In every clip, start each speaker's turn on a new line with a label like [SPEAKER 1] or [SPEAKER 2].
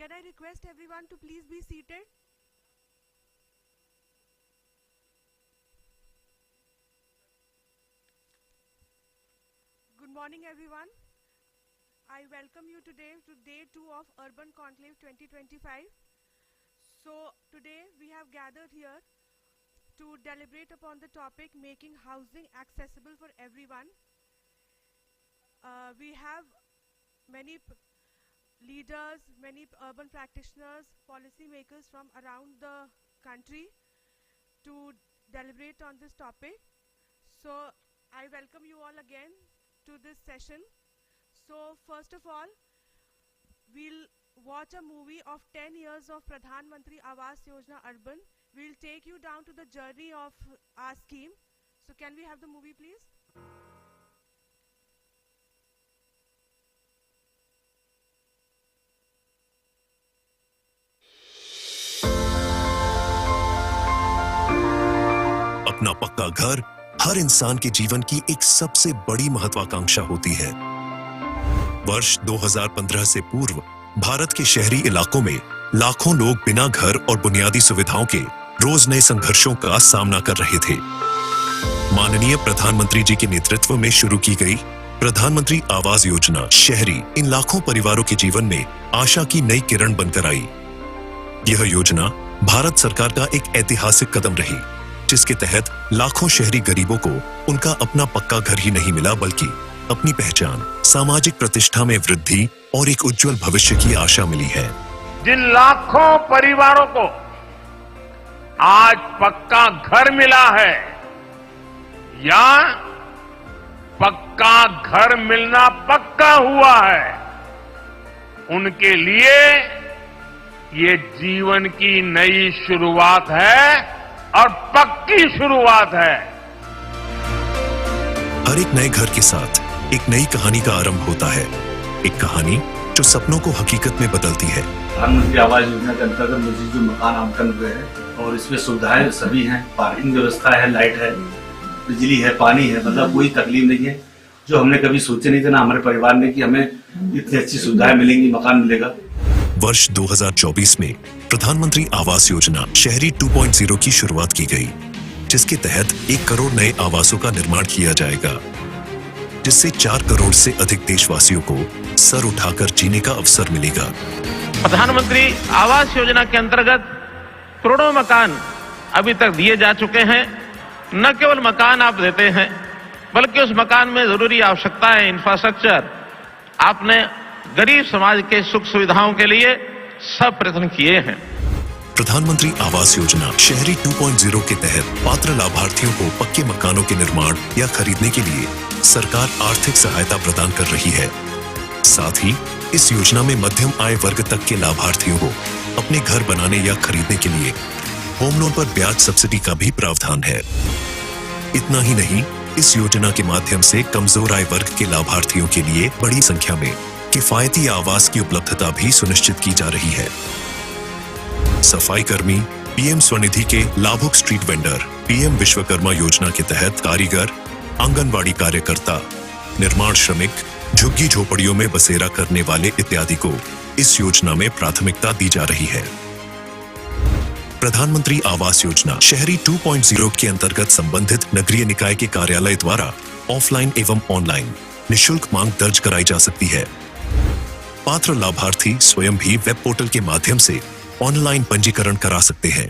[SPEAKER 1] Can I request everyone to please be seated? Good morning, everyone. I welcome you today to day 2 of Urban Conclave 2025. So today we have gathered here to deliberate upon the topic making housing accessible for everyone. We have many leaders, many urban practitioners, policymakers from around the country to deliberate on this topic. So I welcome you all again to this session. So first of all, we'll watch a movie of 10 years of Pradhan Mantri Awas Yojana Urban. We'll take you down to the journey of our scheme. So can we have the movie, please?
[SPEAKER 2] अपना पक्का घर हर इंसान के जीवन की एक सबसे बड़ी महत्वाकांक्षा होती है। वर्ष 2015 से पूर्व भारत के शहरी इलाकों में लाखों लोग बिना घर और बुनियादी सुविधाओं के रोज नए संघर्षों का सामना कर रहे थे। माननीय प्रधानमंत्री जी के नेतृत्व में शुरू की गई प्रधानमंत्री आवास योजना शहरी इन लाखों परिवारों के जीवन में आशा की नई किरण बनकर आई। यह योजना भारत सरकार का एक ऐतिहासिक कदम रही, जिसके तहत लाखों शहरी गरीबों को उनका अपना पक्का घर ही नहीं मिला, बल्कि अपनी पहचान, सामाजिक प्रतिष्ठा में वृद्धि और एक उज्जवल भविष्य की आशा मिली है।
[SPEAKER 3] जिन लाखों परिवारों को आज पक्का घर मिला है या पक्का घर मिलना पक्का हुआ है, उनके लिए ये जीवन की नई शुरुआत है और पक्की शुरुआत है।
[SPEAKER 2] हर एक नए घर के साथ एक नई कहानी का आरंभ होता है, एक कहानी जो सपनों को हकीकत में बदलती है।
[SPEAKER 4] प्रधानमंत्री आवास योजना के अंतर्गत मुझे जो मकान आवंटन हुए हैं और इसमें सुविधाएं सभी हैं, पार्किंग व्यवस्था है, लाइट है, बिजली है, पानी है, मतलब कोई तकलीफ नहीं है, जो हमने कभी सोचे नहीं थे ना हमारे परिवार ने कि हमें इतनी अच्छी सुविधाएं मिलेंगी, मकान मिलेगा।
[SPEAKER 2] वर्ष 2024 में प्रधानमंत्री आवास योजना शहरी 2.0 की शुरुआत की गई, जिसके तहत 1 करोड़ नए आवासों का निर्माण किया जाएगा, जिससे 4 करोड़ से अधिक देशवासियों को सर उठाकर जीने का अवसर मिलेगा।
[SPEAKER 5] प्रधानमंत्री आवास योजना के अंतर्गत करोड़ों मकान अभी तक दिए जा चुके हैं। न केवल मकान आप देते हैं, बल्कि उस मकान में जरूरी आवश्यकताएं, इंफ्रास्ट्रक्चर आपने गरीब समाज के सुख सुविधाओं के लिए सब प्रयत्न किए हैं।
[SPEAKER 2] प्रधानमंत्री आवास योजना शहरी 2.0 के तहत पात्र लाभार्थियों को पक्के मकानों के निर्माण या खरीदने के लिए सरकार आर्थिक सहायता प्रदान कर रही है। साथ ही इस योजना में मध्यम आय वर्ग तक के लाभार्थियों को अपने घर बनाने या खरीदने के लिए होम लोन पर ब्याज सब्सिडी का भी प्रावधान है। इतना ही नहीं, इस योजना के माध्यम से कमजोर आय वर्ग के लाभार्थियों के लिए बड़ी संख्या में किफायती आवास की उपलब्धता भी सुनिश्चित की जा रही है। सफाई कर्मी, पीएम स्वनिधि के लाभुक स्ट्रीट वेंडर, पीएम विश्वकर्मा योजना के तहत कारीगर, आंगनवाड़ी कार्यकर्ता, निर्माण श्रमिक, झुग्गी झोपड़ियों में बसेरा करने वाले इत्यादि को इस योजना में प्राथमिकता दी जा रही है। प्रधानमंत्री आवास योजना शहरी 2.0 के अंतर्गत संबंधित नगरीय निकाय के कार्यालय द्वारा ऑफलाइन एवं ऑनलाइन निःशुल्क मांग दर्ज कराई जा सकती है। पात्र लाभार्थी स्वयं भी वेब पोर्टल के माध्यम से ऑनलाइन पंजीकरण करा सकते हैं।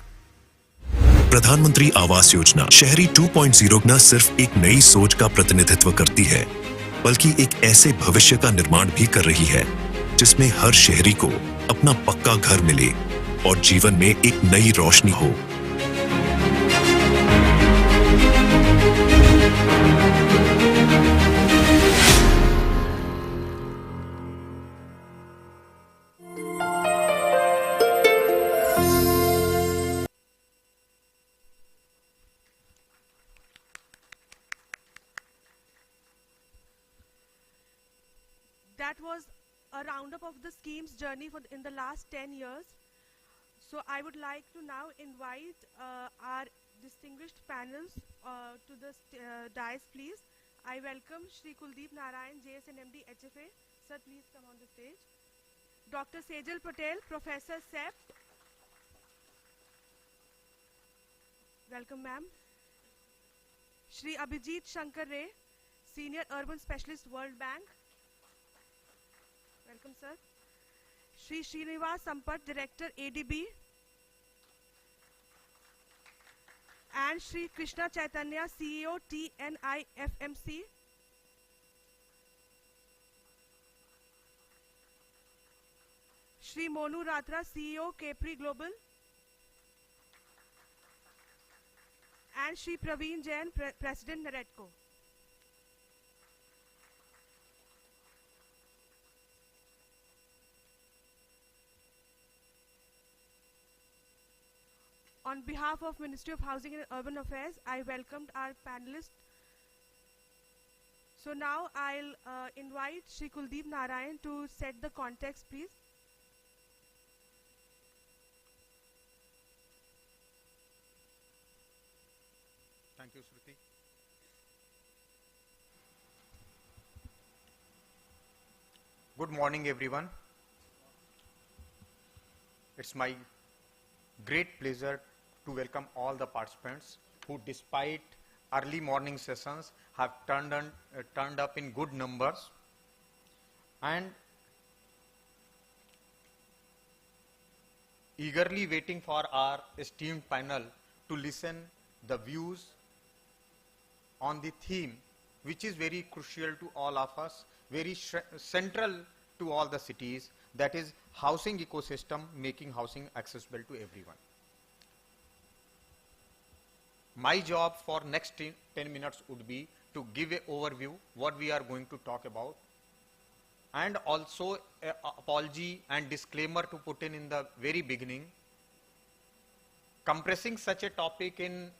[SPEAKER 2] प्रधानमंत्री आवास योजना शहरी 2.0 न सिर्फ एक नई सोच का प्रतिनिधित्व करती है, बल्कि एक ऐसे भविष्य का निर्माण भी कर रही है, जिसमें हर शहरी को अपना पक्का घर मिले और जीवन में एक नई रोशनी हो।
[SPEAKER 1] That was a roundup of the scheme's journey in the last 10 years. So I would like to now invite our distinguished panels to the dais, please. I welcome Shri Kuldeep Narayan, JSNMD HFA. Sir, please come on the stage. Dr. Sejal Patel, Professor SEP. Welcome, ma'am. Shri Abhijit Shankar Ray, Senior Urban Specialist, World Bank. Welcome, sir. Shri Srinivas Sampath, Director, ADB. And Shri Krishna Chaitanya, CEO, TNIFMC. Shri Monu Ratra, CEO, Capri Global. And Shri Praveen Jain, President, Naredco. On behalf of Ministry of Housing and Urban Affairs, I welcomed our panelists. So now I'll invite Shri Kuldeep Narayan to set the context, please.
[SPEAKER 6] Thank you, Shruti. Good morning, everyone. It's my great pleasure to welcome all the participants who, despite early morning sessions, have turned up in good numbers, and eagerly waiting for our esteemed panel to listen the views on the theme, which is very crucial to all of us, very central to all the cities, that is housing ecosystem, making housing accessible to everyone. My job for next 10 minutes would be to give an overview what we are going to talk about, and also an apology and disclaimer to put in the very beginning. Compressing such a topic in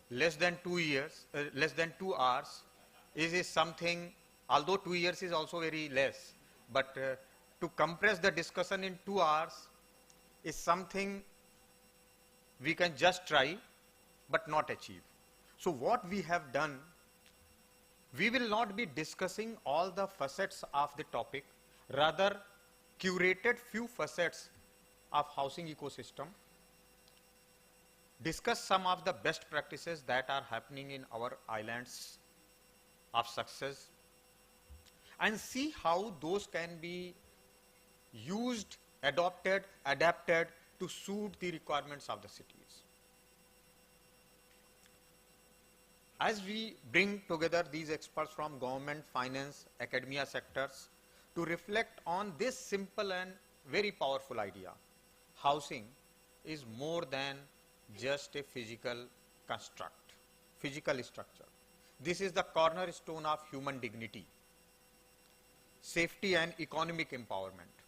[SPEAKER 6] less than 2 hours is something, although 2 years is also very less, but to compress the discussion in 2 hours is something we can just try but not achieve. So what we have done, we will not be discussing all the facets of the topic, rather curated few facets of housing ecosystem, discuss some of the best practices that are happening in our islands of success, and see how those can be used, adopted, adapted to suit the requirements of the cities. As we bring together these experts from government, finance, academia sectors to reflect on this simple and very powerful idea, housing is more than just a physical construct, physical structure. This is the cornerstone of human dignity, safety and economic empowerment.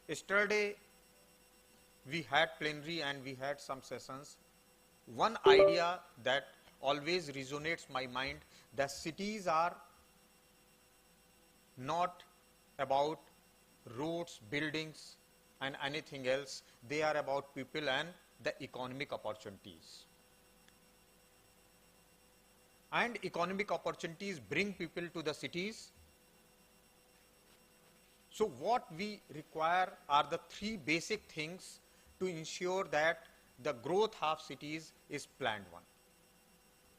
[SPEAKER 6] Yesterday, we had plenary and we had some sessions. One idea that always resonates my mind, that cities are not about roads, buildings and anything else. They are about people and the economic opportunities. And economic opportunities bring people to the cities. So what we require are the three basic things to ensure that the growth of cities is planned one: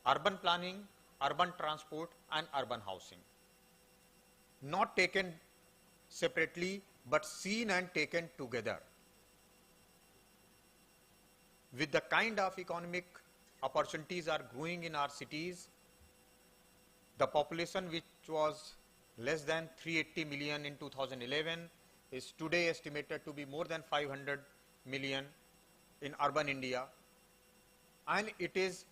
[SPEAKER 6] urban planning, urban transport and urban housing. Not taken separately but seen and taken together. With the kind of economic opportunities are growing in our cities, the population which was less than 380 million in 2011 is today estimated to be more than 500 million in urban India, and it is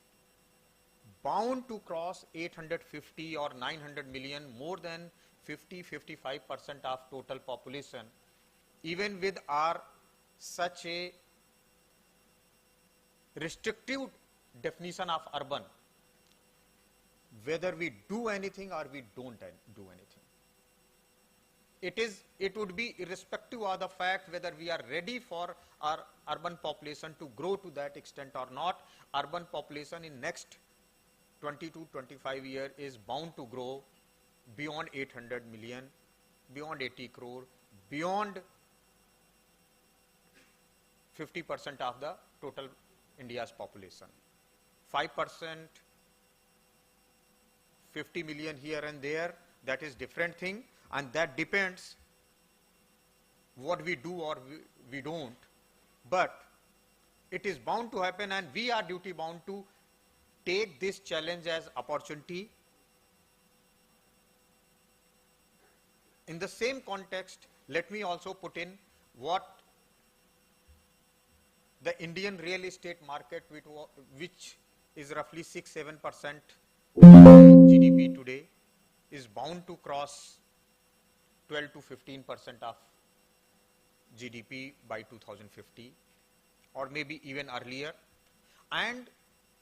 [SPEAKER 6] bound to cross 850 or 900 million, more than 50-55% of total population, even with our such a restrictive definition of urban, whether we do anything or we don't do anything. It would be irrespective of the fact whether we are ready for our urban population to grow to that extent or not. Urban population in next 20 to 25 years is bound to grow beyond 800 million, beyond 80 crore, beyond 50% of the total India's population. 5%, 50 million here and there, that is different thing, and that depends what we do or we don't. But it is bound to happen, and we are duty bound to take this challenge as opportunity. In the same context, let me also put in what the Indian real estate market, which is roughly 6-7% GDP today, is bound to cross 12 to 15% of GDP by 2050, or maybe even earlier. And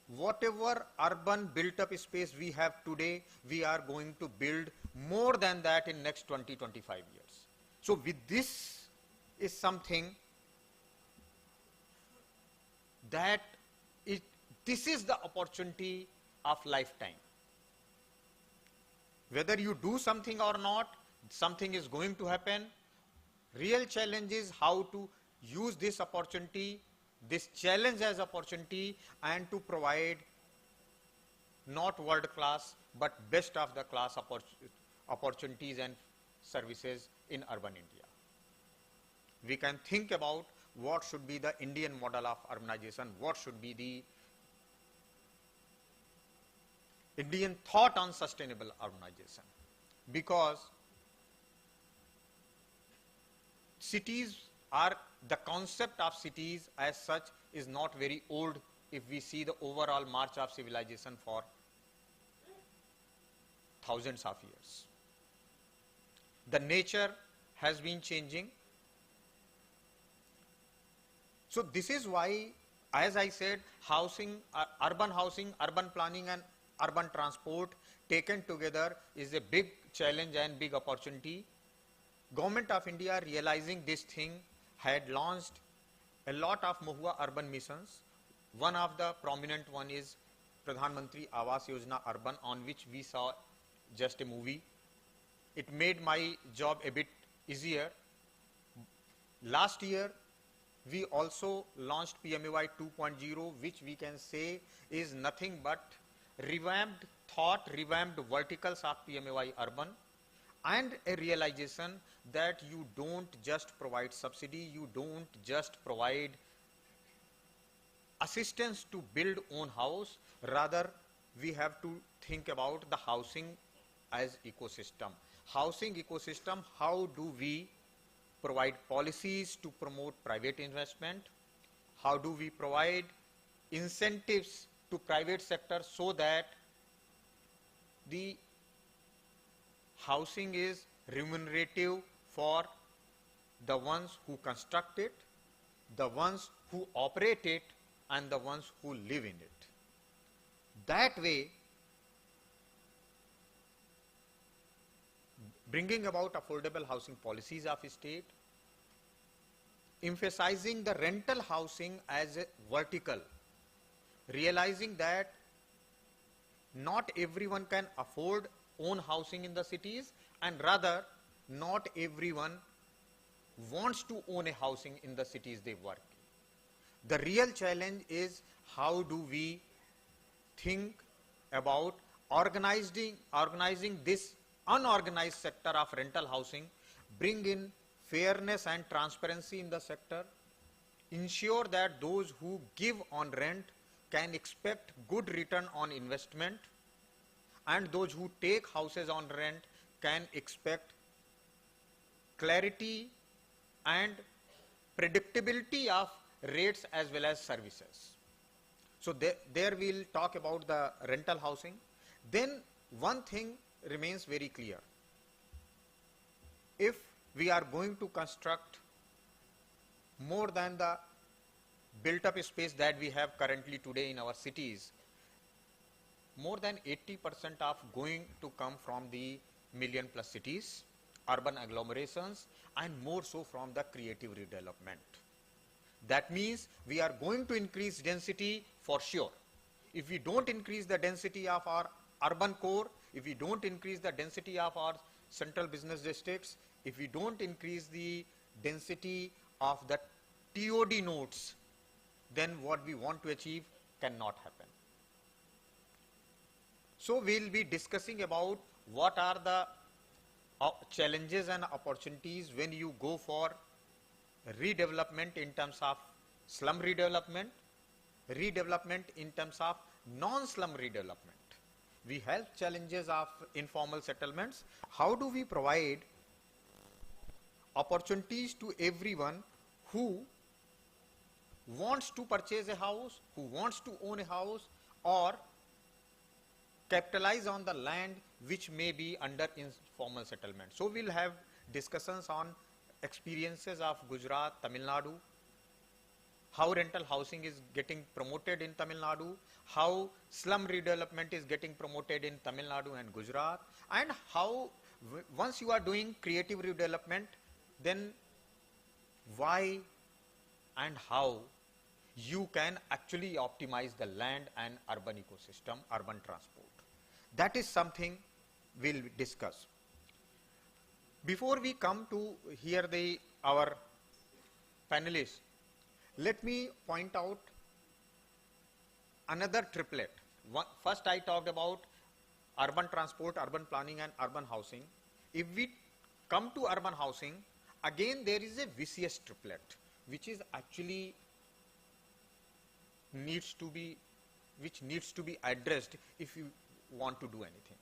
[SPEAKER 6] whatever urban built up space we have today, we are going to build more than that in next 20-25 years. So with this is something that this is the opportunity of lifetime. Whether you do something or not, something is going to happen. Real challenge is how to use this opportunity, this challenge as opportunity, and to provide not world class but best of the class opportunities and services in urban India. We can think about what should be the Indian model of urbanization, what should be the Indian thought on sustainable urbanization, because cities are, the concept of cities as such is not very old if we see the overall march of civilization for thousands of years. The nature has been changing. So this is why, as I said, housing, urban planning and urban transport taken together is a big challenge and big opportunity. Government of India, realizing this thing, had launched a lot of Mahua urban missions. One of the prominent one is Pradhan Mantri Awas Yojana Urban, on which we saw just a movie. It made my job a bit easier. Last year, we also launched PMAY 2.0, which we can say is nothing but revamped thought, revamped verticals of PMAY urban, and a realization that you don't just provide subsidy, you don't just provide assistance to build own house, rather we have to think about the housing as ecosystem. Housing ecosystem, how do we provide policies to promote private investment? How do we provide incentives to private sector so that the housing is remunerative for the ones who construct it, the ones who operate it, and the ones who live in it. That way, bringing about affordable housing policies of state, emphasizing the rental housing as a vertical, realizing that not everyone can afford own housing in the cities, and rather not everyone wants to own a housing in the cities they work in. The real challenge is how do we think about organizing this unorganized sector of rental housing, bring in fairness and transparency in the sector, ensure that those who give on rent can expect good return on investment, and those who take houses on rent can expect clarity and predictability of rates as well as services. So there we'll talk about the rental housing. Then one thing remains very clear. If we are going to construct more than the built up space that we have currently today in our cities, more than 80% of going to come from the million plus cities, urban agglomerations, and more so from the creative redevelopment. That means we are going to increase density for sure. If we don't increase the density of our urban core, if we don't increase the density of our central business districts, if we don't increase the density of the TOD notes, then what we want to achieve cannot happen. So we'll be discussing about what are the challenges and opportunities when you go for redevelopment in terms of slum redevelopment, redevelopment in terms of non-slum redevelopment. We have challenges of informal settlements. How do we provide opportunities to everyone who wants to purchase a house, who wants to own a house, or capitalize on the land which may be under informal settlement. So we'll have discussions on experiences of Gujarat, Tamil Nadu, how rental housing is getting promoted in Tamil Nadu, how slum redevelopment is getting promoted in Tamil Nadu and Gujarat, and how once you are doing creative redevelopment, then why and how you can actually optimize the land and urban ecosystem, urban transport. That is something we'll discuss. Before we come to hear our panelists, let me point out another triplet. First I talked about urban transport, urban planning and urban housing. If we come to urban housing, again there is a vicious triplet which is actually needs to be addressed if you want to do anything.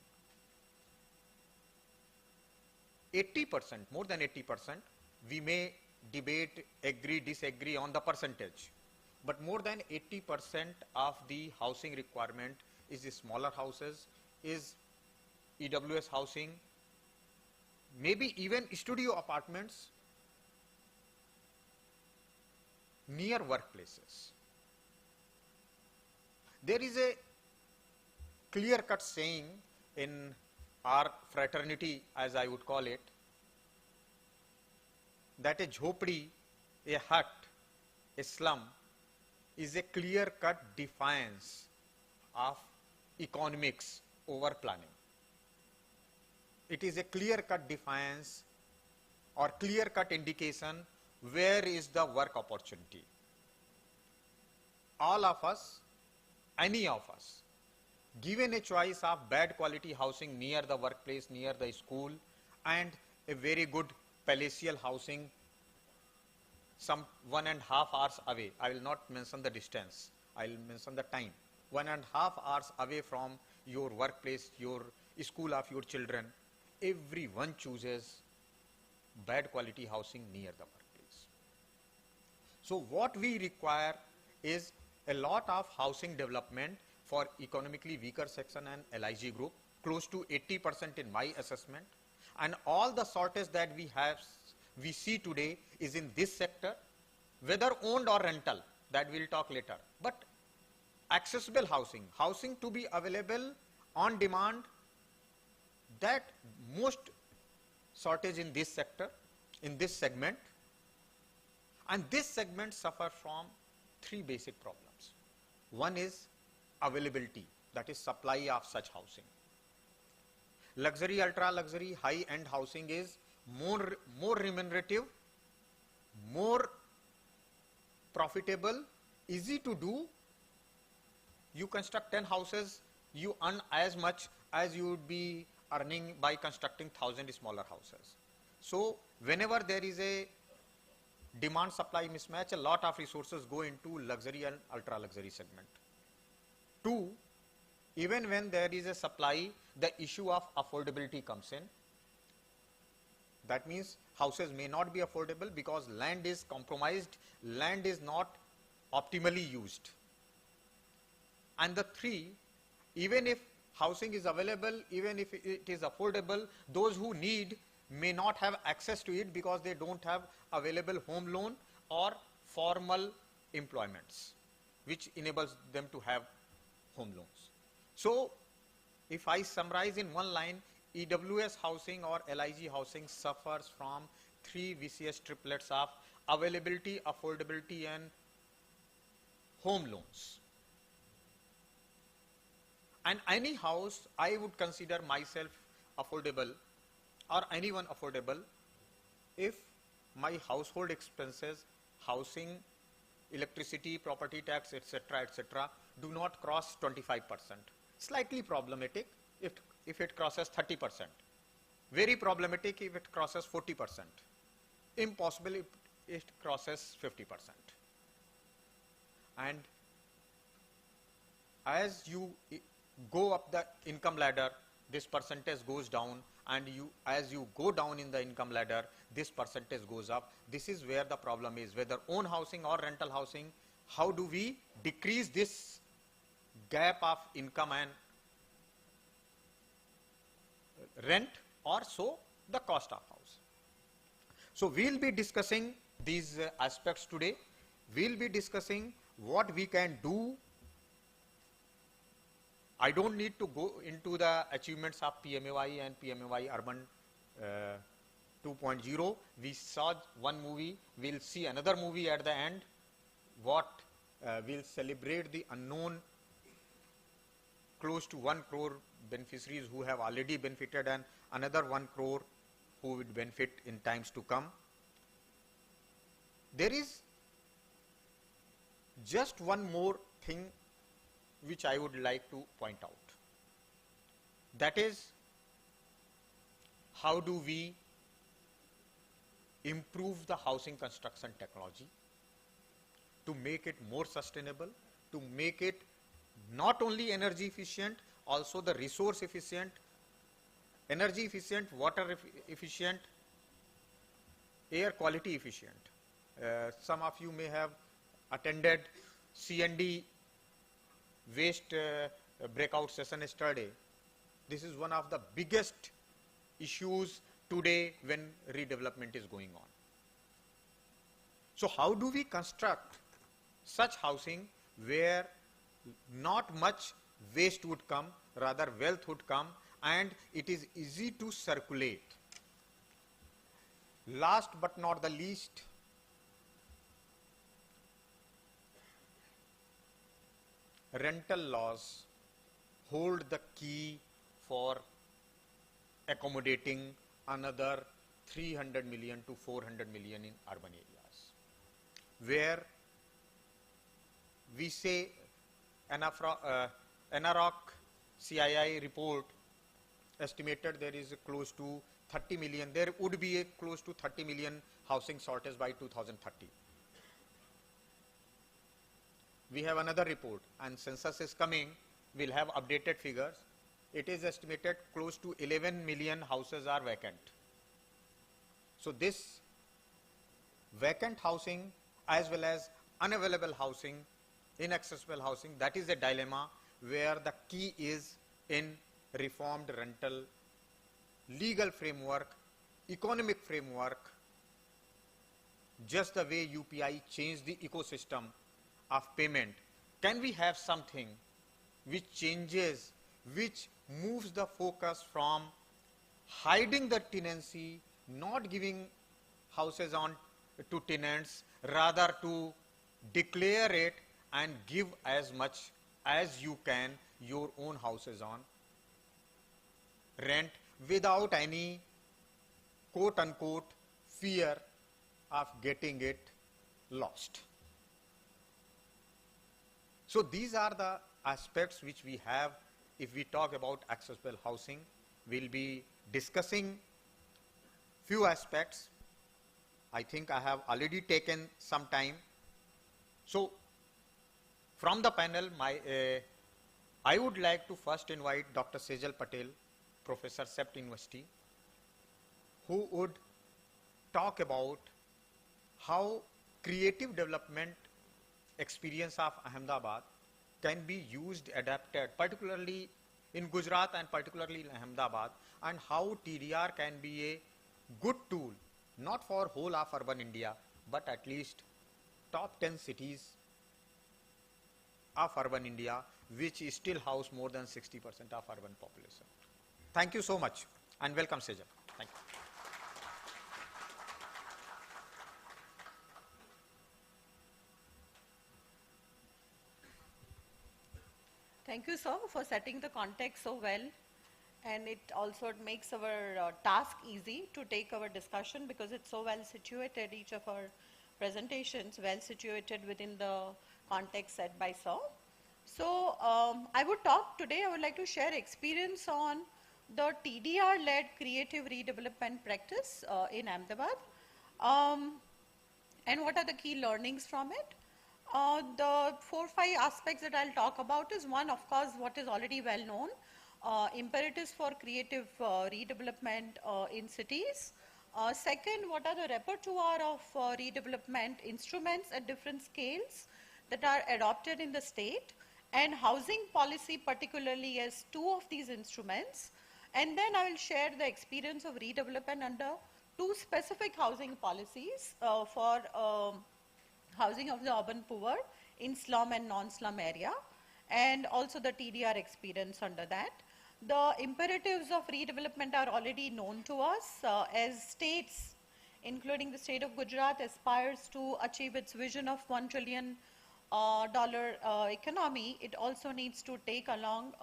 [SPEAKER 6] 80%, more than 80%, we may debate, agree, disagree on the percentage, but more than 80% of the housing requirement is the smaller houses, is EWS housing, maybe even studio apartments near workplaces. There is a clear-cut saying in our fraternity, as I would call it, that a jhopdi, a hut, a slum is a clear-cut defiance of economics over planning. It is a clear-cut defiance or clear-cut indication where is the work opportunity. All of us, any of us, given a choice of bad quality housing near the workplace, near the school, and a very good palatial housing some 1.5 hours away. I will not mention the distance, I will mention the time. 1.5 hours away from your workplace, your school of your children, everyone chooses bad quality housing near the workplace. So what we require is a lot of housing development for economically weaker section and LIG group, close to 80% in my assessment, and all the shortage that we see today is in this sector, whether owned or rental, that we'll talk later. But accessible housing, housing to be available on demand, that most shortage in this sector, in this segment, and this segment suffers from 3 basic problems. One is availability, that is supply of such housing. Luxury, ultra luxury, high-end housing is more remunerative, more profitable, easy to do. You construct 10 houses, you earn as much as you would be earning by constructing 1,000 smaller houses. So whenever there is a demand supply mismatch, a lot of resources go into luxury and ultra luxury segment. 2, even when there is a supply, the issue of affordability comes in. That means houses may not be affordable because land is compromised, land is not optimally used. And the 3, even if housing is available, even if it is affordable, those who need may not have access to it because they don't have available home loan or formal employments, which enables them to have home loans. So if I summarize in one line, EWS housing or LIG housing suffers from 3 vicious triplets of availability, affordability and home loans. And any house, I would consider myself affordable or anyone affordable if my household expenses, housing electricity, property tax, etc., do not cross 25%. Slightly problematic if it crosses 30%. Very problematic if it crosses 40%. Impossible if it crosses 50%. And as you go up the income ladder, this percentage goes down, and as you go down in the income ladder, this percentage goes up. This is where the problem is, whether own housing or rental housing. How do we decrease this gap of income and rent, or so the cost of house? So we'll be discussing these aspects today. We'll be discussing what we can do. I don't need to go into the achievements of PMAY and PMAY Urban 2.0. We saw one movie. We'll see another movie at the end. We'll celebrate the unknown close to 1 crore beneficiaries who have already benefited, and another 1 crore who would benefit in times to come. There is just one more thing which I would like to point out. That is, how do we improve the housing construction technology to make it more sustainable, to make it not only energy efficient, also the resource efficient, energy efficient, water efficient, air quality efficient. Some of you may have attended C&D waste breakout session yesterday. This is one of the biggest issues today when redevelopment is going on. So how do we construct such housing where not much waste would come, rather wealth would come, and it is easy to circulate? Last but not the least, rental laws hold the key for accommodating another 300 million to 400 million in urban areas, where we say NROC CII report estimated there is close to 30 million, there would be a close to 30 million housing shortage by 2030. We have another report, and census is coming, we'll have updated figures. It is estimated close to 11 million houses are vacant. So this vacant housing as well as unavailable housing, inaccessible housing, that is a dilemma where the key is in reformed rental legal framework, economic framework, just the way UPI changed the ecosystem of payment. Can we have something which changes, which moves the focus from hiding the tenancy, not giving houses on to tenants, rather to declare it and give as much as you can your own houses on rent without any quote unquote fear of getting it lost. So these are the aspects which we have. If we talk about accessible housing, we'll be discussing few aspects. I think I have already taken some time. So from the panel, I would like to first invite Dr. Sejal Patel, Professor CEPT University, who would talk about how creative development experience of Ahmedabad can be used, adapted, particularly in Gujarat and particularly in Ahmedabad, and how TDR can be a good tool, not for whole of urban India, but at least top 10 cities of urban India, which still house more than 60% of urban population. Thank you so much, and welcome, Sejal. Thank you.
[SPEAKER 7] Thank you, sir, for setting the context so well. And it also makes our task easy to take our discussion because it's so well situated. Each of our presentations well situated within the context set by Sir. So I would talk today, I would like to share experience on the TDR-led creative redevelopment practice in Ahmedabad. And what are the key learnings from it? The 4 or 5 aspects that I'll talk about is one, of course, what is already well known, imperatives for creative redevelopment in cities. Second, what are the repertoire of redevelopment instruments at different scales that are adopted in the state, and housing policy particularly as 2 of these instruments. And then I will share the experience of redevelopment under 2 specific housing policies for housing of the urban poor in slum and non-slum area, and also the TDR experience under that. The imperatives of redevelopment are already known to us as states, including the state of Gujarat, aspires to achieve its vision of $1 trillion economy. It also needs to take along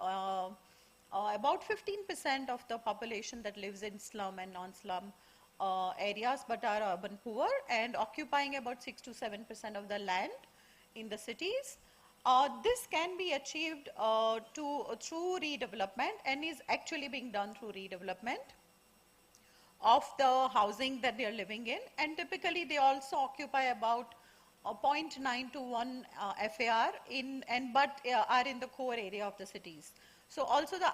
[SPEAKER 7] about 15% of the population that lives in slum and non-slum areas but are urban poor, and occupying about 6 to 7% of the land in the cities. This can be achieved through redevelopment, and is actually being done through redevelopment of the housing that they are living in, and typically they also occupy about 0.9 to 1 FAR but are in the core area of the cities. So also the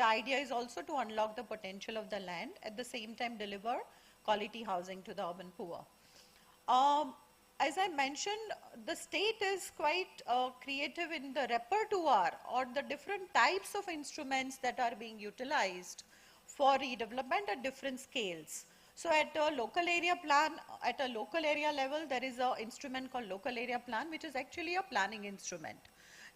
[SPEAKER 7] idea is also to unlock the potential of the land, at the same time deliver quality housing to the urban poor. As I mentioned, the state is quite creative in the repertoire or the different types of instruments that are being utilized for redevelopment at different scales. So at a local area plan, at a local area level, there is an instrument called local area plan, which is actually a planning instrument.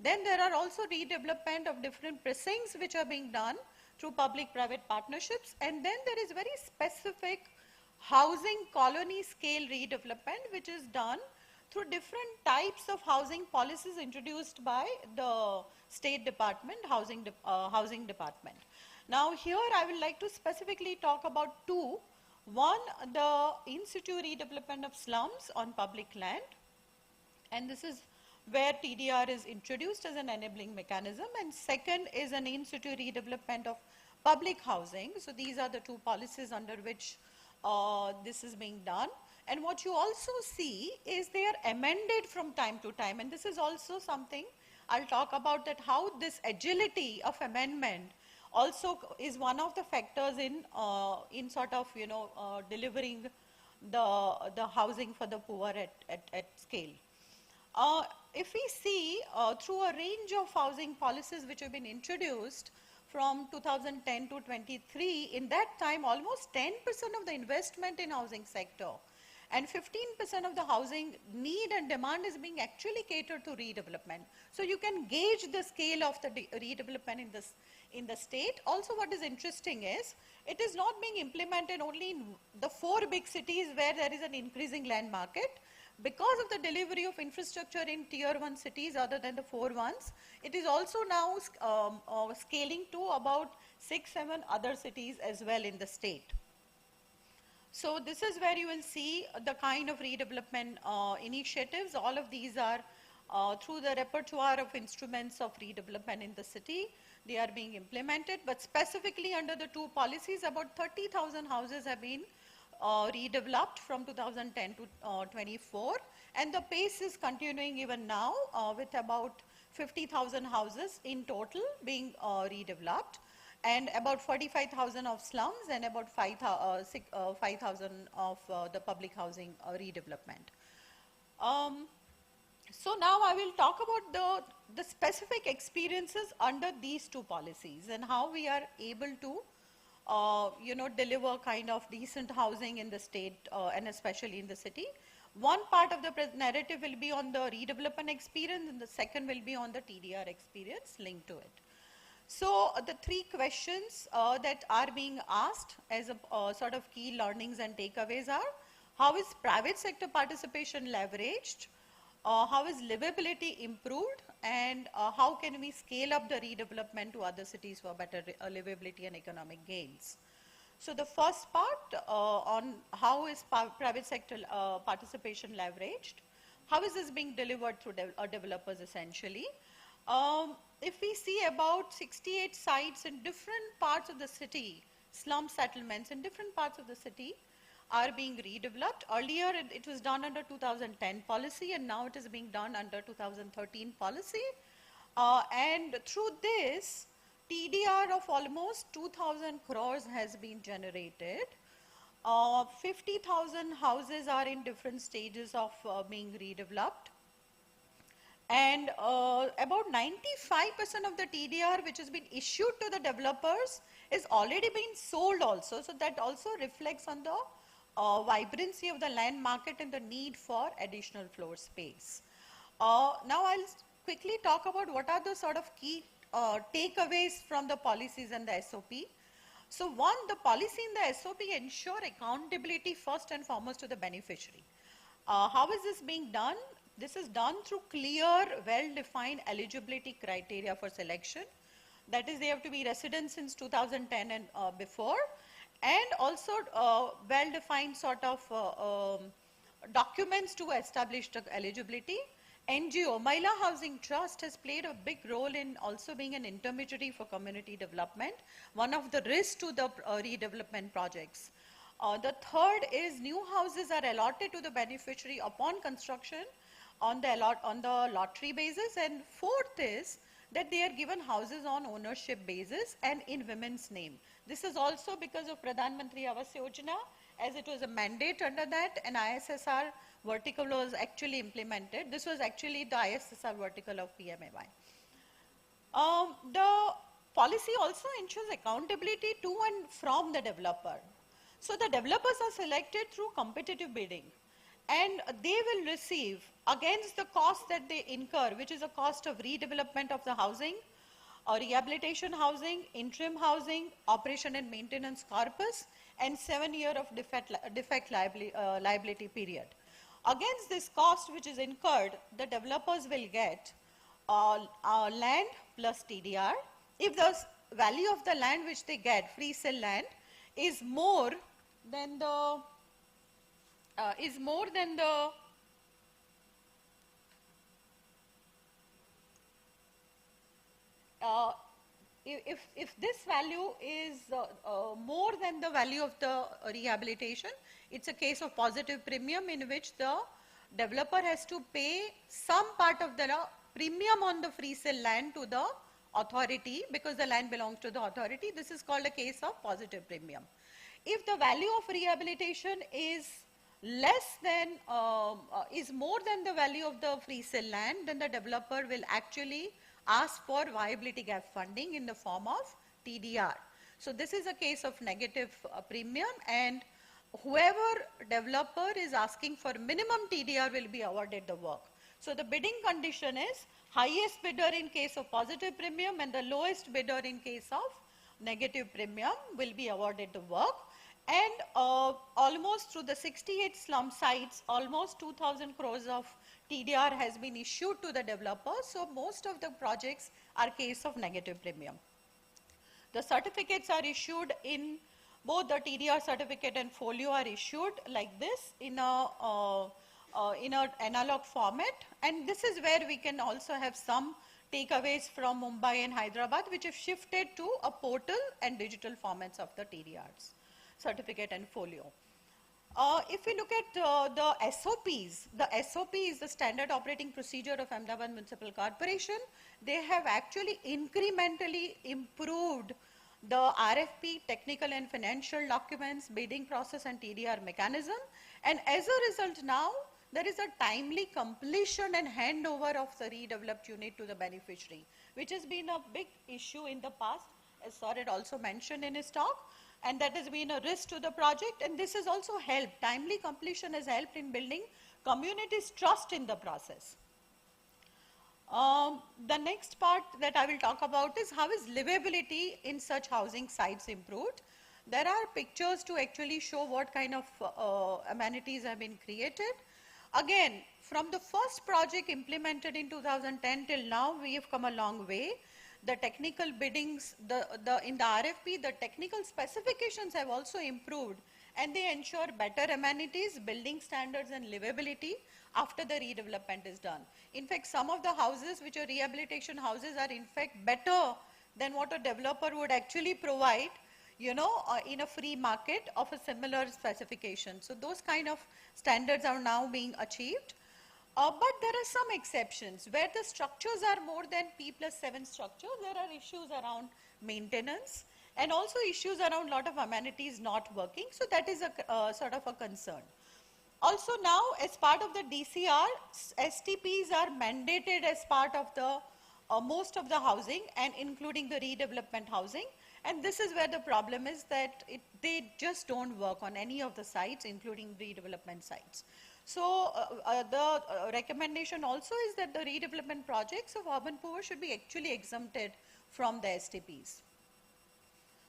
[SPEAKER 7] Then there are also redevelopment of different precincts which are being done through public-private partnerships, and then there is very specific housing colony scale redevelopment which is done through different types of housing policies introduced by the State Department, Housing Department. Now here I would like to specifically talk about 2. One, the in situ redevelopment of slums on public land, and this is where TDR is introduced as an enabling mechanism, and second is an in situ redevelopment of public housing. So these are the 2 policies under which this is being done. And what you also see is they are amended from time to time, and this is also something I'll talk about, that how this agility of amendment also is one of the factors in sort of delivering the housing for the poor at scale. If we see through a range of housing policies which have been introduced from 2010 to 23, in that time almost 10% of the investment in housing sector and 15% of the housing need and demand is being actually catered to redevelopment. So you can gauge the scale of the redevelopment in the state. Also what is interesting is, it is not being implemented only in the 4 big cities where there is an increasing land market. Because of the delivery of infrastructure in tier 1 cities other than the 4 ones, it is also now scaling to about 6-7 other cities as well in the state. So this is where you will see the kind of redevelopment initiatives. All of these are through the repertoire of instruments of redevelopment in the city. They are being implemented, but specifically under the 2 policies, about 30,000 houses have been redeveloped from 2010 to 24, and the pace is continuing even now with about 50,000 houses in total being redeveloped, and about 45,000 of slums and about 5,000 of the public housing redevelopment. So now I will talk about the specific experiences under these 2 policies and how we are able to deliver kind of decent housing in the state and especially in the city. One part of the narrative will be on the redevelopment experience, and the second will be on the TDR experience linked to it. So the 3 questions that are being asked as a sort of key learnings and takeaways are: how is private sector participation leveraged? How is livability improved? And how can we scale up the redevelopment to other cities for better livability and economic gains? So the first part on how is private sector participation leveraged, how is this being delivered through developers essentially. If we see about 68 sites in different parts of the city, slum settlements in different parts of the city are being redeveloped. Earlier it was done under 2010 policy, and now it is being done under 2013 policy. And through this, TDR of almost 2,000 crores has been generated. 50,000 houses are in different stages of being redeveloped. And about 95% of the TDR which has been issued to the developers is already been sold also. So that also reflects on the vibrancy of the land market and the need for additional floor space. Now I'll quickly talk about what are the sort of key takeaways from the policies and the SOP. So one, the policy in the SOP ensure accountability first and foremost to the beneficiary. How is this being done? This is done through clear, well-defined eligibility criteria for selection. That is, they have to be residents since 2010 and before, and also well-defined sort of documents to establish the eligibility. NGO, Mahila Housing Trust, has played a big role in also being an intermediary for community development, one of the risks to the redevelopment projects. The third is new houses are allotted to the beneficiary upon construction on the lottery basis, and fourth is that they are given houses on ownership basis and in women's name. This is also because of Pradhan Mantri Awas Yojana, as it was a mandate under that, and ISSR vertical was actually implemented. This was actually the ISSR vertical of PMAY. The policy also ensures accountability to and from the developer. So the developers are selected through competitive bidding, and they will receive against the cost that they incur, which is a cost of redevelopment of the housing, or rehabilitation housing, interim housing, operation and maintenance corpus, and 7 years of defect liability period. Against this cost which is incurred, the developers will get land plus TDR. If the value of the land which they get, free sale land, is more than the if this value is more than the value of the rehabilitation, it's a case of positive premium in which the developer has to pay some part of the premium on the free sale land to the authority, because the land belongs to the authority. This is called a case of positive premium. If the value of rehabilitation is less than, is more than the value of the free sale land, then the developer will actually ask for viability gap funding in the form of TDR. So this is a case of negative premium, and whoever developer is asking for minimum TDR will be awarded the work. So the bidding condition is highest bidder in case of positive premium and the lowest bidder in case of negative premium will be awarded the work. And almost through the 68 slum sites, almost 2,000 crores of TDR has been issued to the developers. So most of the projects are case of negative premium. The certificates are issued in both the TDR certificate and folio are issued like this in a analog format, and this is where we can also have some takeaways from Mumbai and Hyderabad, which have shifted to a portal and digital formats of the TDRs, certificate and folio. If we look at the SOP is the standard operating procedure of Ahmedabad Municipal Corporation. They have actually incrementally improved the RFP, technical and financial documents, bidding process and TDR mechanism. And as a result now, there is a timely completion and handover of the redeveloped unit to the beneficiary, which has been a big issue in the past, as Saurabh also mentioned in his talk, and that has been a risk to the project, and this has also helped. Timely completion has helped in building community's trust in the process. The next part that I will talk about is how is livability in such housing sites improved. There are pictures to actually show what kind of amenities have been created. Again, from the first project implemented in 2010 till now, we have come a long way. the technical biddings, in the RFP, the technical specifications have also improved, and they ensure better amenities, building standards and livability after the redevelopment is done. In fact, some of the houses which are rehabilitation houses are in fact better than what a developer would actually provide, you know, in a free market of a similar specification. So those kind of standards are now being achieved. But there are some exceptions where the structures are more than P+7 structures. There are issues around maintenance and also issues around lot of amenities not working. So that is a sort of a concern. Also now, as part of the DCR, STPs are mandated as part of the most of the housing and including the redevelopment housing. And this is where the problem is that they just don't work on any of the sites, including redevelopment sites. So the recommendation also is that the redevelopment projects of urban poor should be actually exempted from the STPs.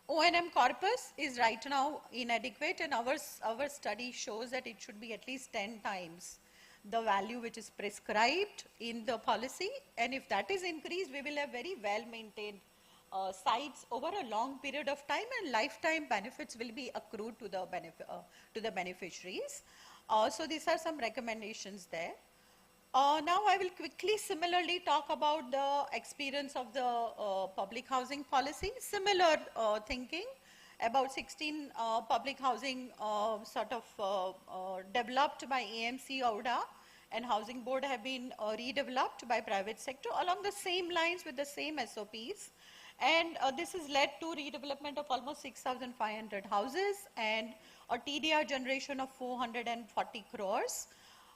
[SPEAKER 7] O&M corpus is right now inadequate, and our study shows that it should be at least 10 times the value which is prescribed in the policy, and if that is increased, we will have very well maintained sites over a long period of time, and lifetime benefits will be accrued to the beneficiaries. So these are some recommendations there. Now I will quickly similarly talk about the experience of the public housing policy. Similar thinking, about 16 public housing sort of developed by AMC, OUDA and Housing Board have been redeveloped by private sector along the same lines with the same SOPs. And this has led to redevelopment of almost 6,500 houses and a TDR generation of 440 crores.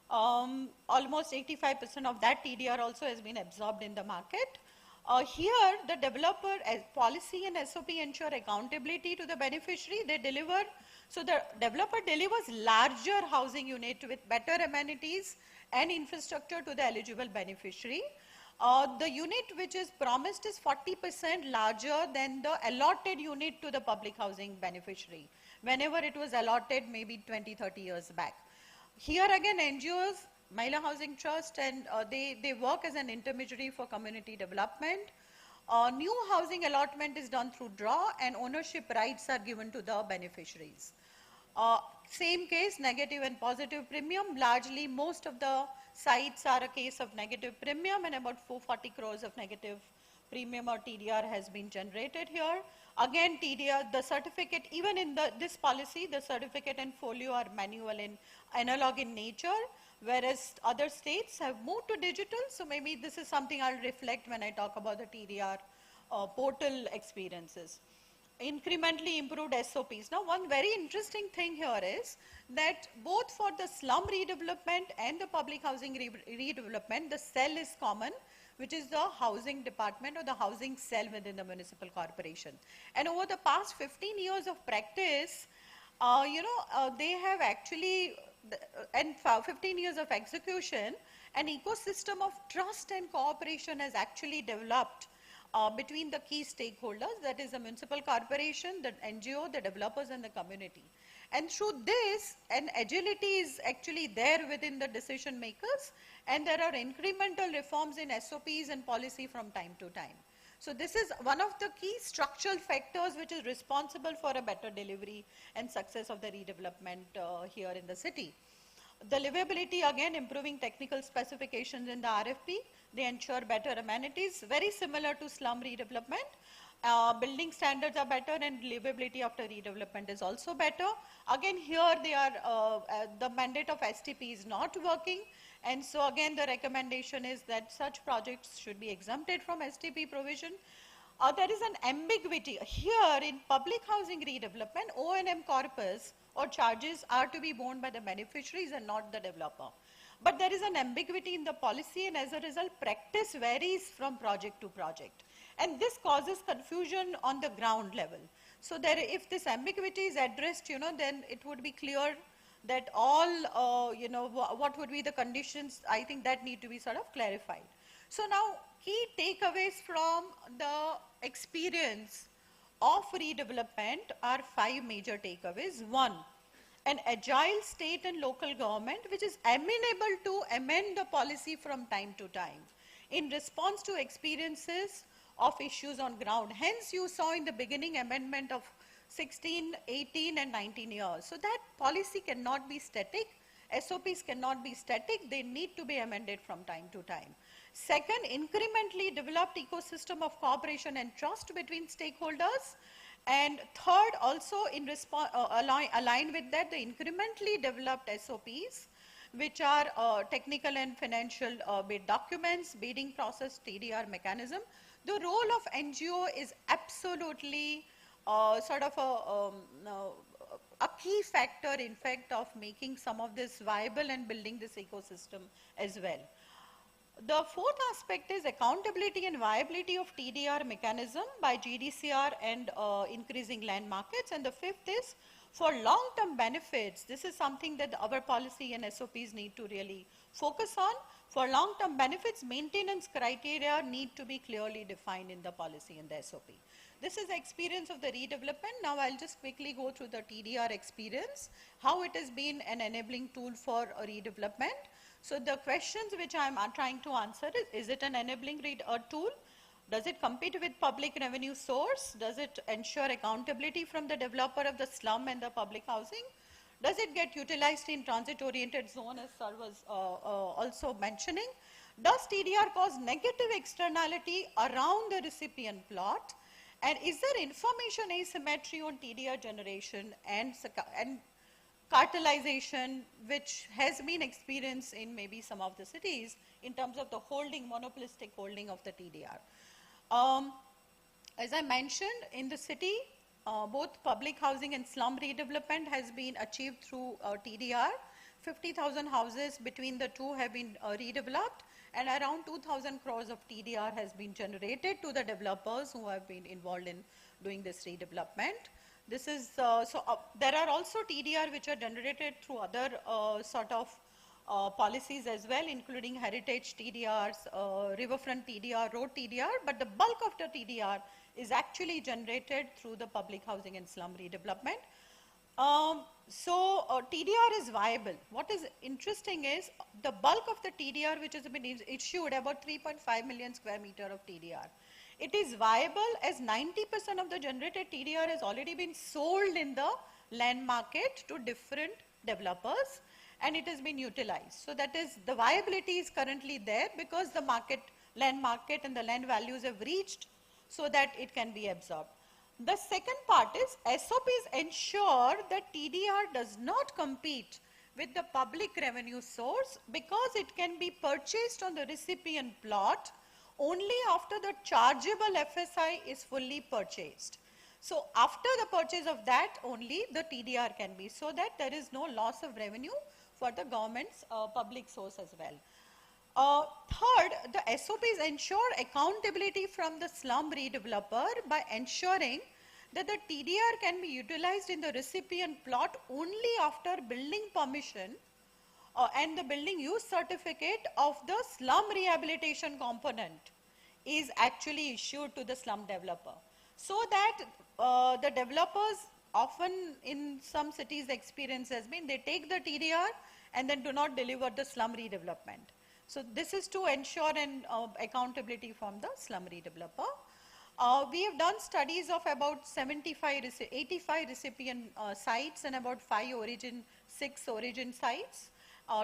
[SPEAKER 7] Almost 85% of that TDR also has been absorbed in the market. Here, the developer policy and SOP ensure accountability to the beneficiary. They deliver, so the developer delivers larger housing unit with better amenities and infrastructure to the eligible beneficiary. The unit which is promised is 40% larger than the allotted unit to the public housing beneficiary, whenever it was allotted maybe 20, 30 years back. Here again, NGOs, Mahila Housing Trust, and they work as an intermediary for community development. New housing allotment is done through draw, and ownership rights are given to the beneficiaries. Same case, negative and positive premium. Largely, most of the sites are a case of negative premium, and about 440 crores of negative premium or TDR has been generated here. Again, TDR, the certificate, even in this policy, the certificate and folio are manual and analog in nature, whereas other states have moved to digital. So maybe this is something I'll reflect when I talk about the TDR portal experiences. Incrementally improved SOPs. Now, one very interesting thing here is that both for the slum redevelopment and the public housing redevelopment, the cell is common, which is the housing department or the housing cell within the municipal corporation. And over the past 15 years of practice, they have actually, and 15 years of execution, an ecosystem of trust and cooperation has actually developed between the key stakeholders, that is the municipal corporation, the NGO, the developers and the community. And through this, an agility is actually there within the decision makers, and there are incremental reforms in SOPs and policy from time to time. So this is one of the key structural factors which is responsible for a better delivery and success of the redevelopment here in the city. The livability, again, improving technical specifications in the RFP. They ensure better amenities, very similar to slum redevelopment. Building standards are better, and livability after redevelopment is also better. Again, here they are, the mandate of STP is not working. And so again, the recommendation is that such projects should be exempted from STP provision. There is an ambiguity here in public housing redevelopment. O&M corpus or charges are to be borne by the beneficiaries and not the developer. But there is an ambiguity in the policy, and as a result, practice varies from project to project. And this causes confusion on the ground level. So there, if this ambiguity is addressed, then it would be clear that all, what would be the conditions. I think that need to be sort of clarified. So now, key takeaways from the experience of redevelopment are 5 major takeaways. 1, an agile state and local government which is amenable to amend the policy from time to time in response to experiences of issues on ground. Hence, you saw in the beginning amendment of 16, 18 and 19 years. So that policy cannot be static. SOPs cannot be static. They need to be amended from time to time. Second, incrementally developed ecosystem of cooperation and trust between stakeholders. And third, also in align with that, the incrementally developed SOPs, which are technical and financial bid documents, bidding process, TDR mechanism. The role of NGO is absolutely sort of a key factor, in fact, of making some of this viable and building this ecosystem as well. The fourth aspect is accountability and viability of TDR mechanism by GDCR and increasing land markets. And the fifth is for long-term benefits. This is something that our policy and SOPs need to really focus on. For long-term benefits, maintenance criteria need to be clearly defined in the policy and the SOP. This is the experience of the redevelopment. Now I'll just quickly go through the TDR experience, how it has been an enabling tool for a redevelopment. So the questions which I'm trying to answer is it an enabling tool? Does it compete with public revenue source? Does it ensure accountability from the developer of the slum and the public housing? Does it get utilized in transit-oriented zone, as Sir was also mentioning? Does TDR cause negative externality around the recipient plot? And is there information asymmetry on TDR generation and cartelization, which has been experienced in maybe some of the cities in terms of the holding, monopolistic holding of the TDR? As I mentioned, in the city, both public housing and slum redevelopment has been achieved through TDR. 50,000 houses between the two have been redeveloped, and around 2,000 crores of TDR has been generated to the developers who have been involved in doing this redevelopment. This is, there are also TDR which are generated through other sort of policies as well, including heritage TDRs, riverfront TDR, road TDR, but the bulk of the TDR is actually generated through the public housing and slum redevelopment. TDR is viable. What is interesting is the bulk of the TDR which has been issued, about 3.5 million square meter of TDR. It is viable as 90% of the generated TDR has already been sold in the land market to different developers, and it has been utilized. So that is, the viability is currently there because the land market and the land values have reached so that it can be absorbed. The second part is SOPs ensure that TDR does not compete with the public revenue source because it can be purchased on the recipient plot only after the chargeable FSI is fully purchased. So after the purchase of that only the TDR can be, so that there is no loss of revenue for the government's public source as well. Third, the SOPs ensure accountability from the slum redeveloper by ensuring that the TDR can be utilized in the recipient plot only after building permission and the building use certificate of the slum rehabilitation component is actually issued to the slum developer. So that the developers, often in some cities the experience has been, they take the TDR and then do not deliver the slum redevelopment. So this is to ensure an accountability from the slum redeveloper. We have done studies of about 85 recipient sites and about 6 origin sites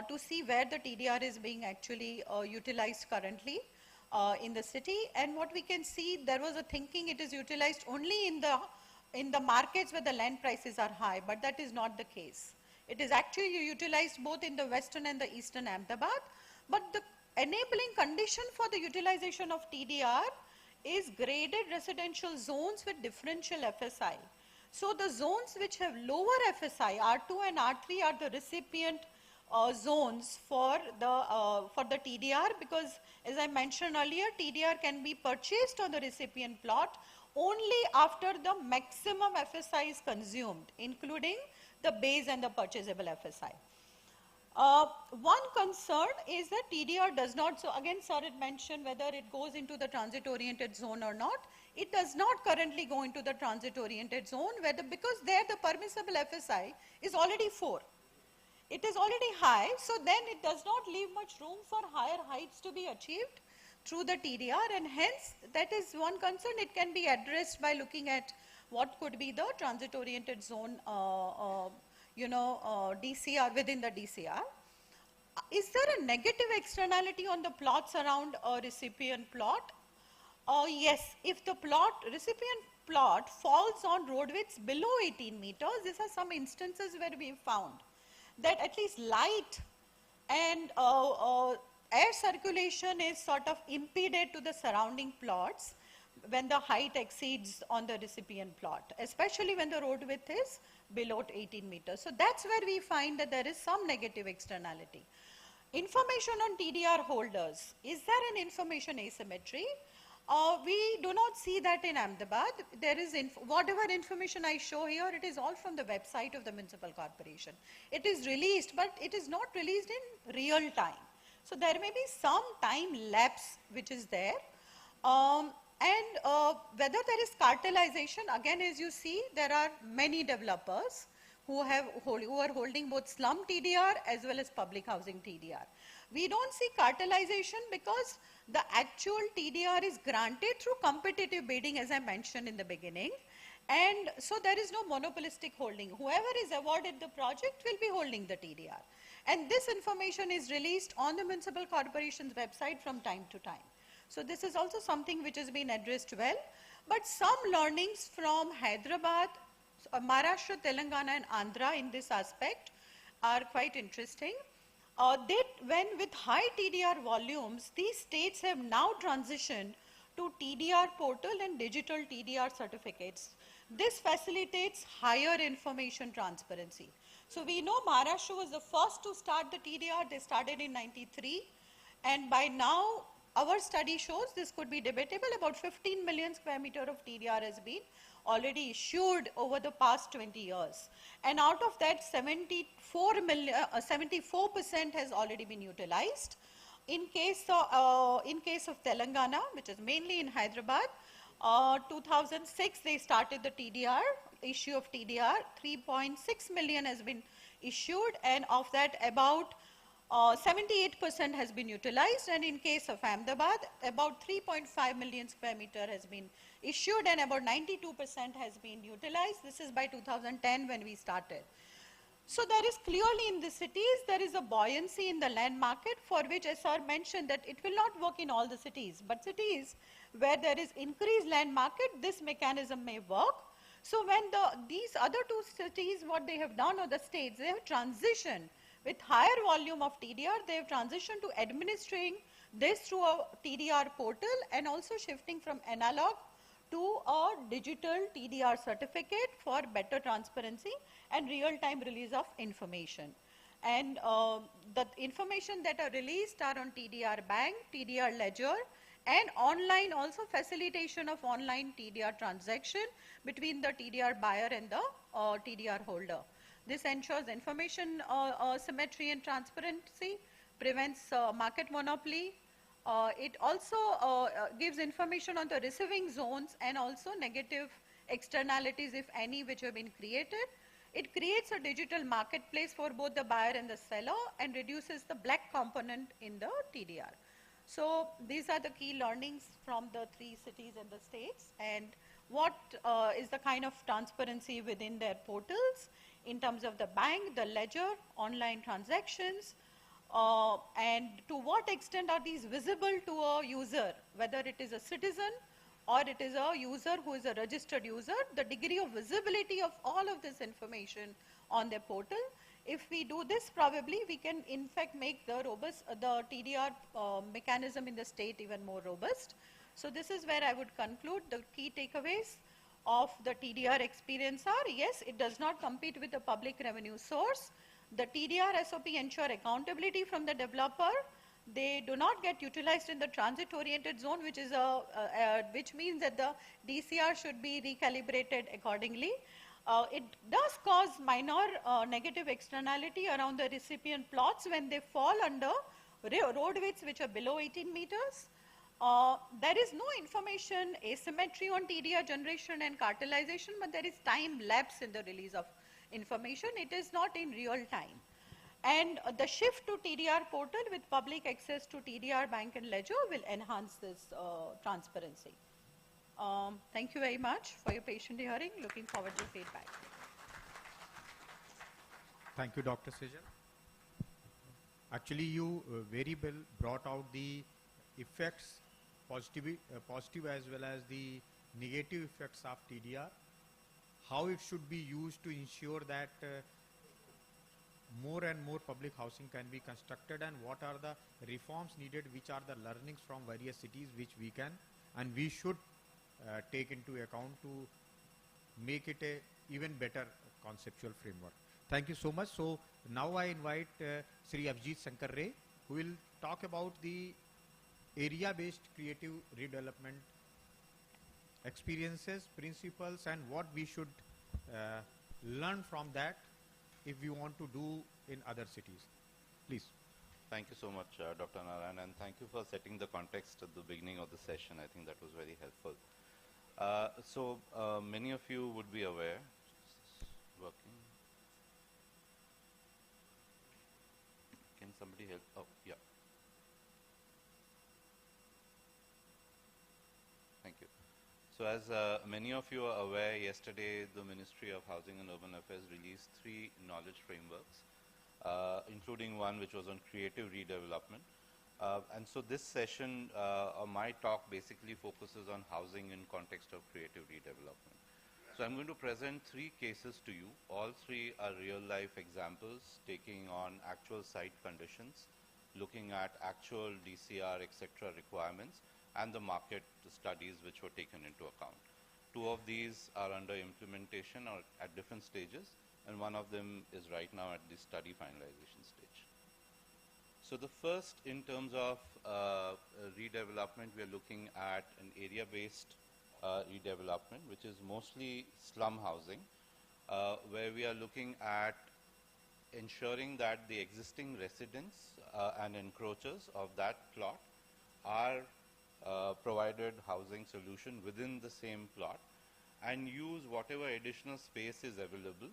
[SPEAKER 7] to see where the TDR is being actually utilized currently in the city. And what we can see, there was a thinking it is utilized only in the markets where the land prices are high, but that is not the case. It is actually utilized both in the western and the eastern Ahmedabad, but the enabling condition for the utilization of TDR is graded residential zones with differential FSI. So the zones which have lower FSI, R2 and R3, are the recipient zones for the TDR, because as I mentioned earlier, TDR can be purchased on the recipient plot only after the maximum FSI is consumed, including the base and the purchasable FSI. One concern is that TDR does not, so again Sir had mentioned whether it goes into the transit oriented zone or not. It does not currently go into the transit oriented zone because there the permissible FSI is already 4. It is already high, so then it does not leave much room for higher heights to be achieved. through the TDR, and hence that is one concern. It can be addressed by looking at what could be the transit-oriented zone, DCR within the DCR. Is there a negative externality on the plots around a recipient plot? Yes, if the recipient plot falls on road widths below 18 meters, these are some instances where we found that at least light and air circulation is sort of impeded to the surrounding plots when the height exceeds on the recipient plot, especially when the road width is below 18 meters. So that's where we find that there is some negative externality. Information on TDR holders. Is there an information asymmetry? We do not see that in Ahmedabad. There is whatever information I show here, it is all from the website of the municipal corporation. It is released, but it is not released in real time. So there may be some time lapse which is there. Whether there is cartelization, again as you see, there are many developers who are holding both slum TDR as well as public housing TDR. We don't see cartelization because the actual TDR is granted through competitive bidding, as I mentioned in the beginning. And so there is no monopolistic holding. Whoever is awarded the project will be holding the TDR. And this information is released on the municipal corporation's website from time to time. So this is also something which has been addressed well. But some learnings from Hyderabad, Maharashtra, Telangana and Andhra in this aspect are quite interesting. When with high TDR volumes, these states have now transitioned to TDR portal and digital TDR certificates. This facilitates higher information transparency. So we know Maharashtra was the first to start the TDR. They started in '93, and by now our study shows this could be debatable. About 15 million square meter of TDR has been already issued over the past 20 years. And out of that, 74% has already been utilized. In case of Telangana, which is mainly in Hyderabad, 2006 they started the TDR, issue of TDR, 3.6 million has been issued, and of that about 78% has been utilized, and in case of Ahmedabad, about 3.5 million square meter has been issued and about 92% has been utilized. This is by 2010 when we started. So there is clearly in the cities, there is a buoyancy in the land market for which, as sir mentioned, that it will not work in all the cities, but cities where there is increased land market, this mechanism may work. So when these other two cities, what they have done, or the states, they have transitioned with higher volume of TDR, they have transitioned to administering this through a TDR portal and also shifting from analog to a digital TDR certificate for better transparency and real-time release of information. And the information that are released are on TDR Bank, TDR Ledger, and online also facilitation of online TDR transaction between the TDR buyer and the TDR holder. This ensures information symmetry and transparency, prevents market monopoly. It also gives information on the receiving zones and also negative externalities, if any, which have been created. It creates a digital marketplace for both the buyer and the seller and reduces the black component in the TDR. So these are the key learnings from the three cities and the states, and what is the kind of transparency within their portals in terms of the bank, the ledger, online transactions, and to what extent are these visible to a user, whether it is a citizen or it is a user who is a registered user, the degree of visibility of all of this information on their portal. If we do this, probably we can in fact make the TDR mechanism in the state even more robust. So this is where I would conclude. The key takeaways of the TDR experience are, yes, it does not compete with the public revenue source. The TDR SOP ensure accountability from the developer. They do not get utilized in the transit-oriented zone, which is which means that the DCR should be recalibrated accordingly. It does cause minor negative externality around the recipient plots when they fall under road widths which are below 18 meters. There is no information asymmetry on TDR generation and cartelization, but there is time lapse in the release of information. It is not in real time. And the shift to TDR portal with public access to TDR bank and ledger will enhance this transparency. Thank you very much for your patient hearing. Looking forward to feedback.
[SPEAKER 6] Thank you, Dr. Sejal. Actually, you very well brought out the effects, positive as well as the negative effects of TDR, how it should be used to ensure that more and more public housing can be constructed, and what are the reforms needed, which are the learnings from various cities which we can and we should take into account to make it a even better conceptual framework. Thank you so much. So now I invite Sri Abhijit Shankar Ray, who will talk about the area-based creative redevelopment experiences, principles, and what we should learn from that if we want to do in other cities. Please.
[SPEAKER 8] Thank you so much, Dr. Narayan, and thank you for setting the context at the beginning of the session. I think that was very helpful. Many of you would be aware. Working. Can somebody help? Oh, yeah. Thank you. So as many of you are aware, yesterday the Ministry of Housing and Urban Affairs released 3 knowledge frameworks, including one which was on creative redevelopment. And so this session, my talk basically focuses on housing in context of creative redevelopment. So I'm going to present 3 cases to you. All 3 are real-life examples taking on actual site conditions, looking at actual DCR, etc. requirements, and the market studies which were taken into account. 2 of these are under implementation or at different stages, and one of them is right now at the study finalization stage. So the first, in terms of redevelopment, we are looking at an area-based redevelopment, which is mostly slum housing, where we are looking at ensuring that the existing residents and encroachers of that plot are provided housing solution within the same plot and use whatever additional space is available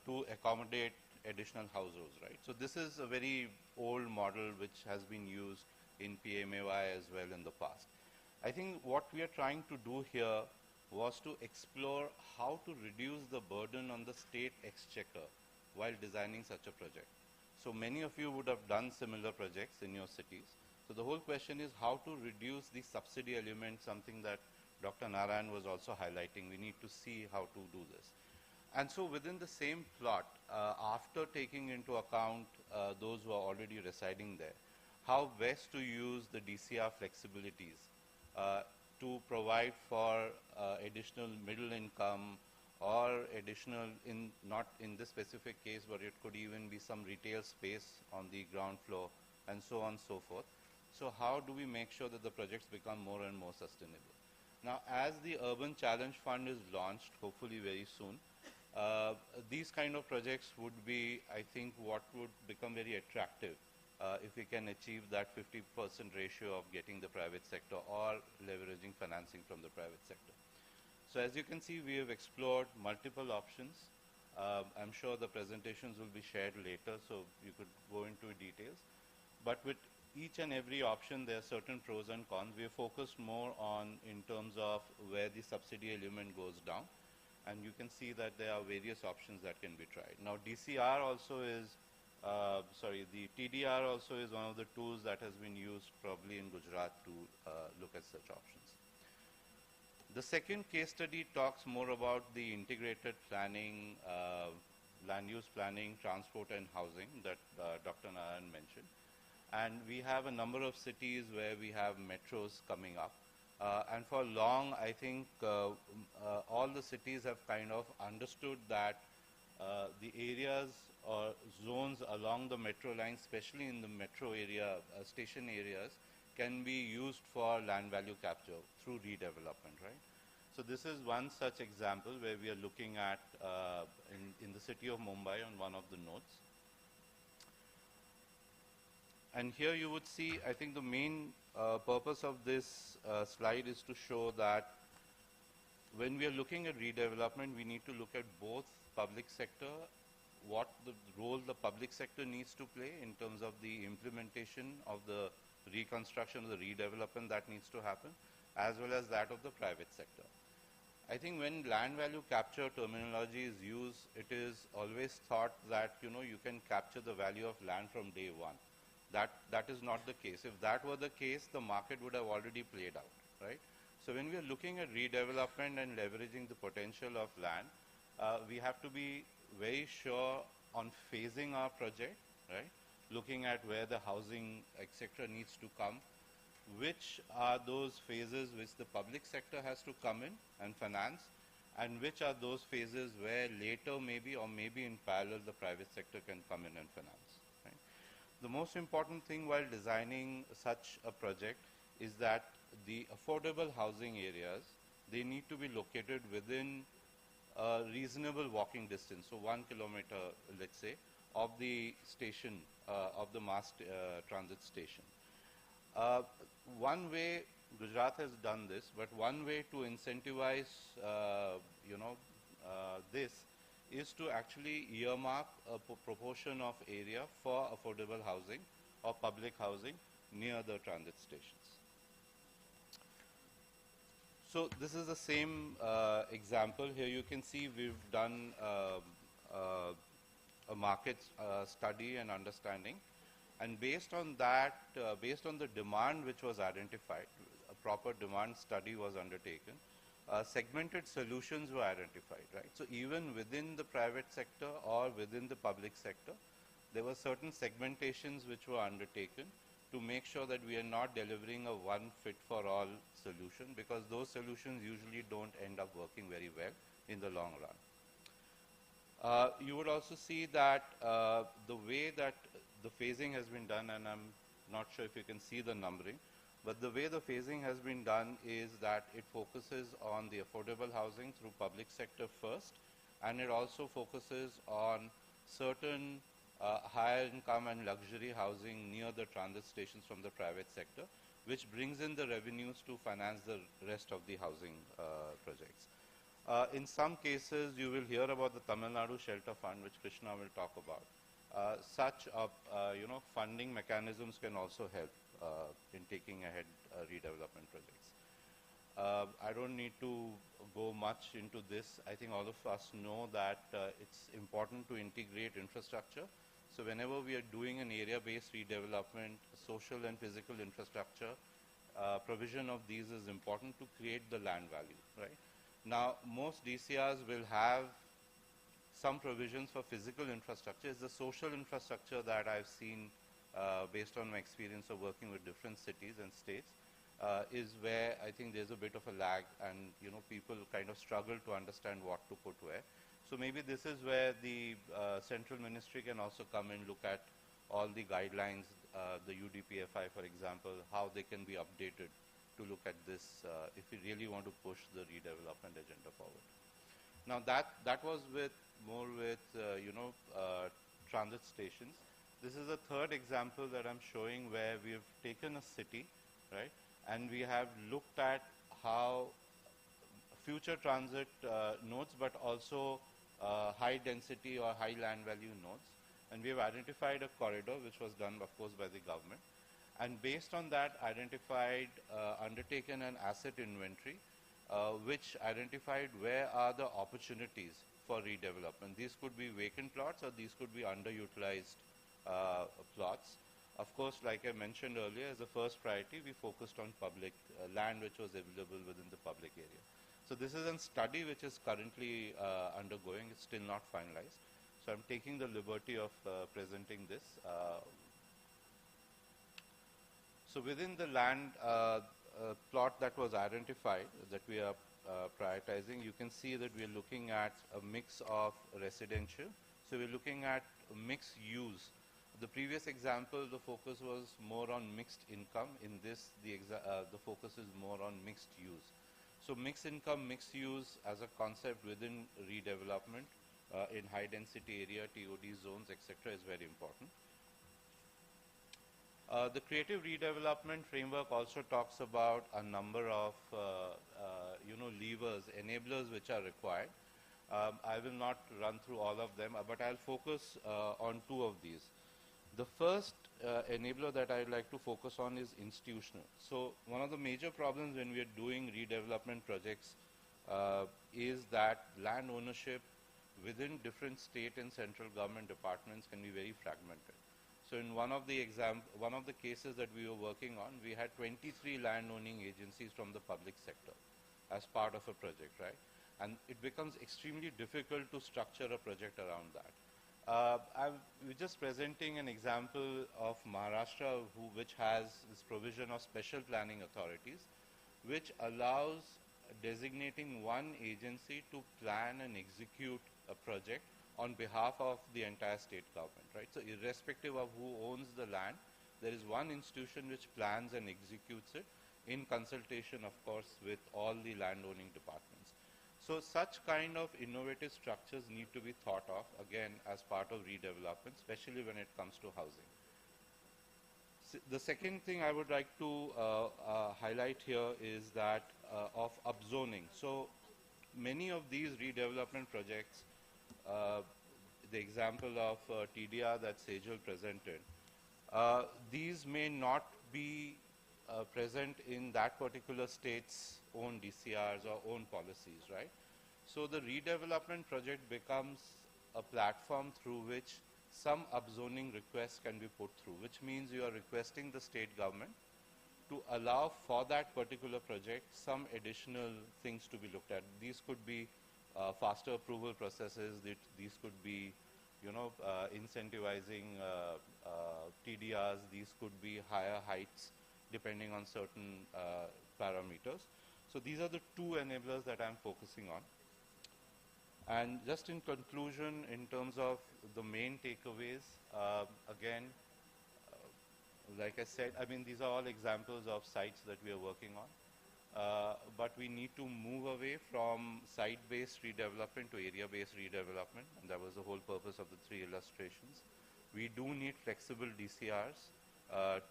[SPEAKER 8] to accommodate additional households, right? So this is a very old model which has been used in PMAY as well in the past. I think what we are trying to do here was to explore how to reduce the burden on the state exchequer while designing such a project. So many of you would have done similar projects in your cities. So the whole question is how to reduce the subsidy element, something that Dr. Narayan was also highlighting. We need to see how to do this. And so within the same plot, after taking into account those who are already residing there, how best to use the DCR flexibilities to provide for additional middle income or additional, not in this specific case, but it could even be some retail space on the ground floor and so on and so forth. So how do we make sure that the projects become more and more sustainable? Now, as the Urban Challenge Fund is launched, hopefully very soon, these kind of projects would be, I think, what would become very attractive if we can achieve that 50% ratio of getting the private sector or leveraging financing from the private sector. So as you can see, we have explored multiple options. I'm sure the presentations will be shared later, so you could go into details. But with each and every option, there are certain pros and cons. We are focused more on in terms of where the subsidy element goes down. And you can see that there are various options that can be tried. Now, DCR also is, the TDR also is one of the tools that has been used probably in Gujarat to look at such options. The second case study talks more about the integrated planning, land use planning, transport and housing that Dr. Narayan mentioned. And we have a number of cities where we have metros coming up. And for long, I think all the cities have kind of understood that the areas or zones along the metro line, especially in the metro area, station areas, can be used for land value capture through redevelopment, right? So this is one such example where we are looking at in the city of Mumbai on one of the nodes. And here you would see, I think the main purpose of this slide is to show that when we are looking at redevelopment, we need to look at both public sector what the role the public sector needs to play in terms of the implementation of the reconstruction, the redevelopment that needs to happen, as well as that of the private sector. I think when land value capture terminology is used, it is always thought that, you know, you can capture the value of land from day one. That is not the case. If that were the case, the market would have already played out, right? So when we are looking at redevelopment and leveraging the potential of land, we have to be very sure on phasing our project, right? Looking at where the housing, etc., needs to come, which are those phases which the public sector has to come in and finance, and which are those phases where later maybe or maybe in parallel the private sector can come in and finance. Right? The most important thing while designing such a project is that the affordable housing areas, they need to be located within a reasonable walking distance, so 1 kilometer, let's say, of the station, of the mass transit station. One way Gujarat has done this, but one way to incentivize, this is to actually earmark a proportion of area for affordable housing or public housing near the transit stations. So this is the same example. Here you can see we've done a market study and understanding. And based on that, based on the demand which was identified, a proper demand study was undertaken, segmented solutions were identified, right? So even within the private sector or within the public sector, there were certain segmentations which were undertaken to make sure that we are not delivering a one-fit-for-all solution, because those solutions usually don't end up working very well in the long run. You would also see that the way that the phasing has been done, and I'm not sure if you can see the numbering, but the way the phasing has been done is that it focuses on the affordable housing through public sector first, and it also focuses on certain higher income and luxury housing near the transit stations from the private sector, which brings in the revenues to finance the rest of the housing projects. In some cases, you will hear about the Tamil Nadu Shelter Fund, which Krishna will talk about. Such funding mechanisms can also help in taking ahead redevelopment projects. I don't need to go much into this. I think all of us know that it's important to integrate infrastructure. So whenever we are doing an area-based redevelopment, social and physical infrastructure, provision of these is important to create the land value, right? Now, most DCRs will have some provisions for physical infrastructure. It's the social infrastructure that I've seen based on my experience of working with different cities and states, is where I think there's a bit of a lag, and people kind of struggle to understand what to put where. So maybe this is where the central ministry can also come and look at all the guidelines, the UDPFI, for example, how they can be updated to look at this if we really want to push the redevelopment agenda forward. Now that was more with transit stations. This is a third example that I'm showing where we have taken a city, right, and we have looked at how future transit nodes, but also high density or high land value nodes. And we have identified a corridor, which was done, of course, by the government. And based on that, undertaken an asset inventory, which identified where are the opportunities for redevelopment. These could be vacant plots, or these could be underutilized plots. Of course, like I mentioned earlier, as a first priority, we focused on public land which was available within the public area. So this is a study which is currently undergoing. It's still not finalized. So I'm taking the liberty of presenting this. So within the land plot that was identified that we are prioritizing, you can see that we are looking at a mix of residential. So we're looking at mixed use. The previous example, the focus was more on mixed income. In this, the focus is more on mixed use. So mixed income, mixed use as a concept within redevelopment in high density area, TOD zones, etc. is very important. The creative redevelopment framework also talks about a number of levers, enablers which are required. I will not run through all of them, but I'll focus on two of these. The first enabler that I'd like to focus on is institutional. So one of the major problems when we are doing redevelopment projects is that land ownership within different state and central government departments can be very fragmented. So in one of the cases that we were working on, we had 23 land owning agencies from the public sector as part of a project, right? And it becomes extremely difficult to structure a project around that. We're just presenting an example of Maharashtra, which has this provision of special planning authorities, which allows designating one agency to plan and execute a project on behalf of the entire state government, right? So irrespective of who owns the land, there is one institution which plans and executes it in consultation, of course, with all the land-owning departments. So such kind of innovative structures need to be thought of, again, as part of redevelopment, especially when it comes to housing. The second thing I would like to highlight here is that of upzoning. So many of these redevelopment projects, the example of TDR that Sejal presented, these may not be present in that particular state's own DCRs or own policies, right? So the redevelopment project becomes a platform through which some upzoning requests can be put through, which means you are requesting the state government to allow for that particular project some additional things to be looked at. These could be faster approval processes. These could be, incentivizing TDRs. These could be higher heights depending on certain parameters. So these are the two enablers that I'm focusing on. And just in conclusion, in terms of the main takeaways, again, like I said, I mean, these are all examples of sites that we are working on. But we need to move away from site-based redevelopment to area-based redevelopment, and that was the whole purpose of the three illustrations. We do need flexible DCRs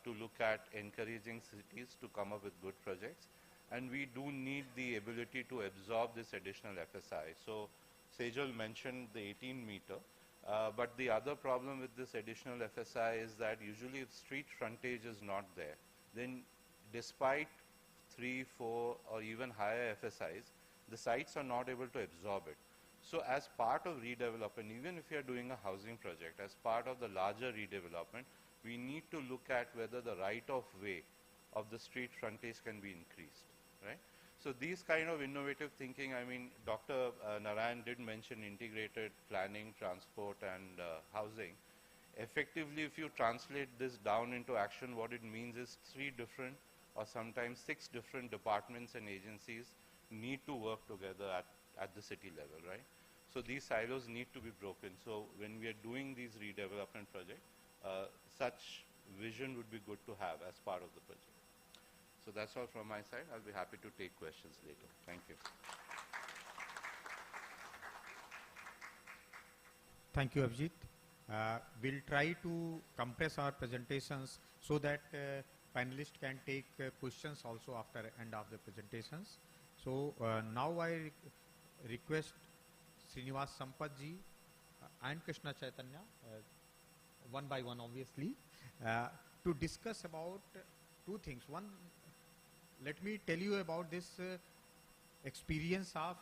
[SPEAKER 8] to look at encouraging cities to come up with good projects, and we do need the ability to absorb this additional FSI. So Sejal mentioned the 18-meter, but the other problem with this additional FSI is that usually if street frontage is not there, then despite 3, 4, or even higher FSIs, the sites are not able to absorb it. So as part of redevelopment, even if you are doing a housing project, as part of the larger redevelopment, we need to look at whether the right of way of the street frontage can be increased, right? So these kind of innovative thinking, I mean, Dr. Narayan did mention integrated planning, transport, and housing. Effectively, if you translate this down into action, what it means is 3 different or sometimes 6 different departments and agencies need to work together at the city level, right? So these silos need to be broken. So when we are doing these redevelopment projects, such vision would be good to have as part of the project. So that's all from my side. I'll be happy to take questions later. Thank you.
[SPEAKER 9] Thank you, Abhijit. We'll try to compress our presentations so that panelists can take questions also after end of the presentations. So now I request Srinivas Sampath ji and Krishna Chaitanya, one by one obviously, to discuss about 2 things. One, let me tell you about this experience of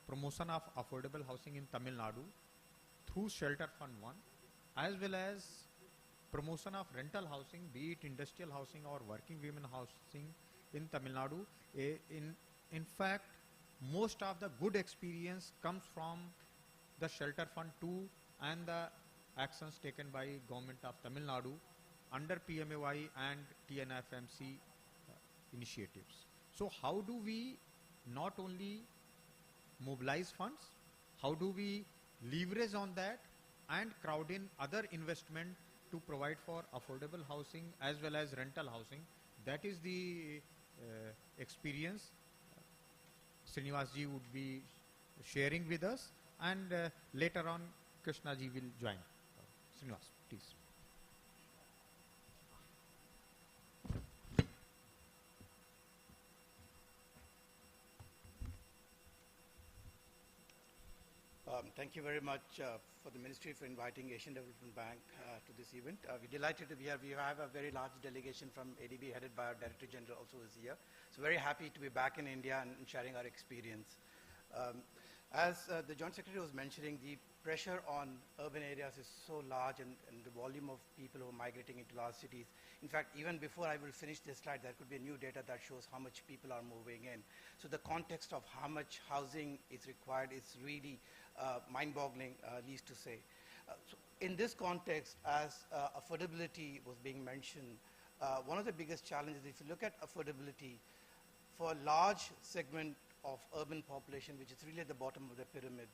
[SPEAKER 9] promotion of affordable housing in Tamil Nadu through Shelter Fund 1, as well as promotion of rental housing, be it industrial housing or working women housing in Tamil Nadu. In fact, most of the good experience comes from the Shelter Fund 2 and the actions taken by Government of Tamil Nadu under PMAY and TNFMC initiatives. So how do we not only mobilize funds, how do we leverage on that and crowd in other investment to provide for affordable housing as well as rental housing? That is the experience Srinivas ji would be sharing with us, and later on Krishna ji will join. Srinivas, please.
[SPEAKER 10] Thank you very much for the Ministry for inviting Asian Development Bank to this event. We're delighted to be here. We have a very large delegation from ADB headed by our Director General also is here. So very happy to be back in India and sharing our experience. As the Joint Secretary was mentioning, the pressure on urban areas is so large and the volume of people who are migrating into large cities. In fact, even before I will finish this slide, there could be new data that shows how much people are moving in. So the context of how much housing is required is really mind-boggling, least to say. So in this context, as affordability was being mentioned, one of the biggest challenges, if you look at affordability, for a large segment of urban population, which is really at the bottom of the pyramid,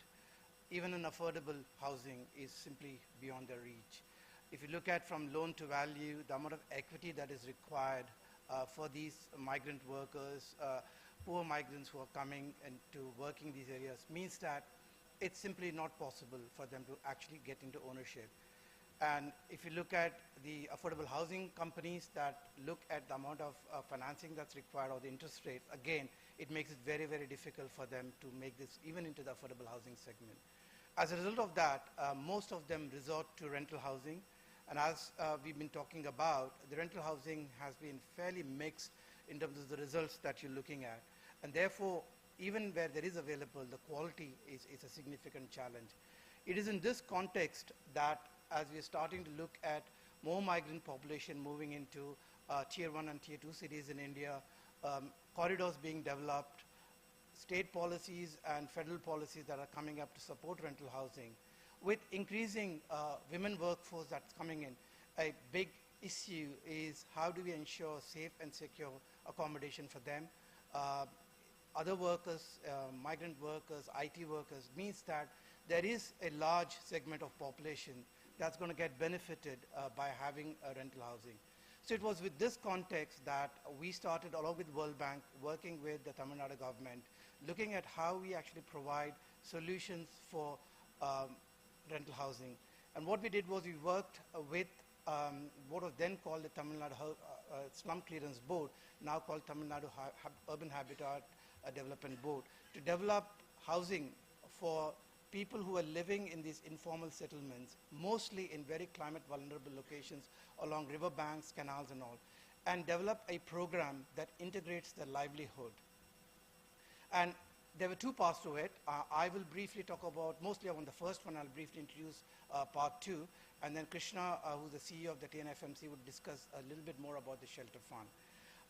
[SPEAKER 10] even an affordable housing is simply beyond their reach. If you look at from loan to value, the amount of equity that is required for these migrant workers, poor migrants who are coming into working these areas, means that it's simply not possible for them to actually get into ownership. And if you look at the affordable housing companies that look at the amount of financing that's required or the interest rates, again, it makes it very, very difficult for them to make this even into the affordable housing segment. As a result of that, most of them resort to rental housing. And as we've been talking about, the rental housing has been fairly mixed in terms of the results that you're looking at. And therefore, even where there is available, the quality is a significant challenge. It is in this context that as we're starting to look at more migrant population moving into tier 1 and tier 2 cities in India, corridors being developed, state policies and federal policies that are coming up to support rental housing. With increasing women workforce that's coming in, a big issue is how do we ensure safe and secure accommodation for them. Other workers, migrant workers, IT workers, means that there is a large segment of population that's going to get benefited by having a rental housing. So it was with this context that we started, along with World Bank, working with the Tamil Nadu government, looking at how we actually provide solutions for rental housing. And what we did was we worked with what was then called the Tamil Nadu Slum Clearance Board, now called Tamil Nadu Urban Habitat Development Board, to develop housing for people who are living in these informal settlements, mostly in very climate vulnerable locations along river banks, canals and all, and develop a program that integrates their livelihood. And there were two parts to it. I will briefly talk about, mostly on the first one, I'll briefly introduce part 2, and then Krishna, who's the CEO of the TNFMC, would discuss a little bit more about the shelter fund.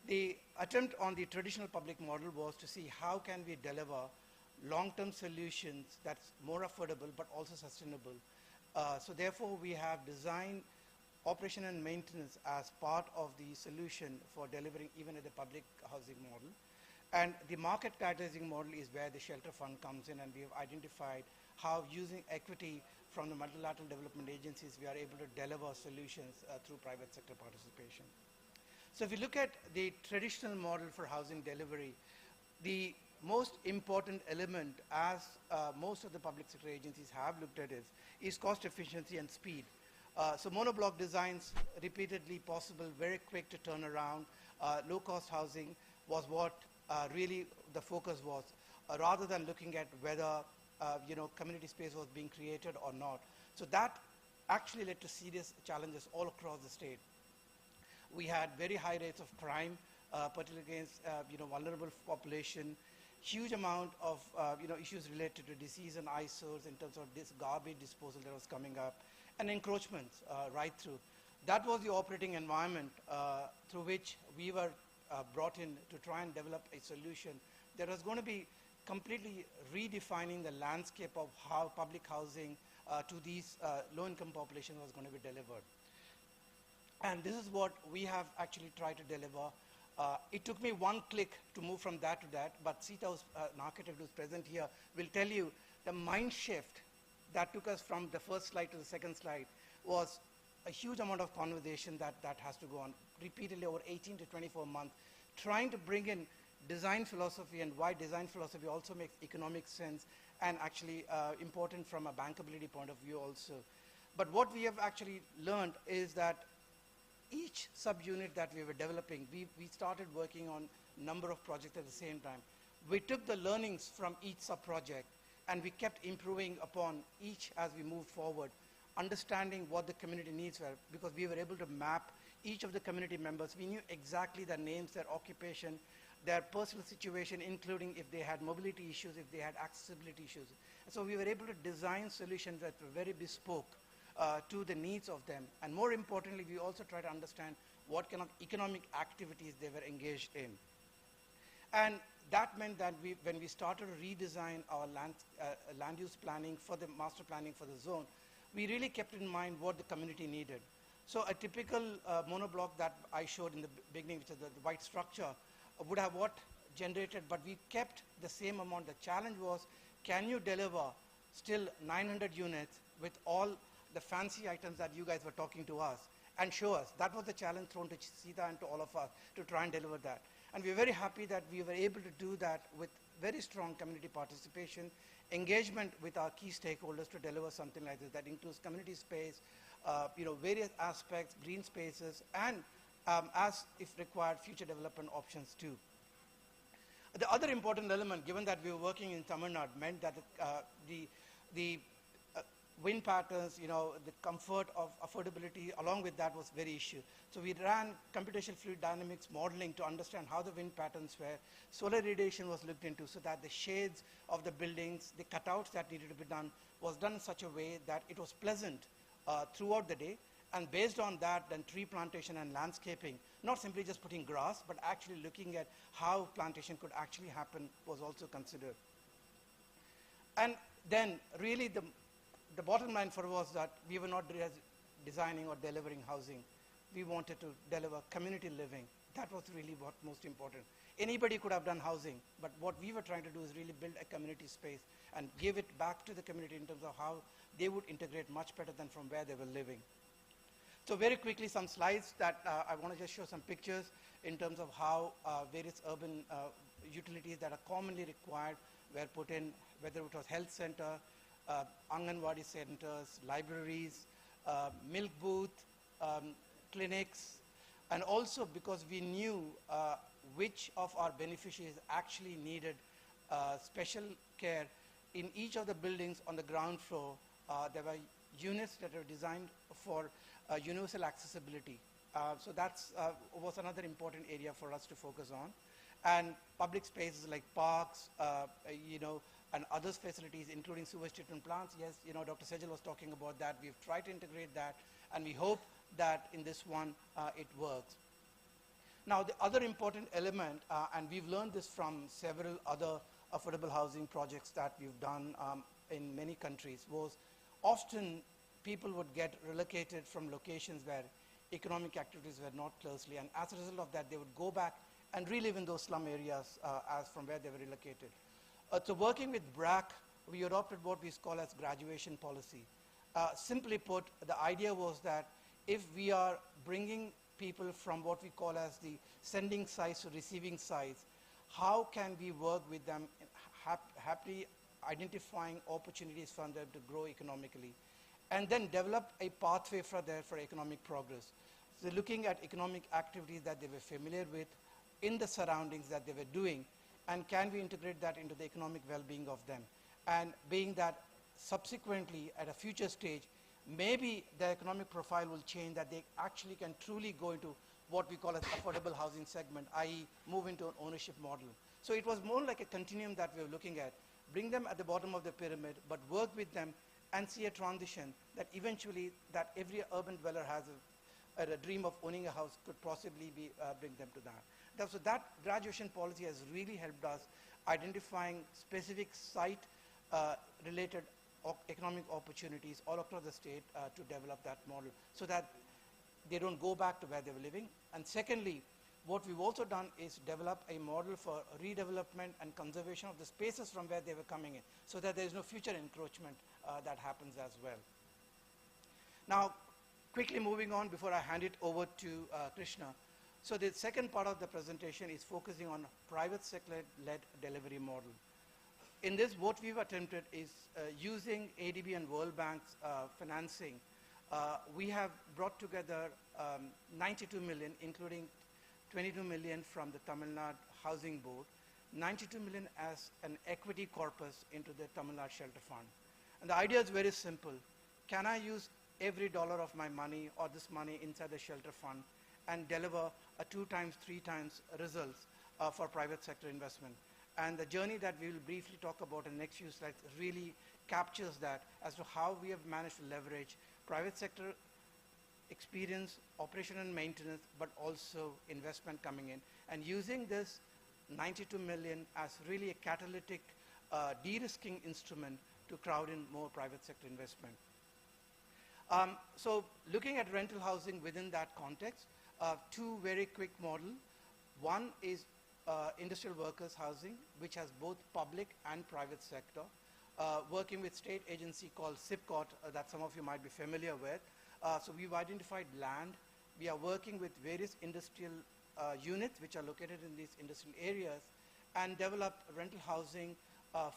[SPEAKER 10] The attempt on the traditional public model was to see how can we deliver long-term solutions that's more affordable but also sustainable. So therefore, we have designed operation and maintenance as part of the solution for delivering even at the public housing model. And the market capitalizing model is where the shelter fund comes in, and we have identified how using equity from the multilateral development agencies, we are able to deliver solutions through private sector participation. So if you look at the traditional model for housing delivery, the most important element, as most of the public sector agencies have looked at it, is cost efficiency and speed. So monoblock designs, repeatedly possible, very quick to turn around, low-cost housing was what really the focus was, rather than looking at whether community space was being created or not. So that actually led to serious challenges all across the state. We had very high rates of crime, particularly against vulnerable population, huge amount of issues related to disease and eyesores in terms of this garbage disposal that was coming up, and encroachments right through. That was the operating environment through which we were brought in to try and develop a solution that was going to be completely redefining the landscape of how public housing to these low-income population was going to be delivered. And this is what we have actually tried to deliver. It took me one click to move from that to that, but Sita, an architect who's present here, will tell you the mind shift that took us from the first slide to the second slide was a huge amount of conversation that has to go on repeatedly over 18 to 24 months, trying to bring in design philosophy and why design philosophy also makes economic sense and actually important from a bankability point of view also. But what we have actually learned is that each subunit that we were developing, we started working on a number of projects at the same time. We took the learnings from each sub-project and we kept improving upon each as we moved forward, understanding what the community needs were, because we were able to map each of the community members. We knew exactly their names, their occupation, their personal situation, including if they had mobility issues, if they had accessibility issues. And so we were able to design solutions that were very bespoke to the needs of them. And more importantly, we also try to understand what kind of economic activities they were engaged in. And that meant that when we started to redesign our land use planning for the master planning for the zone, we really kept in mind what the community needed. So a typical monoblock that I showed in the beginning, which is the white structure, would have what generated, but we kept the same amount. The challenge was, can you deliver still 900 units with all the fancy items that you guys were talking to us and show us? That was the challenge thrown to Sita and to all of us to try and deliver that. And we're very happy that we were able to do that with very strong community participation, engagement with our key stakeholders to deliver something like this. That includes community space, various aspects, green spaces, and as if required, future development options too. The other important element, given that we were working in Tamil Nadu, meant that the wind patterns, the comfort of affordability, along with that was very issue. So we ran computational fluid dynamics modeling to understand how the wind patterns were. Solar radiation was looked into so that the shades of the buildings, the cutouts that needed to be done, was done in such a way that it was pleasant throughout the day. And based on that, then tree plantation and landscaping, not simply just putting grass, but actually looking at how plantation could actually happen was also considered. And then really the bottom line for us was that we were not designing or delivering housing. We wanted to deliver community living. That was really what most important. Anybody could have done housing, but what we were trying to do is really build a community space and give it back to the community in terms of how they would integrate much better than from where they were living. So very quickly, some slides that I want to just show some pictures in terms of how various urban utilities that are commonly required were put in, whether it was health center, Anganwadi centers, libraries, milk booth, clinics, and also because we knew which of our beneficiaries actually needed special care. In each of the buildings on the ground floor, there were units that were designed for universal accessibility. So that was another important area for us to focus on. And public spaces like parks, and other facilities, including sewage treatment plants. Yes, Dr. Sejal was talking about that. We've tried to integrate that, and we hope that in this one it works. Now, the other important element, and we've learned this from several other affordable housing projects that we've done in many countries, was often people would get relocated from locations where economic activities were not closely, and as a result of that, they would go back and relive in those slum areas as from where they were relocated. So working with BRAC, we adopted what we call as graduation policy. Simply put, the idea was that if we are bringing people from what we call as the sending sites to receiving sites, how can we work with them happily identifying opportunities for them to grow economically, and then develop a pathway for economic progress. So looking at economic activities that they were familiar with in the surroundings that they were doing, and can we integrate that into the economic well-being of them? And being that subsequently at a future stage, maybe the economic profile will change, that they actually can truly go into what we call as affordable housing segment, i.e. move into an ownership model. So it was more like a continuum that we were looking at. Bring them at the bottom of the pyramid, but work with them and see a transition that eventually that every urban dweller has a dream of owning a house could possibly be bring them to that. So that graduation policy has really helped us identifying specific site-related economic opportunities all across the state to develop that model so that they don't go back to where they were living. And secondly, what we've also done is develop a model for redevelopment and conservation of the spaces from where they were coming in so that there is no future encroachment that happens as well. Now, quickly moving on before I hand it over to Krishna. So the second part of the presentation is focusing on private sector-led delivery model. In this, what we've attempted is using ADB and World Bank's financing. We have brought together 92 million, including 22 million from the Tamil Nadu Housing Board, 92 million as an equity corpus into the Tamil Nadu Shelter Fund. And the idea is very simple. Can I use every dollar of my money or this money inside the shelter fund and deliver a 2 times, 3 times results for private sector investment? And the journey that we will briefly talk about in the next few slides really captures that as to how we have managed to leverage private sector experience, operation and maintenance, but also investment coming in, and using this 92 million as really a catalytic de-risking instrument to crowd in more private sector investment. So looking at rental housing within that context, 2 very quick models. One is industrial workers housing, which has both public and private sector, working with state agency called SIPCOT that some of you might be familiar with. So we've identified land. We are working with various industrial units which are located in these industrial areas and developed rental housing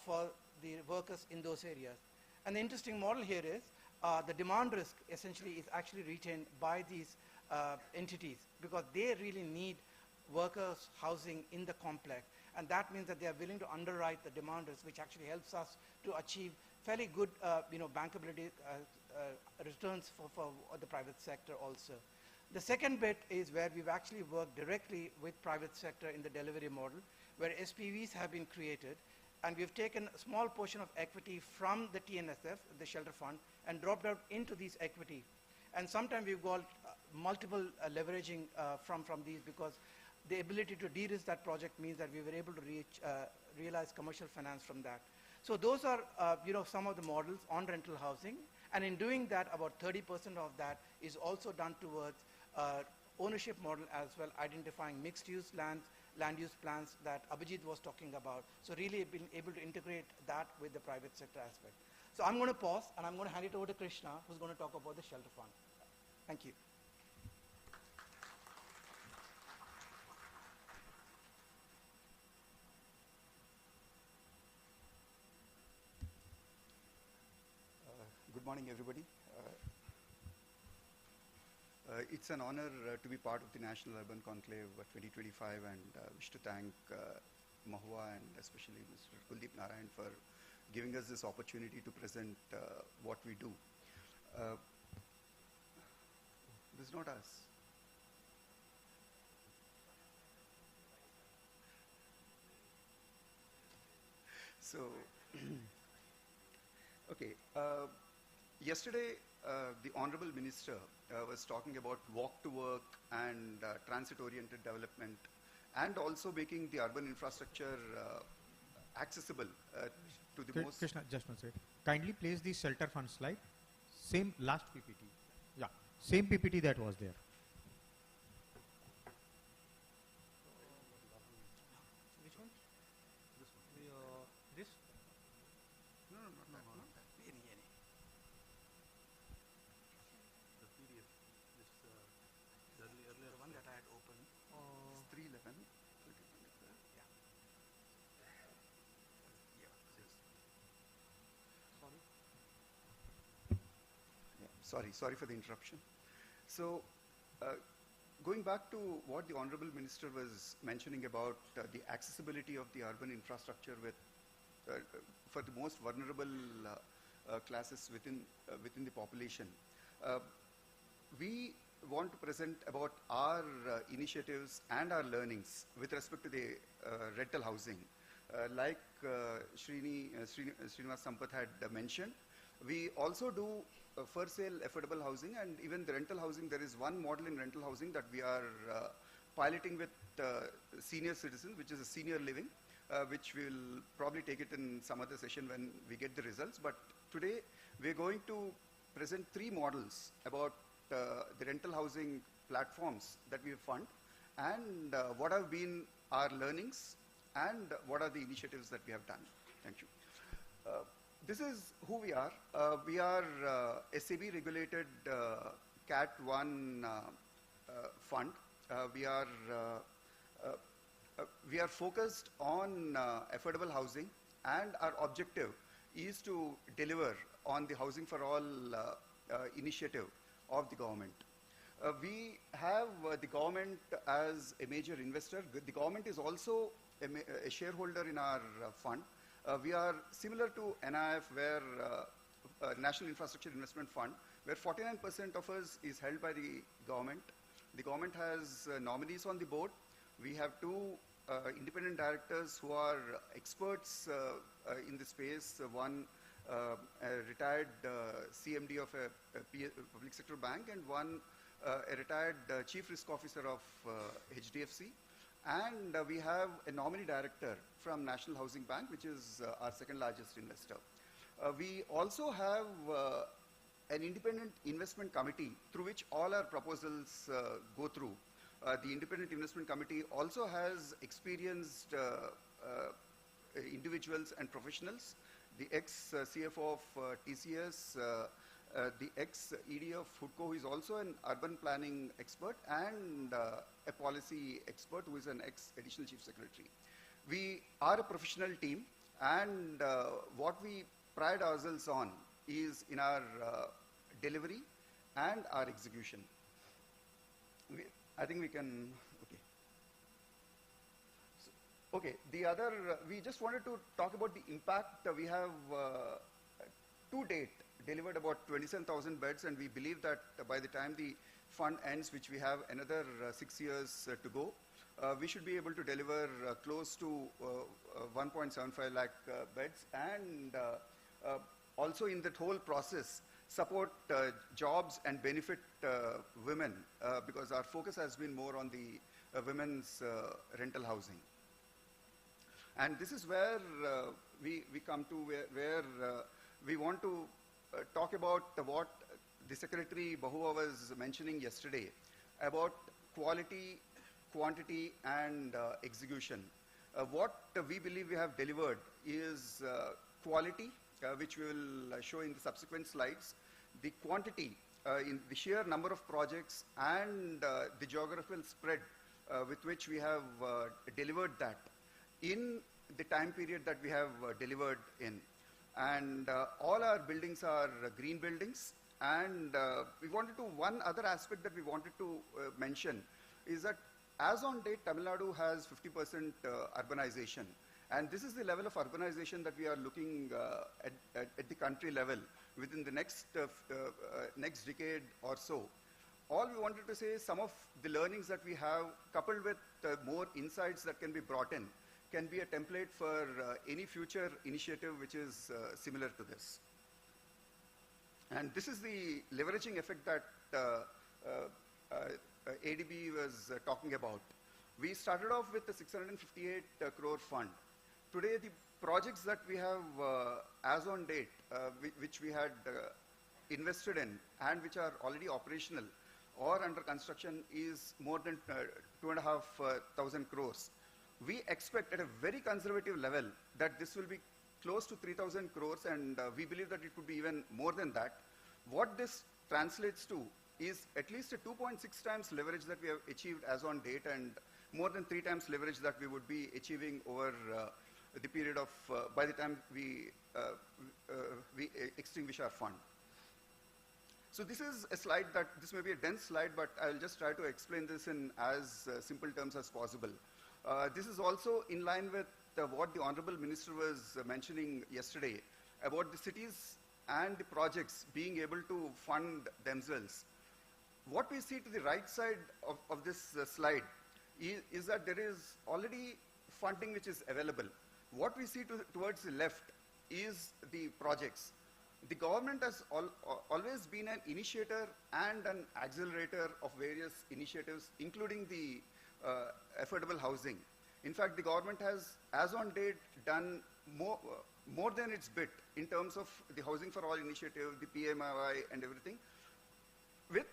[SPEAKER 10] for the workers in those areas. And the interesting model here is the demand risk essentially is actually retained by these entities because they really need workers housing in the complex, and that means that they are willing to underwrite the demand risk, which actually helps us to achieve fairly good bankability returns for the private sector also. The second bit is where we've actually worked directly with private sector in the delivery model, where SPVs have been created, and we've taken a small portion of equity from the TNSF, the shelter fund, and dropped out into these equity. And sometimes we've got multiple leveraging from these, because the ability to de-risk that project means that we were able to realize commercial finance from that. So those are some of the models on rental housing, and in doing that, about 30% of that is also done towards ownership model as well, identifying mixed use land use plans that Abhijit was talking about. So really being able to integrate that with the private sector aspect. So I'm going to pause and I'm going to hand it over to Krishna, who's going to talk about the shelter fund. Thank you.
[SPEAKER 11] Good morning, everybody. It's an honor to be part of the National Urban Conclave 2025, and wish to thank Mahua and especially Mr. Kuldeep Narayan for giving us this opportunity to present what we do. This is not us. So, okay. Yesterday, the Honorable Minister was talking about walk to work and transit-oriented development, and also making the urban infrastructure accessible to the most...
[SPEAKER 9] Krishna, just one second. Kindly place the shelter fund slide. Same last PPT. Yeah, same PPT that was there.
[SPEAKER 10] Which one? This one. This? No. Any.
[SPEAKER 11] The PDF, the earlier
[SPEAKER 10] one that I had opened.
[SPEAKER 11] It's 311.
[SPEAKER 10] Yeah.
[SPEAKER 11] Sorry for the interruption. So, going back to what the Honorable Minister was mentioning about the accessibility of the urban infrastructure with for the most vulnerable classes within the population, we want to present about our initiatives and our learnings with respect to the rental housing. Like Srinivas Sampath had mentioned, we also do for sale affordable housing, and even the rental housing. There is one model in rental housing that we are piloting with senior citizens, which is a senior living, which we will probably take it in some other session when we get the results. But today we are going to present 3 models about the rental housing platforms that we fund, and what have been our learnings and what are the initiatives that we have done. Thank you. This is who we are. We are SAB regulated CAT 1 fund. We are focused on affordable housing, and our objective is to deliver on the Housing for All initiative of the government. We have the government as a major investor. The government is also a shareholder in our fund. We are similar to NIF, where National Infrastructure Investment Fund, where 49% of us is held by the government. The government has nominees on the board. We have two independent directors who are experts in the space. One a retired CMD of a public sector bank, and one a retired chief risk officer of HDFC. And we have a nominee director from National Housing Bank, which is our second largest investor. We also have an independent investment committee through which all our proposals go through. The independent investment committee also has experienced individuals and professionals. The ex-CFO of TCS, the ex-ED of HUDCO, who is also an urban planning expert, and a policy expert who is an ex-additional chief secretary. We are a professional team, and what we pride ourselves on is in our delivery and our execution. I think we can, okay. So, okay, the other, we just wanted to talk about the impact. We have, to date, delivered about 27,000 beds, and we believe that by the time the fund ends, which we have another 6 years to go, we should be able to deliver close to 1.75 lakh beds, and also in that whole process, support jobs and benefit women, because our focus has been more on the women's rental housing. And this is where we come to where we want to talk about what the Secretary Bahua was mentioning yesterday about quality, quantity, and execution. What we believe we have delivered is quality, which we will show in the subsequent slides, the quantity in the sheer number of projects, and the geographical spread with which we have delivered that in the time period that we have delivered in. And all our buildings are green buildings. And we wanted to, one other aspect that we wanted to mention is that as on date, Tamil Nadu has 50% urbanization. And this is the level of urbanization that we are looking at the country level within the next decade or so. All we wanted to say is some of the learnings that we have, coupled with more insights that can be brought in, can be a template for any future initiative which is similar to this. And this is the leveraging effect that ADB was talking about. We started off with a 658 crore fund. Today, the projects that we have as on date, which we had invested in and which are already operational or under construction, is more than 2,500 crores. We expect at a very conservative level that this will be close to 3,000 crores, and we believe that it could be even more than that. What this translates to is at least a 2.6 times leverage that we have achieved as on date, and more than 3 times leverage that we would be achieving over the period of, by the time we extinguish our fund. So this is a slide that, this may be a dense slide, but I'll just try to explain this in as simple terms as possible. This is also in line with what the Honorable Minister was mentioning yesterday about the cities and the projects being able to fund themselves. What we see to the right side of this slide is that there is already funding which is available. What we see towards the left is the projects. The government has always been an initiator and an accelerator of various initiatives, including the affordable housing. In fact, the government has, as on date, done more than its bit in terms of the Housing for All initiative, the PMIY and everything, with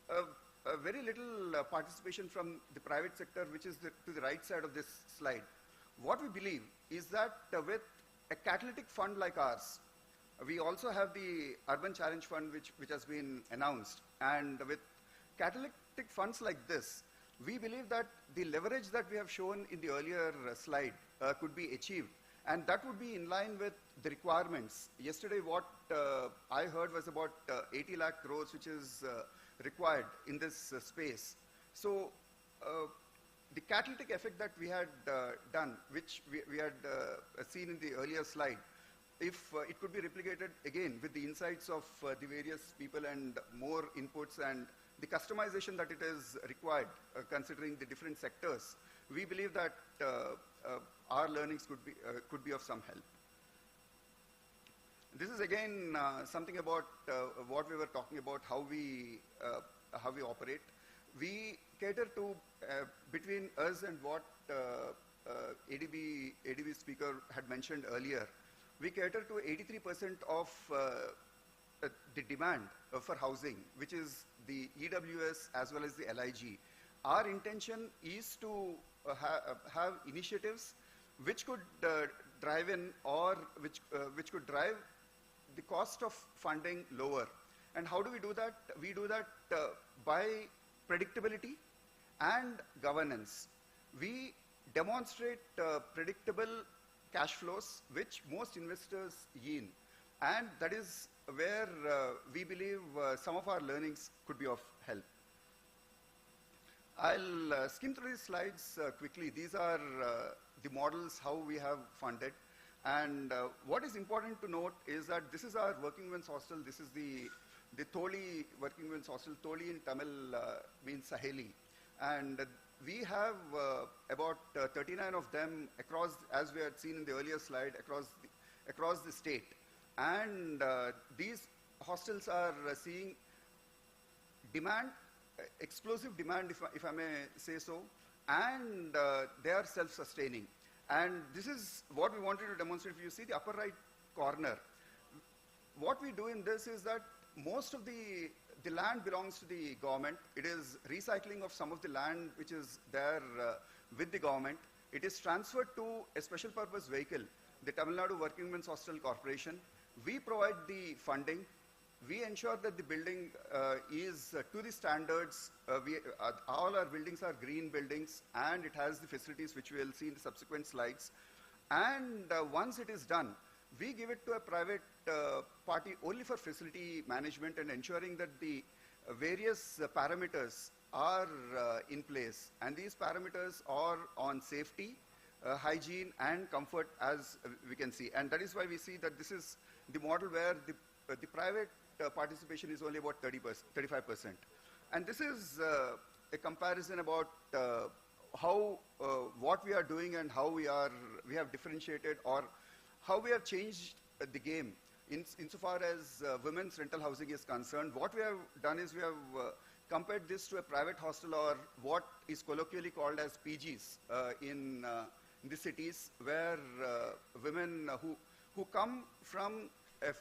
[SPEAKER 11] a very little participation from the private sector, which is to the right side of this slide. What we believe is that with a catalytic fund like ours, we also have the Urban Challenge Fund, which has been announced. And with catalytic funds like this, we believe that the leverage that we have shown in the earlier slide could be achieved. And that would be in line with the requirements. Yesterday, what I heard was about 80 lakh crores, which is required in this space. So the catalytic effect that we had done, which we had seen in the earlier slide, if it could be replicated again with the insights of the various people and more inputs and the customization that it is required, considering the different sectors, we believe that our learnings could be of some help. This is again something about what we were talking about, how we operate. We cater to between us and what ADB speaker had mentioned earlier. We cater to 83% of the demand for housing, which is the EWS as well as the LIG. Our intention is to have initiatives which could drive in or which could drive the cost of funding lower. And how do we do that? We do that by predictability and governance. We demonstrate predictable cash flows which most investors yield, and that is where we believe some of our learnings could be of help. I'll skim through these slides quickly. These are the models how we have funded, and what is important to note is that this is our working women's hostel. This is the Tholi working women's hostel. Tholi in Tamil means Saheli, and we have about 39 of them across, as we had seen in the earlier slide, across the state. And these hostels are seeing demand, explosive demand, if I may say so, and they are self-sustaining. And this is what we wanted to demonstrate. If you see the upper right corner, what we do in this is that most of the land belongs to the government. It is recycling of some of the land which is there with the government. It is transferred to a special purpose vehicle, the Tamil Nadu Working Women's Hostel Corporation. We provide the funding. We ensure that the building is to the standards. All our buildings are green buildings, and it has the facilities which we will see in the subsequent slides. And once it is done, we give it to a private party only for facility management and ensuring that the various parameters are in place. And these parameters are on safety, hygiene, and comfort, as we can see. And that is why we see that this is the model where the private participation is only about 35%. And this is a comparison about how what we are doing and how we have differentiated, or how we have changed the game insofar as women's rental housing is concerned. What we have done is we have compared this to a private hostel, or what is colloquially called as PGs in the cities, where women who come from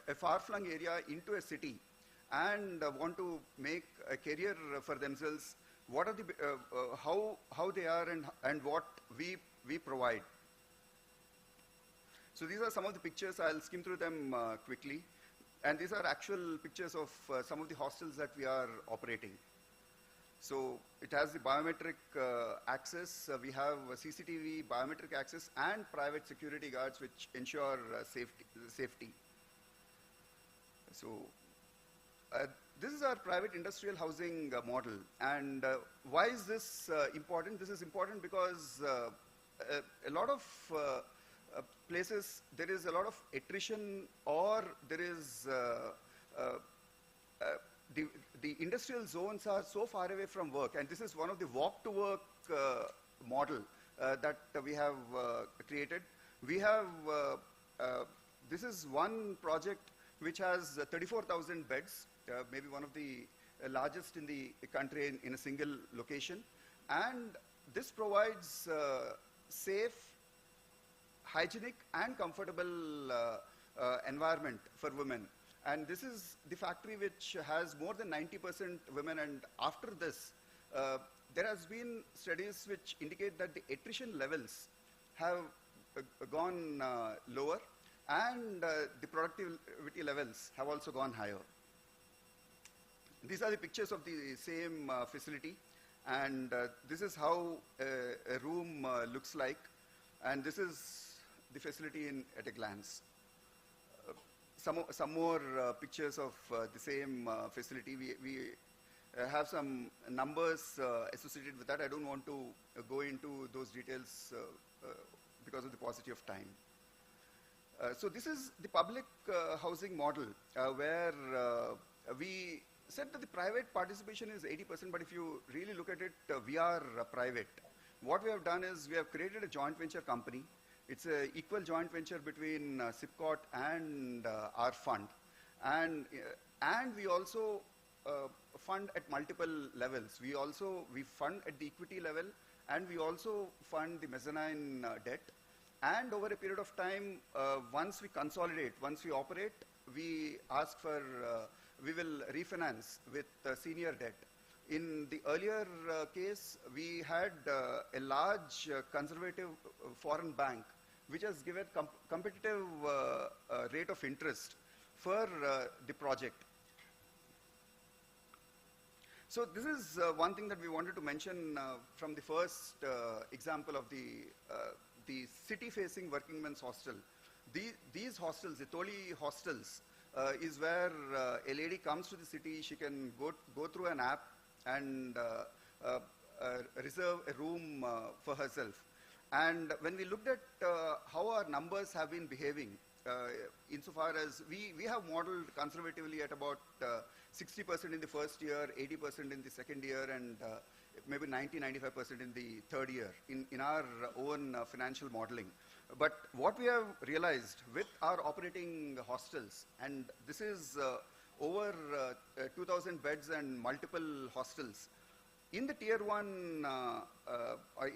[SPEAKER 11] a far-flung area into a city and want to make a career for themselves, what are the how they are and what we provide. So these are some of the pictures. I'll skim through them quickly. And these are actual pictures of some of the hostels that we are operating. So it has the biometric access. We have CCTV, biometric access, and private security guards which ensure safety. So this is our private industrial housing model. And why is this important? This is important because a lot of places, there is a lot of attrition, or there is the industrial zones are so far away from work, and this is one of the walk to work model that we have created. We have this is one project which has 34,000 beds, maybe one of the largest in the country in a single location, and this provides safe, hygienic, and comfortable environment for women. And this is the factory which has more than 90% women, and after this, there has been studies which indicate that the attrition levels have gone lower, and the productivity levels have also gone higher. These are the pictures of the same facility, and this is how a room looks like, and this is the facility at a glance. Some more pictures of the same facility. have some numbers associated with that. I don't want to go into those details because of the paucity of time. So this is the public housing model where we said that the private participation is 80%, but if you really look at it, we are private. What we have done is we have created a joint venture company. It's an equal joint venture between SIPCOT and our fund. And we also fund at multiple levels. We fund at the equity level, and we also fund the mezzanine debt. And over a period of time, once we consolidate, once we operate, we ask for, we will refinance with senior debt. In the earlier case, we had a large conservative foreign bank, which has given competitive rate of interest for the project. So this is one thing that we wanted to mention from the first example of the city-facing working men's hostel. These hostels, the Toli hostels, is where a lady comes to the city. She can go through an app and reserve a room for herself. And when we looked at how our numbers have been behaving, insofar as we have modeled conservatively at about 60% in the first year, 80% in the second year, and maybe 90-95% in the third year in our own financial modeling. But what we have realized with our operating hostels, and this is over 2,000 beds and multiple hostels, in the tier 1,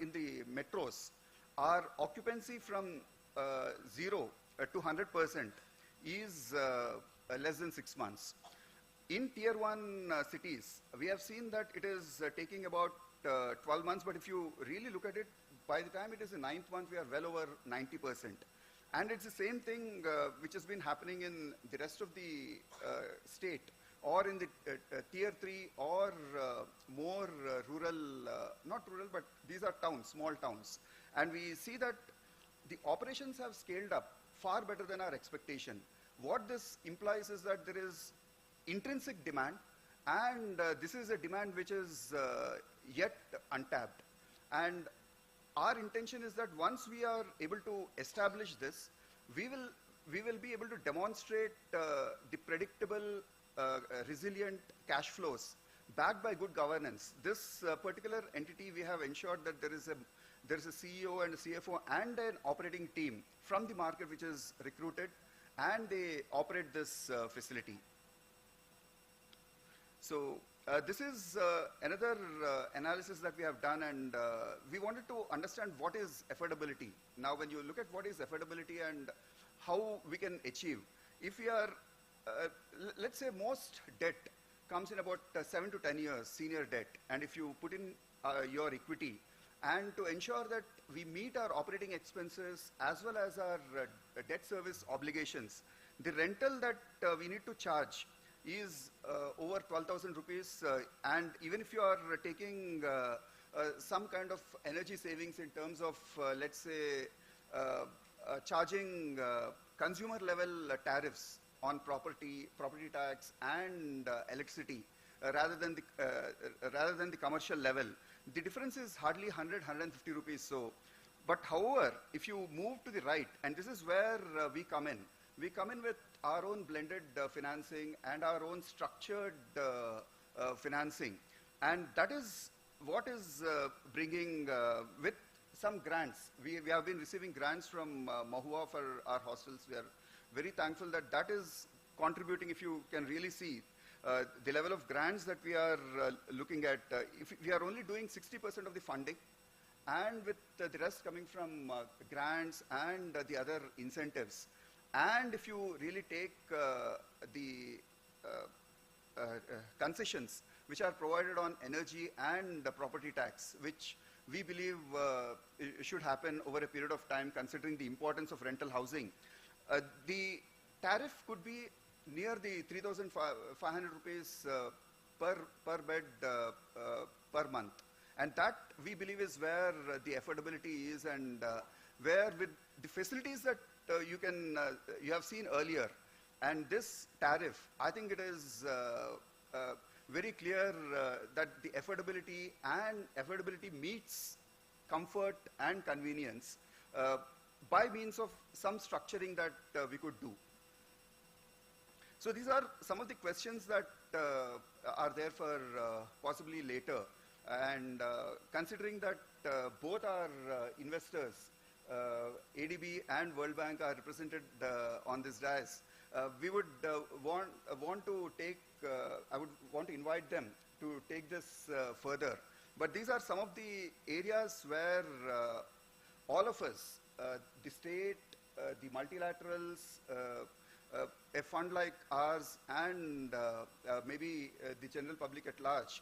[SPEAKER 11] in the metros, our occupancy from 0 to 100% is less than 6 months. In tier 1 cities, we have seen that it is taking about 12 months, but if you really look at it, by the time it is the 9th month, we are well over 90%. And it's the same thing which has been happening in the rest of the state, or in the tier 3 or more rural, not rural, but these are towns, small towns. And we see that the operations have scaled up far better than our expectation. What this implies is that there is intrinsic demand, and this is a demand which is yet untapped. And our intention is that once we are able to establish this, we will be able to demonstrate the predictable, resilient cash flows backed by good governance. This particular entity, we have ensured that there is a CEO and a CFO and an operating team from the market which is recruited, and they operate this facility. So this is another analysis that we have done, and we wanted to understand what is affordability. Now, when you look at what is affordability and how we can achieve, if we are, let's say most debt comes in about 7 to 10 years, senior debt, and if you put in your equity, and to ensure that we meet our operating expenses as well as our debt service obligations, the rental that we need to charge is over 12,000 rupees, and even if you are taking some kind of energy savings in terms of, let's say, charging consumer level tariffs on property tax and electricity rather than the commercial level, the difference is hardly 150 rupees. So, but however, if you move to the right, and this is where we come in with our own blended financing and our own structured financing, and that is what is bringing with some grants. We have been receiving grants from MIUA for our hostels. We are very thankful that that is contributing. If you can really see the level of grants that we are looking at, if we are only doing 60% of the funding, and with the rest coming from grants and the other incentives. And if you really take the concessions which are provided on energy and the property tax, which we believe should happen over a period of time, considering the importance of rental housing, the tariff could be near the 3,500 rupees per bed per month. And that, we believe, is where the affordability is, and where with the facilities that you have seen earlier, and this tariff, I think it is very clear that the affordability meets comfort and convenience by means of some structuring that we could do. So these are some of the questions that are there for possibly later. And considering that both our investors, ADB and World Bank, are represented on this dais, we would want to take, I would want to invite them to take this further. But these are some of the areas where all of us, the state, the multilaterals, a fund like ours, and maybe the general public at large,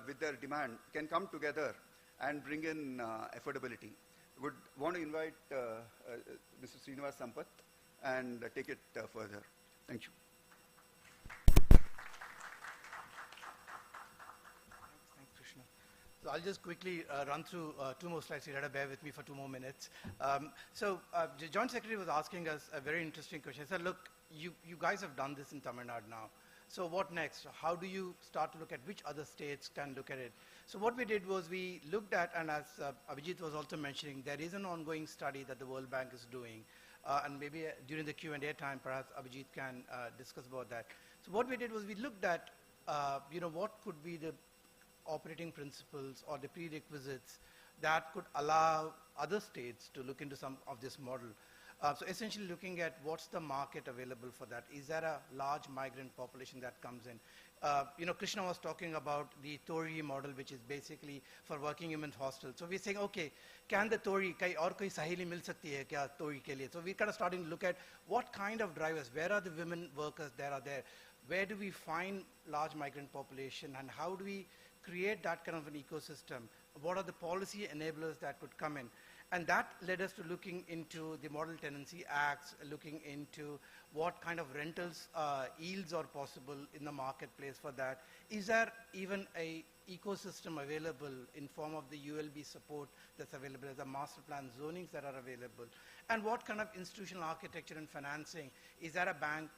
[SPEAKER 11] with their demand, can come together and bring in affordability. Would want to invite Mr. Srinivas Sampath and take it further. Thank you.
[SPEAKER 10] Thanks, Krishna. So I'll just quickly run through 2 more slides. You had to bear with me for 2 more minutes. The Joint Secretary was asking us a very interesting question. He said, look, you guys have done this in Tamil Nadu now. So what next? How do you start to look at which other states can look at it? So what we did was we looked at, and as Abhijit was also mentioning, there is an ongoing study that the World Bank is doing. And maybe during the Q&A time, perhaps Abhijit can discuss about that. So what we did was we looked at, what could be the operating principles or the prerequisites that could allow other states to look into some of this model. So essentially looking at what's the market available for that. Is there a large migrant population that comes in? Krishna was talking about the Tori model, which is basically for working women's hostels. So we're saying, okay, can the Tori, or koi saheli mil sakti hai kya Tori ke liye? So we're kind of starting to look at what kind of drivers, where are the women workers that are there? Where do we find large migrant population, and how do we create that kind of an ecosystem? What are the policy enablers that could come in? And that led us to looking into the Model Tenancy Acts, looking into what kind of rentals yields are possible in the marketplace for that. Is there even a ecosystem available in form of the ULB support that's available, as a master plan zonings that are available? And what kind of institutional architecture and financing? Is there a bank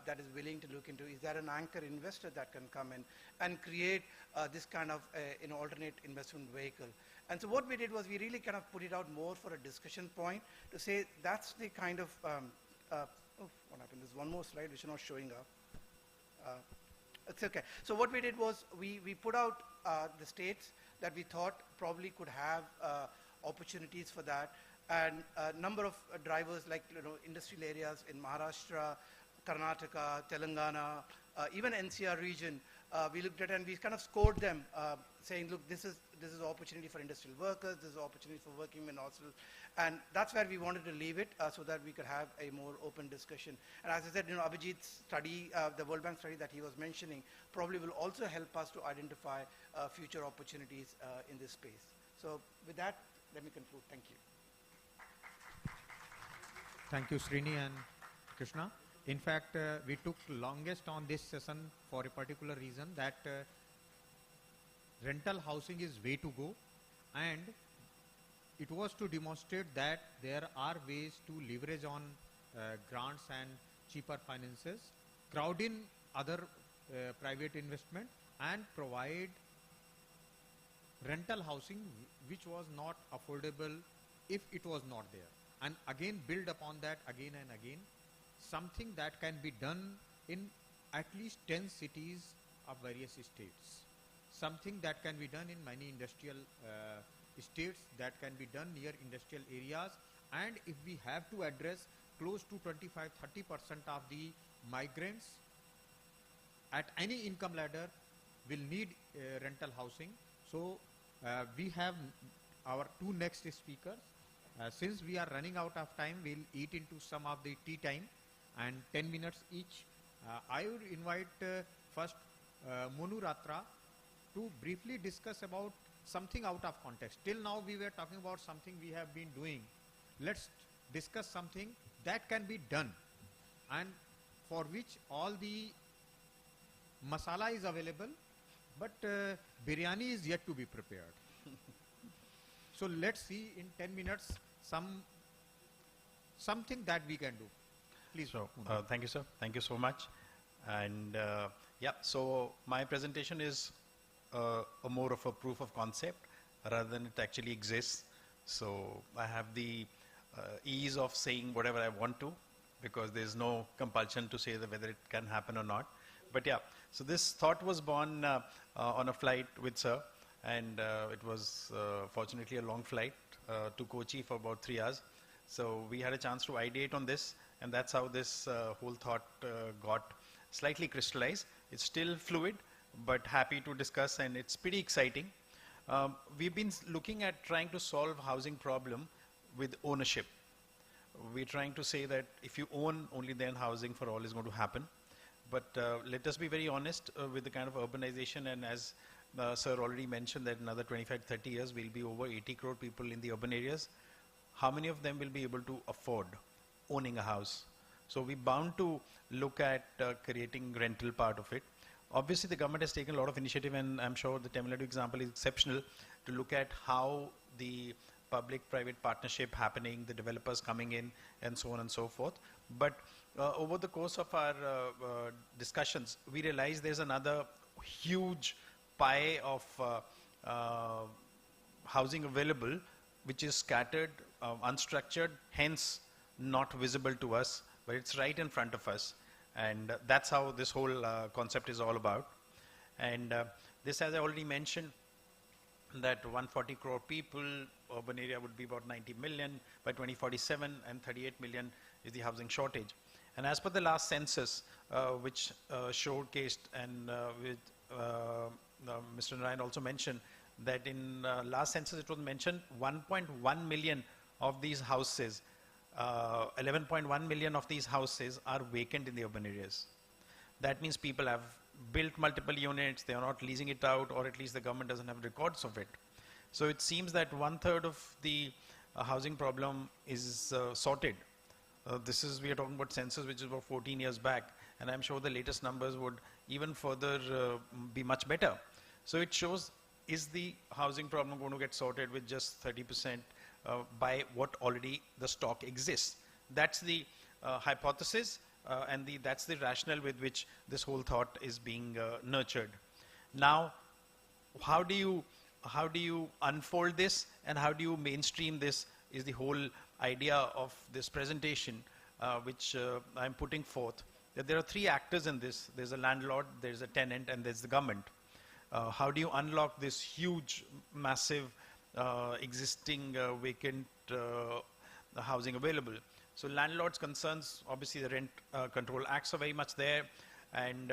[SPEAKER 10] that is willing to look into? Is there an anchor investor that can come in and create this kind of an alternate investment vehicle? And so what we did was we really kind of put it out more for a discussion point to say that's the kind of, what happened? There's one more slide which is not showing up. It's okay. So what we did was we put out the states that we thought probably could have opportunities for that, and a number of drivers like industrial areas in Maharashtra, Karnataka, Telangana, even NCR region. We looked at and we kind of scored them, saying, look, this is opportunity for industrial workers, this is opportunity for working women also, and that's where we wanted to leave it so that we could have a more open discussion. And as I said, Abhijit's study, the World Bank study that he was mentioning, probably will also help us to identify future opportunities in this space. So with that, let me conclude. Thank you.
[SPEAKER 9] Thank you, Srini and Krishna. In fact, we took longest on this session for a particular reason, that rental housing is way to go, and it was to demonstrate that there are ways to leverage on grants and cheaper finances, crowd in other private investment, and provide rental housing which was not affordable if it was not there, and again build upon that again and again. Something that can be done in at least 10 cities of various states. Something that can be done in many industrial states, that can be done near industrial areas. And if we have to address close to 25–30% of the migrants at any income ladder will need rental housing. So we have our 2 next speakers. Since we are running out of time, we'll eat into some of the tea time, and 10 minutes each. I would invite first Monu Ratra to briefly discuss about something out of context. Till now we were talking about something we have been doing. Let's discuss something that can be done and for which all the masala is available, but biryani is yet to be prepared. So let's see in 10 minutes something that we can do. Please.
[SPEAKER 12] So, thank you, sir. Thank you so much. And Yeah, so my presentation is a more of a proof of concept rather than it actually exists. So I have the ease of saying whatever I want to, because there's no compulsion to say that whether it can happen or not. But yeah, so this thought was born on a flight with Sir, and it was fortunately a long flight to Kochi for about 3 hours. So we had a chance to ideate on this, and that's how this whole thought got slightly crystallized. It's still fluid, but happy to discuss, and it's pretty exciting. We've been looking at trying to solve housing problem with ownership. We're trying to say that if you own, only then housing for all is going to happen. But let us be very honest with the kind of urbanization, and as Sir already mentioned that in another 25-30 years we'll be over 80 crore people in the urban areas. How many of them will be able to afford owning a house? So we're bound to look at creating rental part of it. Obviously the government has taken a lot of initiative, and I'm sure the Tamil Nadu example is exceptional, to look at how the public-private partnership happening, the developers coming in, and so on and so forth. But over the course of our discussions, we realized there's another huge pie of housing available, which is scattered, unstructured, hence not visible to us, but it's right in front of us. And that's how this whole concept is all about. And this, as I already mentioned, that 140 crore people, urban area would be about 90 million by 2047, and 38 million is the housing shortage. And as per the last census, which showcased, and with Mr. Narayan also mentioned, that in last census it was mentioned 1.1 million of these houses, 11.1 million of these houses are vacant in the urban areas. That means people have built multiple units, they are not leasing it out, or at least the government doesn't have records of it. So it seems that 1/3 of the housing problem is sorted. We are talking about census which is about 14 years back, and I'm sure the latest numbers would even further be much better. So it shows, is the housing problem going to get sorted with just 30% by what already the stock exists? That's the hypothesis, and that's the rationale with which this whole thought is being nurtured. Now, how do you unfold this, and how do you mainstream this, is the whole idea of this presentation, which I'm putting forth. That there are 3 actors in this. There's a landlord, there's a tenant, and there's the government. How do you unlock this huge, massive, existing vacant housing available? So landlords' concerns, obviously the Rent Control Acts are very much there, and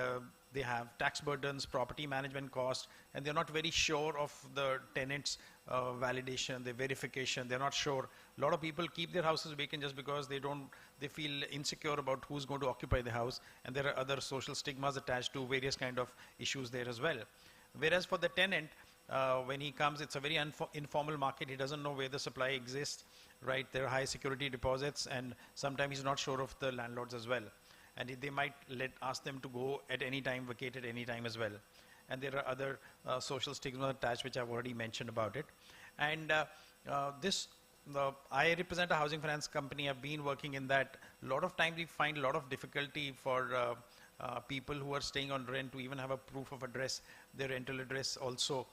[SPEAKER 12] they have tax burdens, property management costs, and they're not very sure of the tenants' validation, their verification. They're not sure. A lot of people keep their houses vacant just because they feel insecure about who's going to occupy the house, and there are other social stigmas attached to various kind of issues there as well. Whereas for the tenant, when he comes, it's a very informal market. He doesn't know where the supply exists, right? There are high security deposits, and sometimes he's not sure of the landlords as well. And they might ask them to go at any time, vacate at any time as well. And there are other social stigmas attached, which I've already mentioned about it. And I represent a housing finance company. I've been working in that. A lot of times we find a lot of difficulty for people who are staying on rent to even have a proof of address, their rental address also,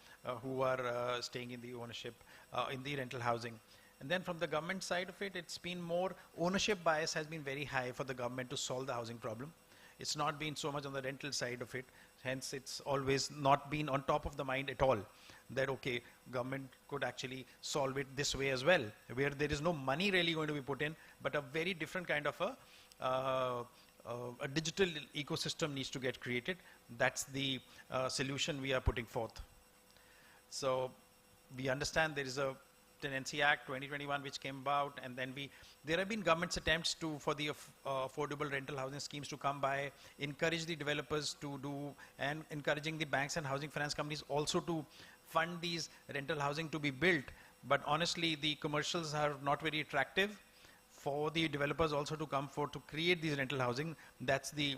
[SPEAKER 12] who are staying in the ownership, in the rental housing. And then from the government side of it, it's been more, ownership bias has been very high for the government to solve the housing problem. It's not been so much on the rental side of it. Hence, it's always not been on top of the mind at all, that okay, government could actually solve it this way as well, where there is no money really going to be put in, but a very different kind of a digital ecosystem needs to get created. That's the solution we are putting forth. So we understand there is a Tenancy Act 2021 which came about, and then there have been government's attempts for the affordable rental housing schemes to come by, encourage the developers to do, and encouraging the banks and housing finance companies also to fund these rental housing to be built. But honestly, the commercials are not very attractive for the developers also to come forward to create these rental housing. That's the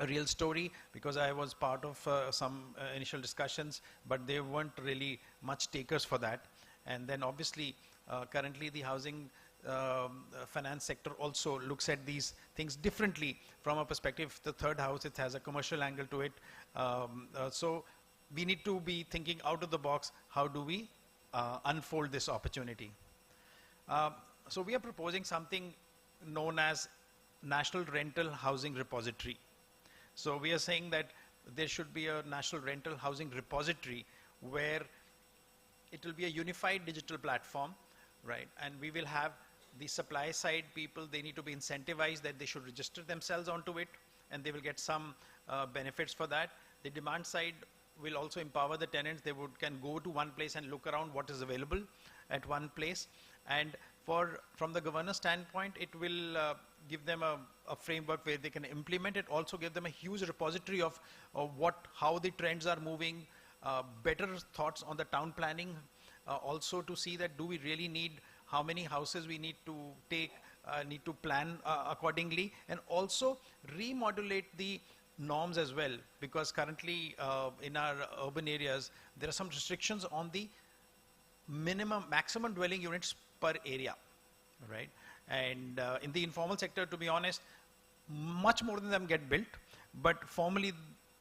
[SPEAKER 12] real story, because I was part of some initial discussions, but there weren't really much takers for that. And then obviously, currently the housing finance sector also looks at these things differently from a perspective. The third house, it has a commercial angle to it. So we need to be thinking out of the box, how do we unfold this opportunity. So we are proposing something known as National Rental Housing Repository. So we are saying that there should be a National Rental Housing Repository where it will be a unified digital platform, right? And we will have the supply side people, they need to be incentivized that they should register themselves onto it, and they will get some benefits for that. The demand side will also empower the tenants. They can go to one place and look around what is available at one place. And from the governance standpoint, it will give them a framework where they can implement it, also give them a huge repository of how the trends are moving, better thoughts on the town planning, also to see that do we really need, how many houses we need to take, need to plan accordingly, and also remodulate the norms as well, because currently in our urban areas there are some restrictions on the maximum dwelling units per area, right? And in the informal sector, to be honest, much more than them get built, but formally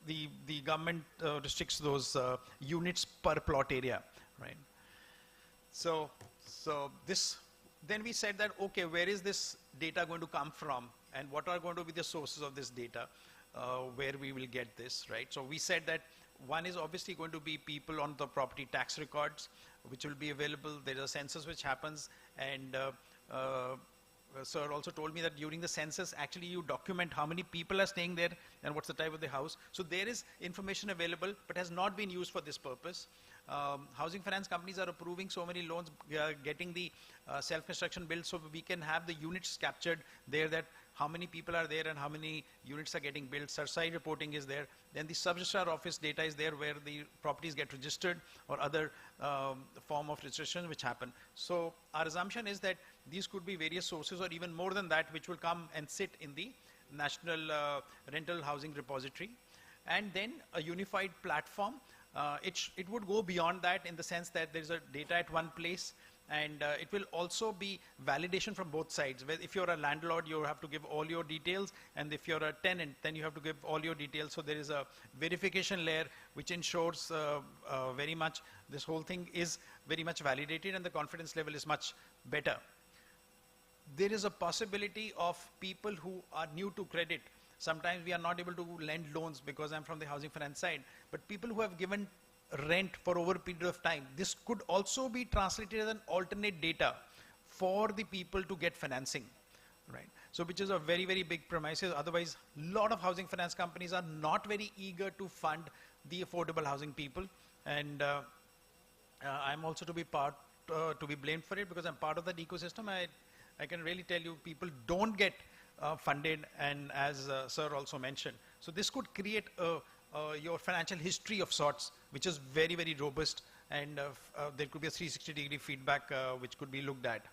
[SPEAKER 12] the government restricts those units per plot area, right? So then we said that, okay, where is this data going to come from, and what are going to be the sources of this data, where we will get this, right? So we said that one is obviously going to be people on the property tax records, which will be available. There is a census which happens, and sir also told me that during the census, actually you document how many people are staying there and what's the type of the house. So there is information available, but has not been used for this purpose. Housing finance companies are approving so many loans, getting the self-construction built, so we can have the units captured there, that how many people are there and how many units are getting built. Side reporting is there. Then the sub-registrar office data is there, where the properties get registered or other form of registration which happen. So our assumption is that these could be various sources, or even more than that, which will come and sit in the National Rental Housing Repository. And then a unified platform. It would go beyond that, in the sense that there's a data at one place, and it will also be validation from both sides. Where if you're a landlord, you have to give all your details, and if you're a tenant, then you have to give all your details. So there is a verification layer which ensures very much this whole thing is very much validated, and the confidence level is much better. There is a possibility of people who are new to credit. Sometimes we are not able to lend loans, because I'm from the housing finance side, but people who have given rent for over a period of time, this could also be translated as an alternate data for the people to get financing, right? So which is a very, very big premises. Otherwise, a lot of housing finance companies are not very eager to fund the affordable housing people, and I'm also to be blamed for it, because I'm part of that ecosystem. I can really tell you, people don't get funded, and as sir also mentioned. So this could create your financial history of sorts, which is very, very robust, and there could be a 360-degree feedback which could be looked at.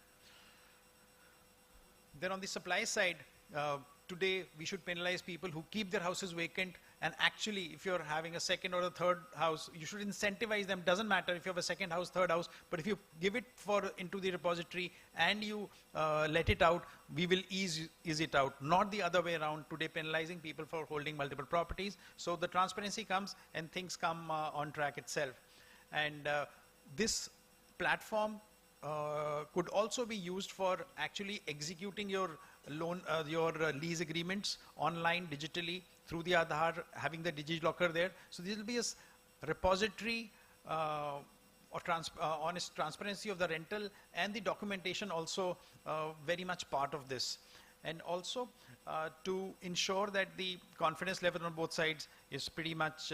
[SPEAKER 12] Then on the supply side, today we should penalize people who keep their houses vacant, and actually if you're having a second or a third house, you should incentivize them. Doesn't matter if you have a second house, third house, but if you give it into the repository and you let it out, we will ease it out, not the other way around, today penalizing people for holding multiple properties. So the transparency comes and things come on track itself. And this platform could also be used for actually executing your loan, your lease agreements online, digitally, through the Aadhaar, having the DigiLocker there. So this will be a repository or honest transparency of the rental, and the documentation also very much part of this. And also to ensure that the confidence level on both sides is pretty much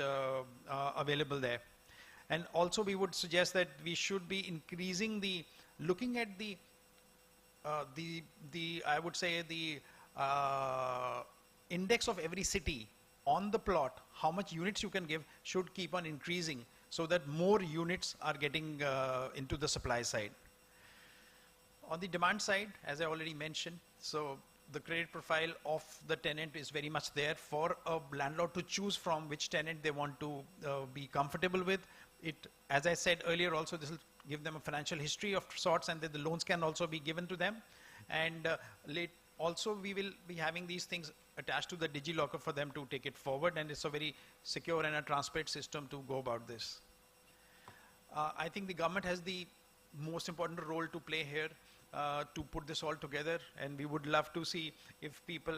[SPEAKER 12] available there. And also we would suggest that we should be increasing looking at I would say the index of every city on the plot, how much units you can give should keep on increasing, so that more units are getting into the supply side. On the demand side, as I already mentioned, so the credit profile of the tenant is very much there for a landlord to choose from which tenant they want to be comfortable with. As I said earlier also, this will give them a financial history of sorts, and that the loans can also be given to them. And also we will be having these things attached to the DigiLocker for them to take it forward, and it's a very secure and a transparent system to go about this. I think the government has the most important role to play here to put this all together, and we would love to see if people,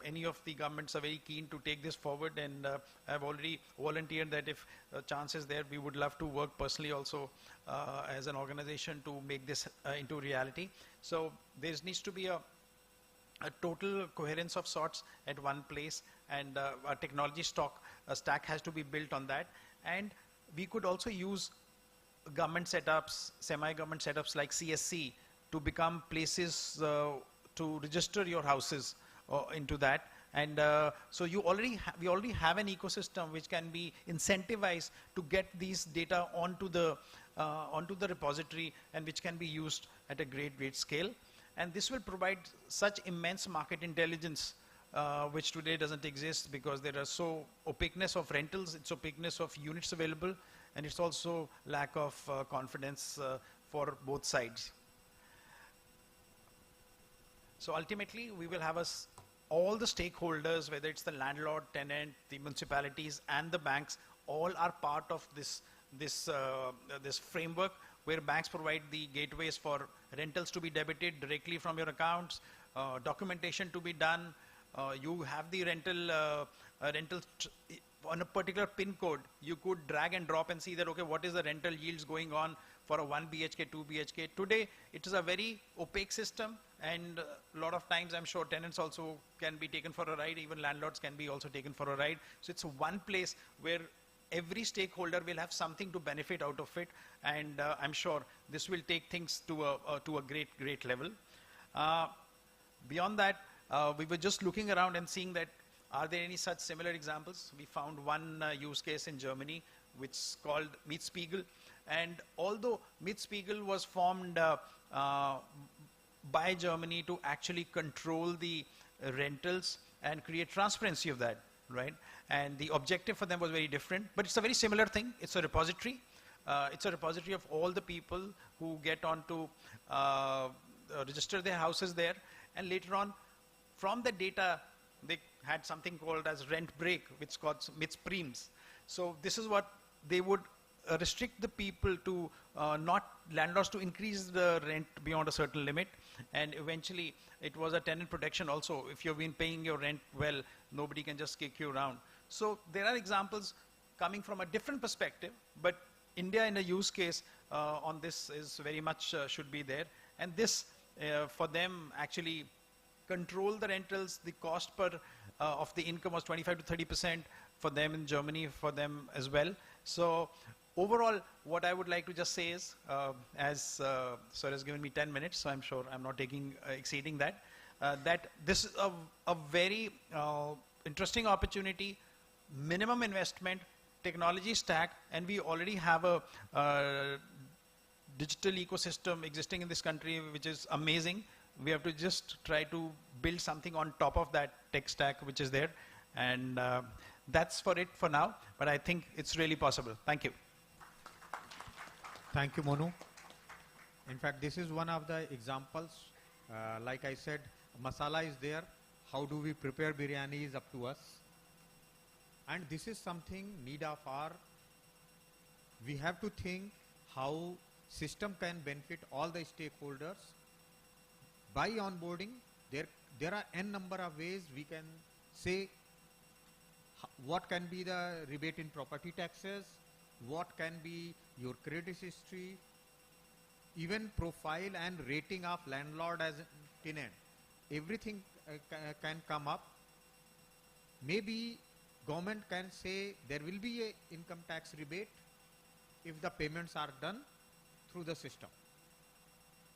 [SPEAKER 12] any of the governments are very keen to take this forward, and I've already volunteered that if chance is there, we would love to work personally also as an organization to make this into reality. So there needs to be a total coherence of sorts at one place, and a technology stack has to be built on that. And we could also use government setups, semi-government setups like CSC to become places to register your houses into that. And so we already have an ecosystem which can be incentivized to get these data onto the repository, and which can be used at a great scale. And this will provide such immense market intelligence which today doesn't exist, because there are so opaqueness of rentals, it's opaqueness of units available, and it's also lack of confidence for both sides. So ultimately, we will have all the stakeholders, whether it's the landlord, tenant, the municipalities, and the banks, all are part of this framework, where banks provide the gateways for rentals to be debited directly from your accounts, documentation to be done. You have the rental on a particular pin code. You could drag and drop and see that, okay, what is the rental yields going on for a 1 BHK, 2 BHK. Today, it is a very opaque system, and a lot of times I'm sure tenants also can be taken for a ride, even landlords can be also taken for a ride. So it's one place where every stakeholder will have something to benefit out of it, and I'm sure this will take things to a great level. Beyond that, we were just looking around and seeing that, are there any such similar examples? We found one use case in Germany, which is called Mietspiegel. And although Mietspiegel was formed by Germany to actually control the rentals and create transparency of that, right? And the objective for them was very different, but it's a very similar thing. It's a repository. It's a repository of all the people who get on to register their houses there, and later on, from the data, they had something called as rent break, which is called Mietprems. So this is what they would restrict the people to, not landlords to increase the rent beyond a certain limit. And eventually, it was a tenant protection also. If you've been paying your rent well, nobody can just kick you around. So there are examples coming from a different perspective, but India in a use case on this is very much should be there. And this, for them, actually control the rentals. The cost per of the income was 25 to 30% for them in Germany, for them as well. So overall, what I would like to just say is, as sir has given me 10 minutes, so I'm sure I'm not exceeding that, that this is a very interesting opportunity, minimum investment, technology stack, and we already have a digital ecosystem existing in this country, which is amazing. We have to just try to build something on top of that tech stack which is there. And that's for it for now, but I think it's really possible. Thank you.
[SPEAKER 9] Thank you, Monu. In fact, this is one of the examples. Like I said, masala is there. How do we prepare biryani is up to us. And this is something need of our, we have to think how system can benefit all the stakeholders. By onboarding, there are n number of ways we can say what can be the rebate in property taxes, what can be your credit history, even profile and rating of landlord as tenant. Everything can come up. Maybe government can say there will be a income tax rebate if the payments are done through the system.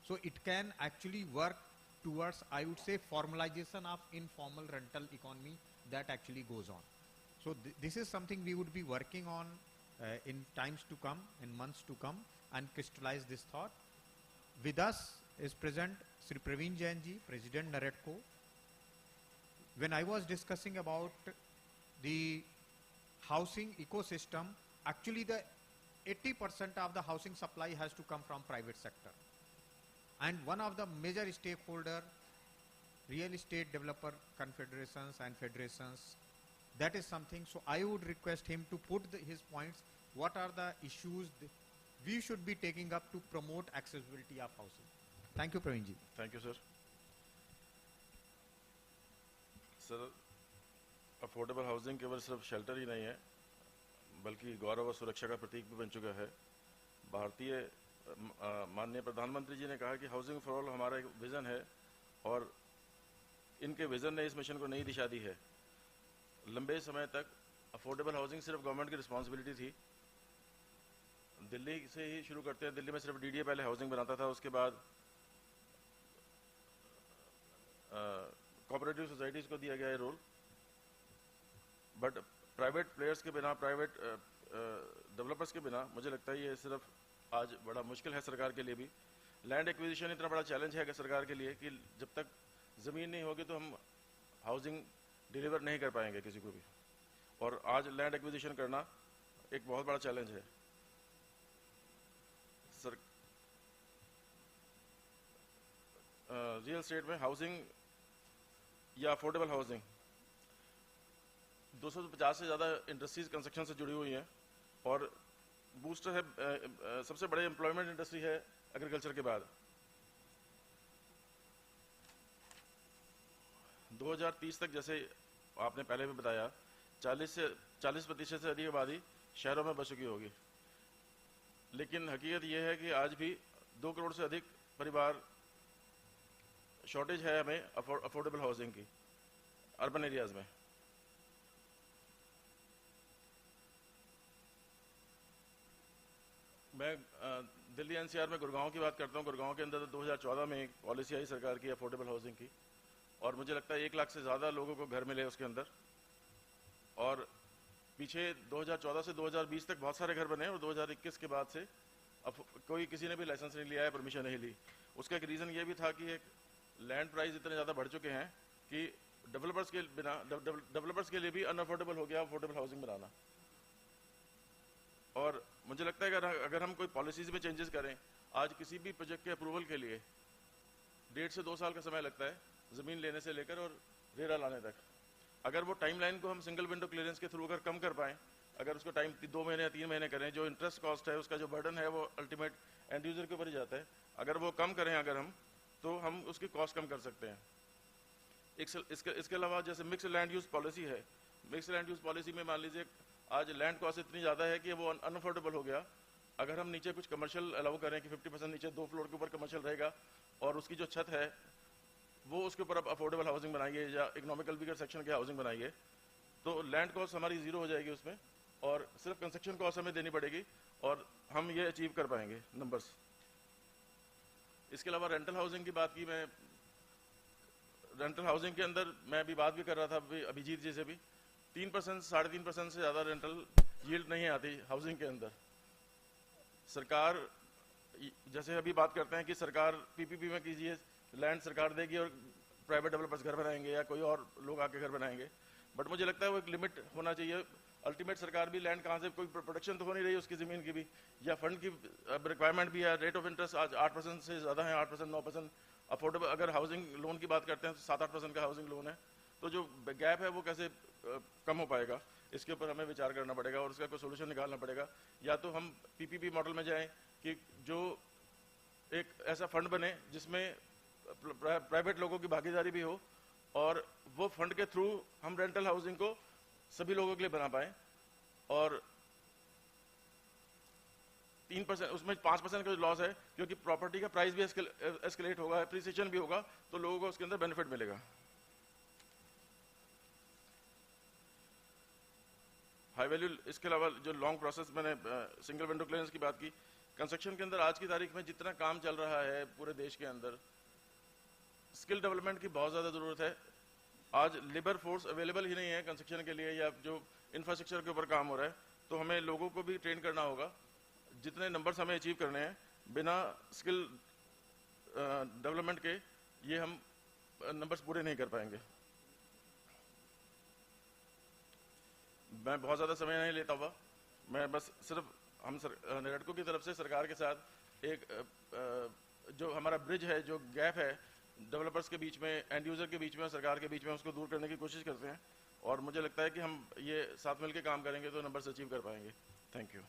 [SPEAKER 9] So it can actually work towards, I would say, formalization of informal rental economy that actually goes on. So this is something we would be working on in times to come, in months to come, and crystallize this thought. With us is present Sri Praveen Jainji, President NAREDCO. When I was discussing about the housing ecosystem, actually the 80% of the housing supply has to come from private sector. and one of the major stakeholder, real estate developer confederations and federations. That is something, so I would request him to put his points, what are the issues we should be taking up to promote accessibility of housing. Thank you, Praveen ji.
[SPEAKER 13] Thank you, sir. Sir, affordable housing केवल सिर्फ shelter ही नहीं है, बल्कि गौरव और सुरक्षा का प्रतीक भी बन चुका है। भारतीय माननीय प्रधानमंत्री जी ने कहा कि हाउसिंग फॉर ऑल हमारा एक विजन है और इनके विजन ने इस मिशन को नई दिशा दी है। लंबे समय तक अफोर्डेबल हाउसिंग सिर्फ गवर्नमेंट की रिस्पॉन्सिबिलिटी थी। दिल्ली से ही शुरू करते हैं, दिल्ली में सिर्फ डीडीए पहले हाउसिंग बनाता था, उसके बाद कोऑपरेटिव सोसाइटीज़ को दिया गया है रोल। बट प्राइवेट प्लेयर्स के बिना, प्राइवेट डेवलपर्स के बिना मुझे लगता है ये सिर्फ आज बड़ा मुश्किल है सरकार के लिए भी। लैंड एक्विजिशन इतना बड़ा चैलेंज है कि सरकार के लिए कि जब तक ज़मीन नहीं होगी तो हम हाउसिंग डिलीवर नहीं कर पाएंगे किसी को भी, और आज लैंड एक्विजिशन करना एक बहुत बड़ा चैलेंज है। सर, रियल एस्टेट में हाउसिंग या अफोर्डेबल हाउसिंग 250 से ज़्यादा इंडस्ट्रीज कंस्ट्रक्शन से जुड़ी हुई हैं और बूस्टर है, सबसे बड़े एम्प्लॉयमेंट इंडस्ट्री है एग्रीकल्चर के बाद। 2030 तक, जैसे आपने पहले भी बताया, 40% से अधिक आबादी शहरों में बस चुकी होगी, लेकिन हकीकत यह है कि आज भी 2 करोड़ से अधिक परिवार शॉर्टेज है हमें अफोर्डेबल हाउसिंग की अर्बन एरियाज में। मैं दिल्ली एनसीआर में गुड़गांव की बात करता हूँ। गुड़गांव के अंदर 2014 में एक पॉलिसी आई सरकार की अफोर्डेबल हाउसिंग की, और मुझे लगता है 1 लाख से ज़्यादा लोगों को घर मिले उसके अंदर। और पीछे 2014 से 2020 तक बहुत सारे घर बने, और 2021 के बाद से अब किसी ने भी लाइसेंस नहीं लिया है, परमिशन नहीं ली। उसका एक रीज़न ये भी था कि एक लैंड प्राइस इतने ज़्यादा बढ़ चुके हैं कि डेवलपर्स के लिए भी अनअफोर्डेबल हो गया अफोर्डेबल हाउसिंग बनाना। और मुझे लगता है कि अगर हम कोई पॉलिसीज़ में चेंजेस करें, आज किसी भी प्रोजेक्ट के अप्रूवल के लिए 1.5 से 2 साल का समय लगता है, ज़मीन लेने से लेकर और रेरा लाने तक। अगर वो टाइमलाइन को हम सिंगल विंडो क्लियरेंस के थ्रू अगर कम कर पाएँ, अगर उसको टाइम 2 महीने या 3 महीने करें, जो इंटरेस्ट कॉस्ट है, उसका जो बर्डन है, वो अल्टीमेट एंड यूज़र के ऊपर ही जाता है। अगर वो कम करें अगर हम, तो हम उसकी कॉस्ट कम कर सकते हैं। इसके अलावा जैसे मिक्स लैंड यूज़ पॉलिसी है, मिक्स लैंड यूज़ पॉलिसी में मान लीजिए आज लैंड कॉस्ट इतनी ज़्यादा है कि वो अनअफोर्डेबल हो गया। अगर हम नीचे कुछ कमर्शियल अलाउ करें कि 50% नीचे 2 फ्लोर के ऊपर कमर्शियल रहेगा, और उसकी जो छत है वो उसके ऊपर अब अफोर्डेबल हाउसिंग बनाइए या इकोनॉमिकल वीकर सेक्शन के हाउसिंग बनाइए, तो लैंड कॉस्ट हमारी ज़ीरो हो जाएगी उसमें, और सिर्फ कंस्ट्रक्शन कॉस्ट हमें देनी पड़ेगी, और हम ये अचीव कर पाएंगे नंबर्स। इसके अलावा रेंटल हाउसिंग की बात की, मैं रेंटल हाउसिंग के अंदर मैं अभी बात भी कर रहा था अभिजीत जी से भी, 3% 3.5% से ज़्यादा रेंटल यील्ड नहीं आती हाउसिंग के अंदर। सरकार, जैसे अभी बात करते हैं कि सरकार पीपीपी में कीजिए, लैंड सरकार देगी और प्राइवेट डेवलपर्स घर बनाएंगे या कोई और लोग आके घर बनाएंगे, बट मुझे लगता है वो एक लिमिट होना चाहिए। अल्टीमेट सरकार भी लैंड कहाँ से, कोई प्रोडक्शन तो हो नहीं रही उसकी ज़मीन की भी, या फंड की रिक्वायरमेंट भी है। रेट ऑफ इंटरेस्ट आज 8% से ज़्यादा है, 8% 9%। अफोर्डेबल अगर हाउसिंग लोन की बात करते हैं तो 7-8% का हाउसिंग लोन है, तो जो गैप है वो कैसे कम हो पाएगा, इसके ऊपर हमें विचार करना पड़ेगा और उसका कोई सोल्यूशन निकालना पड़ेगा। या तो हम पीपीपी मॉडल में जाएं कि जो एक ऐसा फंड बने जिसमें प्राइवेट लोगों की भागीदारी भी हो, और वो फंड के थ्रू हम रेंटल हाउसिंग को सभी लोगों के लिए बना पाएं, और 3% उसमें 5% का लॉस है, क्योंकि प्रॉपर्टी का प्राइस भी एस्केलेट होगा, एप्रिसिएशन भी होगा, तो लोगों को उसके अंदर बेनिफिट मिलेगा। हाई वैल्यू, इसके अलावा जो लॉन्ग प्रोसेस, मैंने सिंगल विंडो क्लियरेंस की बात की। कंस्ट्रक्शन के अंदर आज की तारीख में जितना काम चल रहा है पूरे देश के अंदर, स्किल डेवलपमेंट की बहुत ज़्यादा ज़रूरत है। आज लेबर फोर्स अवेलेबल ही नहीं है कंस्ट्रक्शन के लिए, या जो इंफ्रास्ट्रक्चर के ऊपर काम हो रहा है, तो हमें लोगों को भी ट्रेन करना होगा। जितने नंबर्स हमें अचीव करने हैं बिना स्किल डेवलपमेंट के, ये हम नंबर्स पूरे नहीं कर पाएंगे। मैं बहुत ज़्यादा समय नहीं लेता हुआ, मैं बस सिर्फ हम निरटकों की तरफ से सरकार के साथ एक जो हमारा ब्रिज है, जो गैप है डेवलपर्स के बीच में, एंड यूज़र के बीच में और सरकार के बीच में, उसको दूर करने की कोशिश करते हैं। और मुझे लगता है कि हम ये साथ मिलकर काम करेंगे तो नंबर्स अचीव कर पाएंगे। Thank you.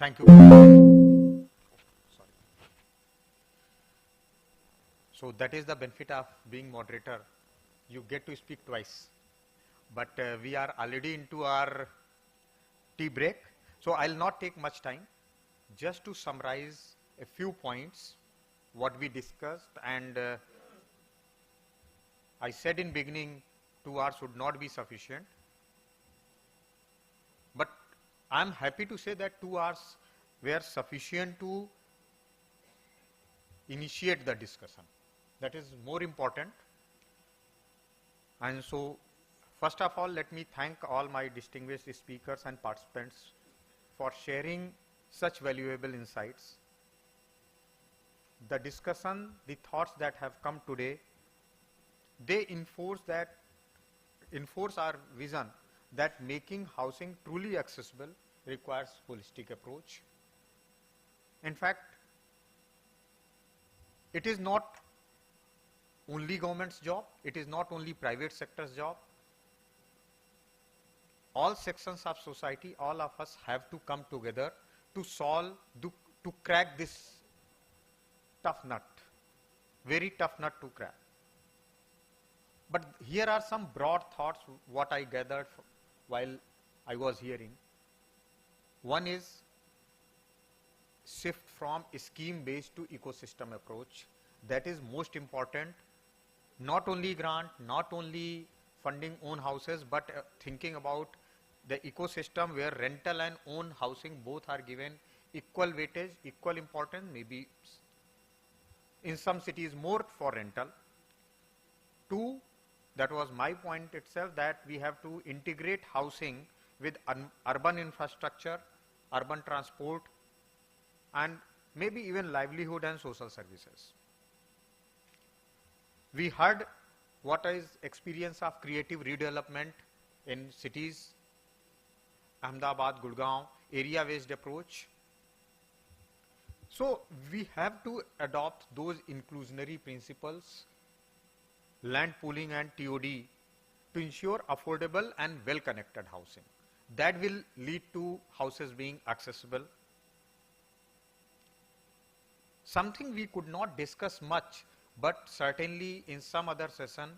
[SPEAKER 9] Thank you. Sorry. So that is the benefit of being moderator. You get to speak twice. But we are already into our tea break. So I'll not take much time. Just to summarize a few points, what we discussed, and I said in beginning 2 hours would not be sufficient. But I'm happy to say that 2 hours were sufficient to initiate the discussion. That is more important. And so, first of all, let me thank all my distinguished speakers and participants for sharing such valuable insights. The discussion, the thoughts that have come today, they enforce our vision that making housing truly accessible requires holistic approach. In fact, it is not only government's job, it is not only private sector's job. All sections of society, all of us have to come together to solve, to crack this tough nut, very tough nut to crack. But here are some broad thoughts what I gathered while I was hearing. One is shift from scheme-based to ecosystem approach. That is most important. Not only grant, not only funding own houses, but thinking about the ecosystem where rental and own housing both are given equal weightage, equal importance, maybe in some cities more for rental. 2, that was my point itself, that we have to integrate housing with urban infrastructure, urban transport, and maybe even livelihood and social services. We heard what is experience of creative redevelopment in cities, Ahmedabad, Gurgaon, area-based approach. So we have to adopt those inclusionary principles, land pooling and TOD, to ensure affordable and well-connected housing. That will lead to houses being accessible. Something we could not discuss much, but certainly in some other session,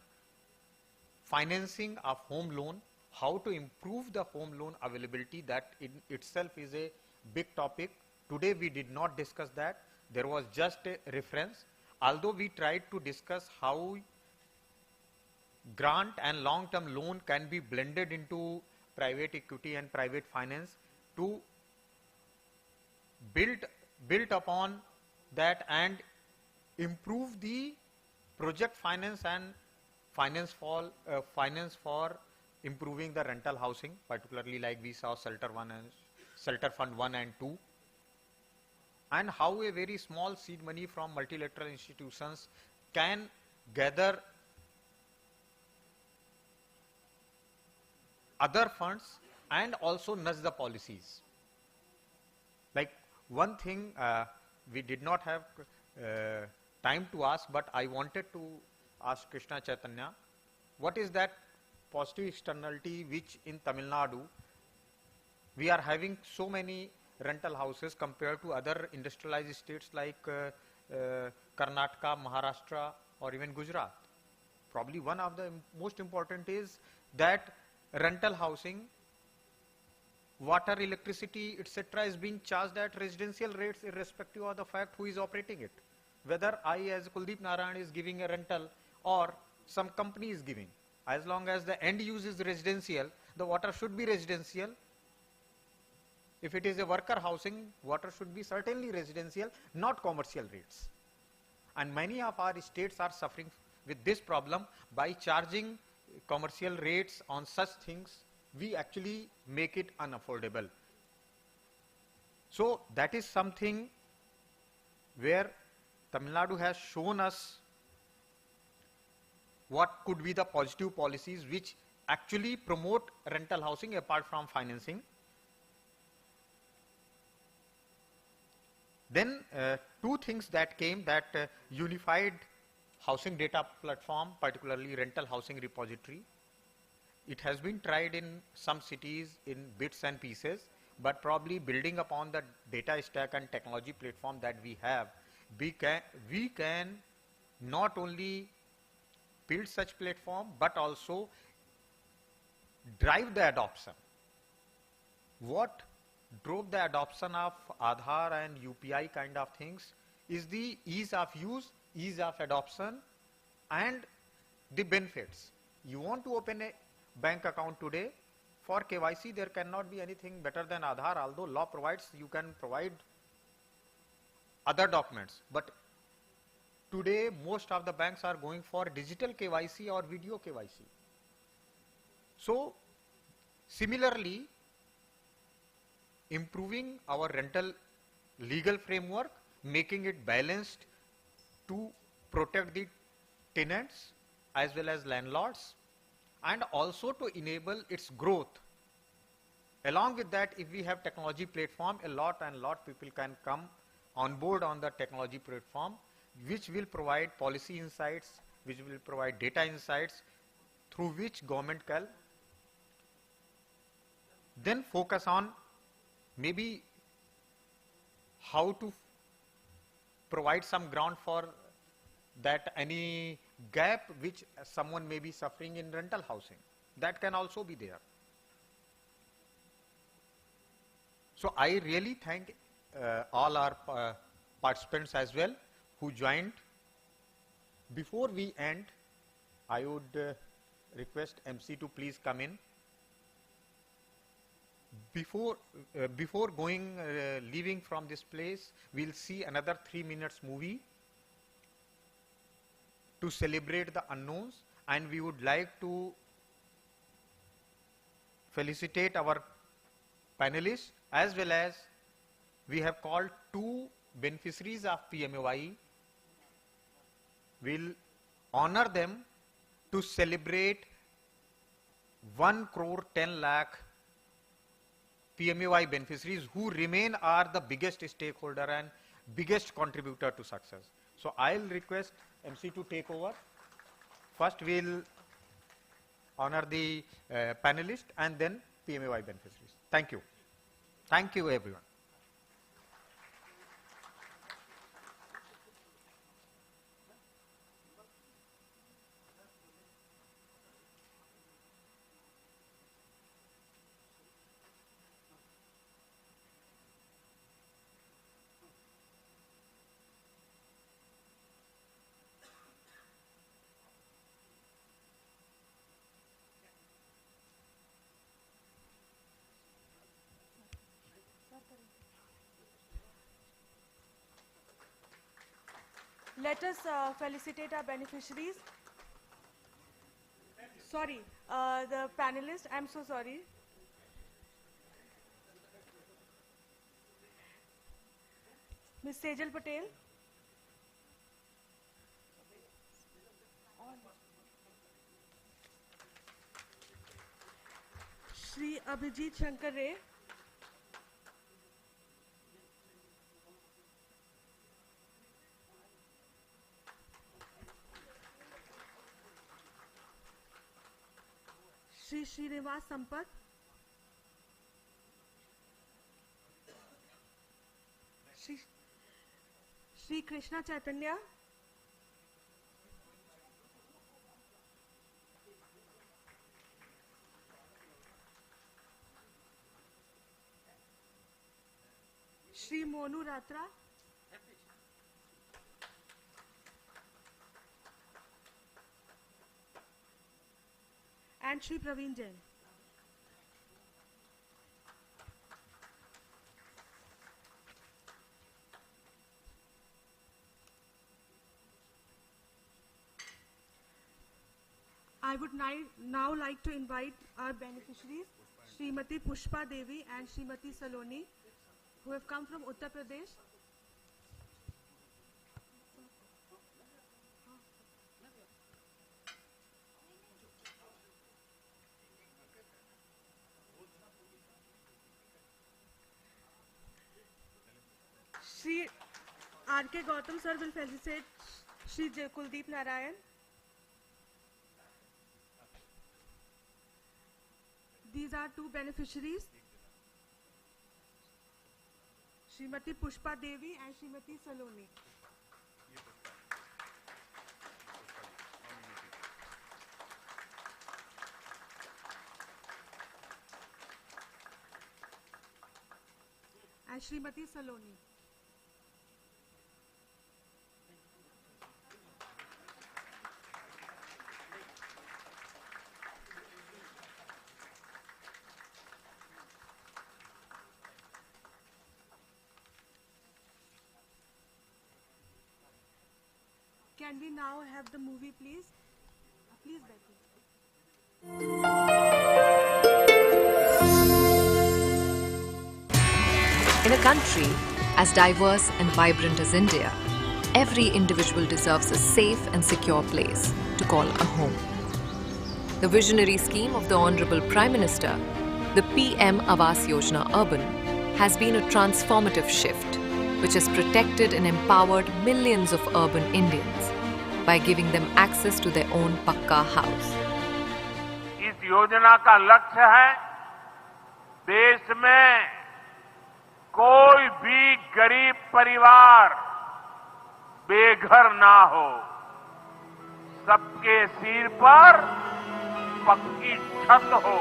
[SPEAKER 9] financing of home loan, how to improve the home loan availability, that in itself is a big topic. Today we did not discuss that. There was just a reference. Although we tried to discuss how grant and long-term loan can be blended into private equity and private finance to build upon that and improve the project finance and finance for improving the rental housing, particularly like we saw Shelter Fund 1 and 2, and how a very small seed money from multilateral institutions can gather other funds and also nudge the policies. Like one thing we did not have time to ask, but I wanted to ask Krishna Chaitanya, what is that positive externality which in Tamil Nadu we are having so many rental houses compared to other industrialized states like Karnataka, Maharashtra, or even Gujarat? Probably one of the most important is that rental housing, water, electricity, etc. is being charged at residential rates irrespective of the fact who is operating it. Whether I as Kuldeep Narayan is giving a rental or some company is giving. As long as the end use is residential, the water should be residential. If it is a worker housing, water should be certainly residential, not commercial rates. And many of our states are suffering with this problem. By charging commercial rates on such things, we actually make it unaffordable. So that is something where Tamil Nadu has shown us what could be the positive policies which
[SPEAKER 6] actually promote rental housing apart from financing. Then two things that came, that unified housing data platform, particularly rental housing repository. It has been tried in some cities in bits and pieces, but probably building upon the data stack and technology platform that we have, we can not only build such platform, but also drive the adoption. What drove the adoption of Aadhaar and UPI kind of things is the ease of use, ease of adoption, and the benefits. You want to open a bank account today, for KYC there cannot be anything better than Aadhaar, although law provides you can provide other documents. But today most of the banks are going for digital KYC or video KYC. So similarly, improving our rental legal framework, making it balanced to protect the tenants as well as landlords, and also to enable its growth. Along with that, if we have technology platform, a lot people can come on board on the technology platform, which will provide policy insights, which will provide data insights, through which government can then focus on maybe how to provide some ground for that any gap which someone may be suffering in rental housing. That can also be there. So I really thank all our participants as well who joined. Before we end, I would request MC to please come in. Before leaving from this place, we'll see another 3 minutes movie to celebrate the unknowns, and we would like to felicitate our panelists, as well as we have called 2 beneficiaries of PMAY. We'll honor them to celebrate 1 crore 10 lakh PMAY beneficiaries who remain are the biggest stakeholder and biggest contributor to success. So I'll request MC to take over. First we'll honor the panelists and then PMAY beneficiaries. Thank you. Thank you everyone.
[SPEAKER 1] Let us felicitate our beneficiaries. Sorry, the panelists, I'm so sorry. Ms. Sejal Patel. Shri Abhijit Shankar Ray. Shri Srinivas Sampath. Shri Krishna Chaitanya. Shri Monu Ratra. And Shri Praveen Jain. I would now like to invite our beneficiaries, Srimati Pushpa Devi and Srimati Saloni, who have come from Uttar Pradesh. R.K. Gautam sir will felicitate Shri Kuldeep Narayan. These are two beneficiaries, Srimati Pushpa Devi and Srimati Saloni. And Srimati Saloni. Can we now have the movie, please? Please, Becky.
[SPEAKER 14] In a country as diverse and vibrant as India, every individual deserves a safe and secure place to call a home. The visionary scheme of the Honorable Prime Minister, the PM Awas Yojana Urban, has been a transformative shift which has protected and empowered millions of urban Indians by giving them access to their own Pakka house.
[SPEAKER 3] इस योजना का लक्ष्य है देश में कोई भी गरीब परिवार बेघर ना हो, सबके सिर पर पक्की छत हो.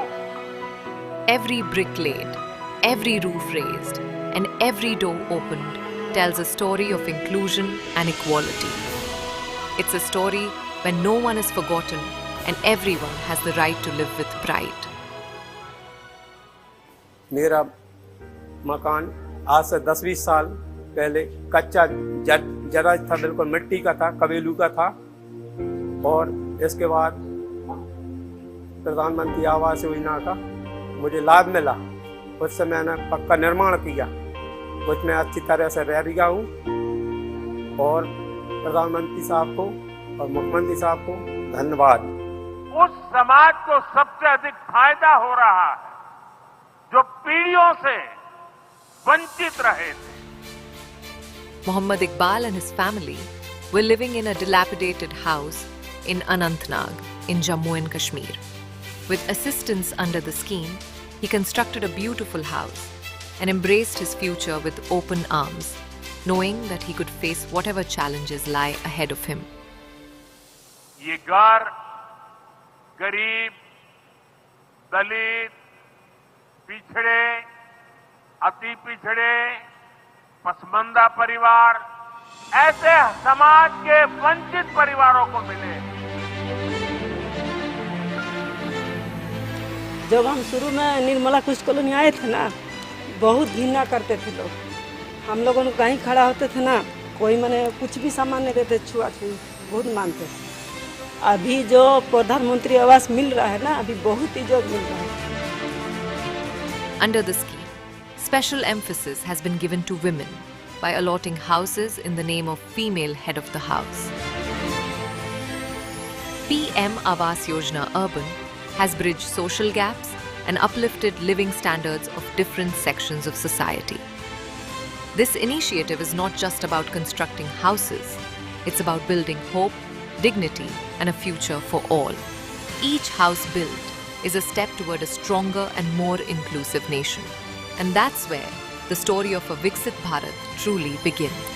[SPEAKER 14] Every brick laid, every roof raised, and every door opened tells a story of inclusion and equality. It's a story where no one is forgotten and everyone has the right to live with pride.
[SPEAKER 15] मेरा मकान आज से 10-20 साल पहले कच्चा जरा था, बिल्कुल मिट्टी का था, कबीलू का था, और इसके बाद प्रधानमंत्री आवास योजना का मुझे लाभ मिला. उससे मैंने पक्का निर्माण किया, उसमें अच्छी तरह से रह रहा हूँ, और प्रधानमंत्री साहब को और मुख्यमंत्री साहब को धन्यवाद.
[SPEAKER 3] उस समाज को सबसे अधिक फायदा हो रहा है जो पीढ़ियों से वंचित रहे थे.
[SPEAKER 14] Muhammad Iqbal and his family were living in a dilapidated house in Anantnag in Jammu and Kashmir. With assistance under the scheme, he constructed a beautiful house and embraced his future with open arms, knowing that he could face whatever challenges lie ahead of him.
[SPEAKER 3] ये घर गरीब, दलित, पिछड़े, अति पिछड़े, पसमानदा परिवार, ऐसे समाज के वंचित परिवारों को मिले.
[SPEAKER 16] जब हम शुरू में निर्मला कुछ कॉलोनी आए थे ना, बहुत घृणा करते थे लोग. हम लोगों को कहीं खड़ा होते थे ना, कोई मैंने कुछ भी सामान नहीं देते, छुआछूत बहुत मानते थे. अभी जो प्रधानमंत्री आवास मिल रहा है ना, अभी बहुत ही जो मिल रहा है.
[SPEAKER 14] Under the scheme, special emphasis has been given to women by allotting houses in the name of female head of the house. PM Awas Yojana Urban has bridged social gaps and uplifted living standards of different sections of society. This initiative is not just about constructing houses, it's about building hope, dignity, and a future for all. Each house built is a step toward a stronger and more inclusive nation. And that's where the story of a Viksit Bharat truly begins.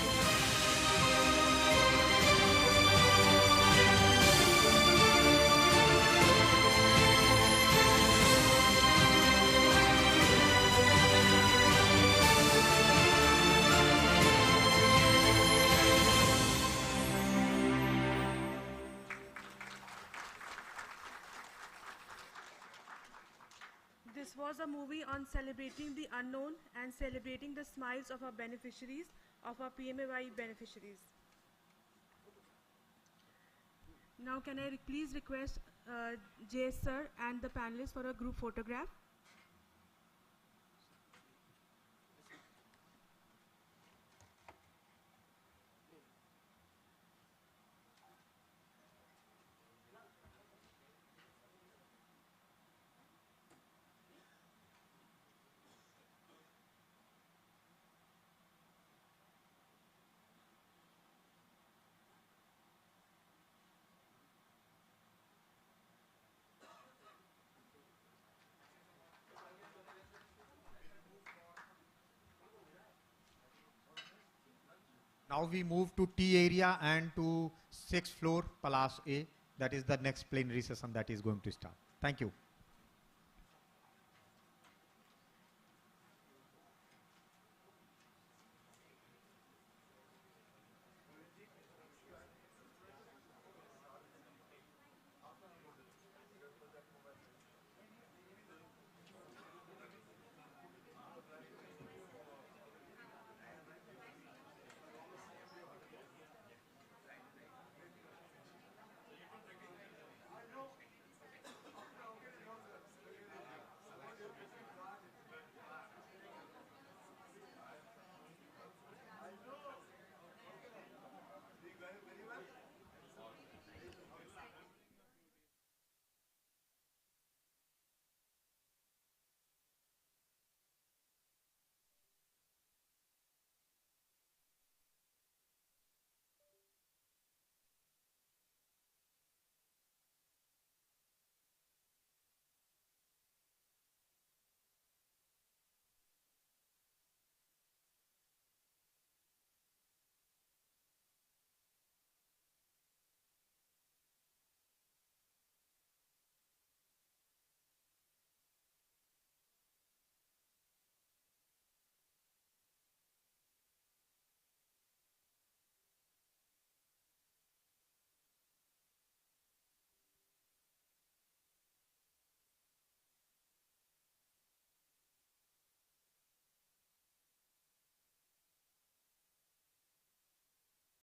[SPEAKER 1] This was a movie on celebrating the unknown and celebrating the smiles of our beneficiaries, of our PMAY beneficiaries. Now can I please request Jay sir and the panelists for a group photograph.
[SPEAKER 9] Now we move to T area and to 6th floor, Palace A. That is the next plenary session that is going to start. Thank you.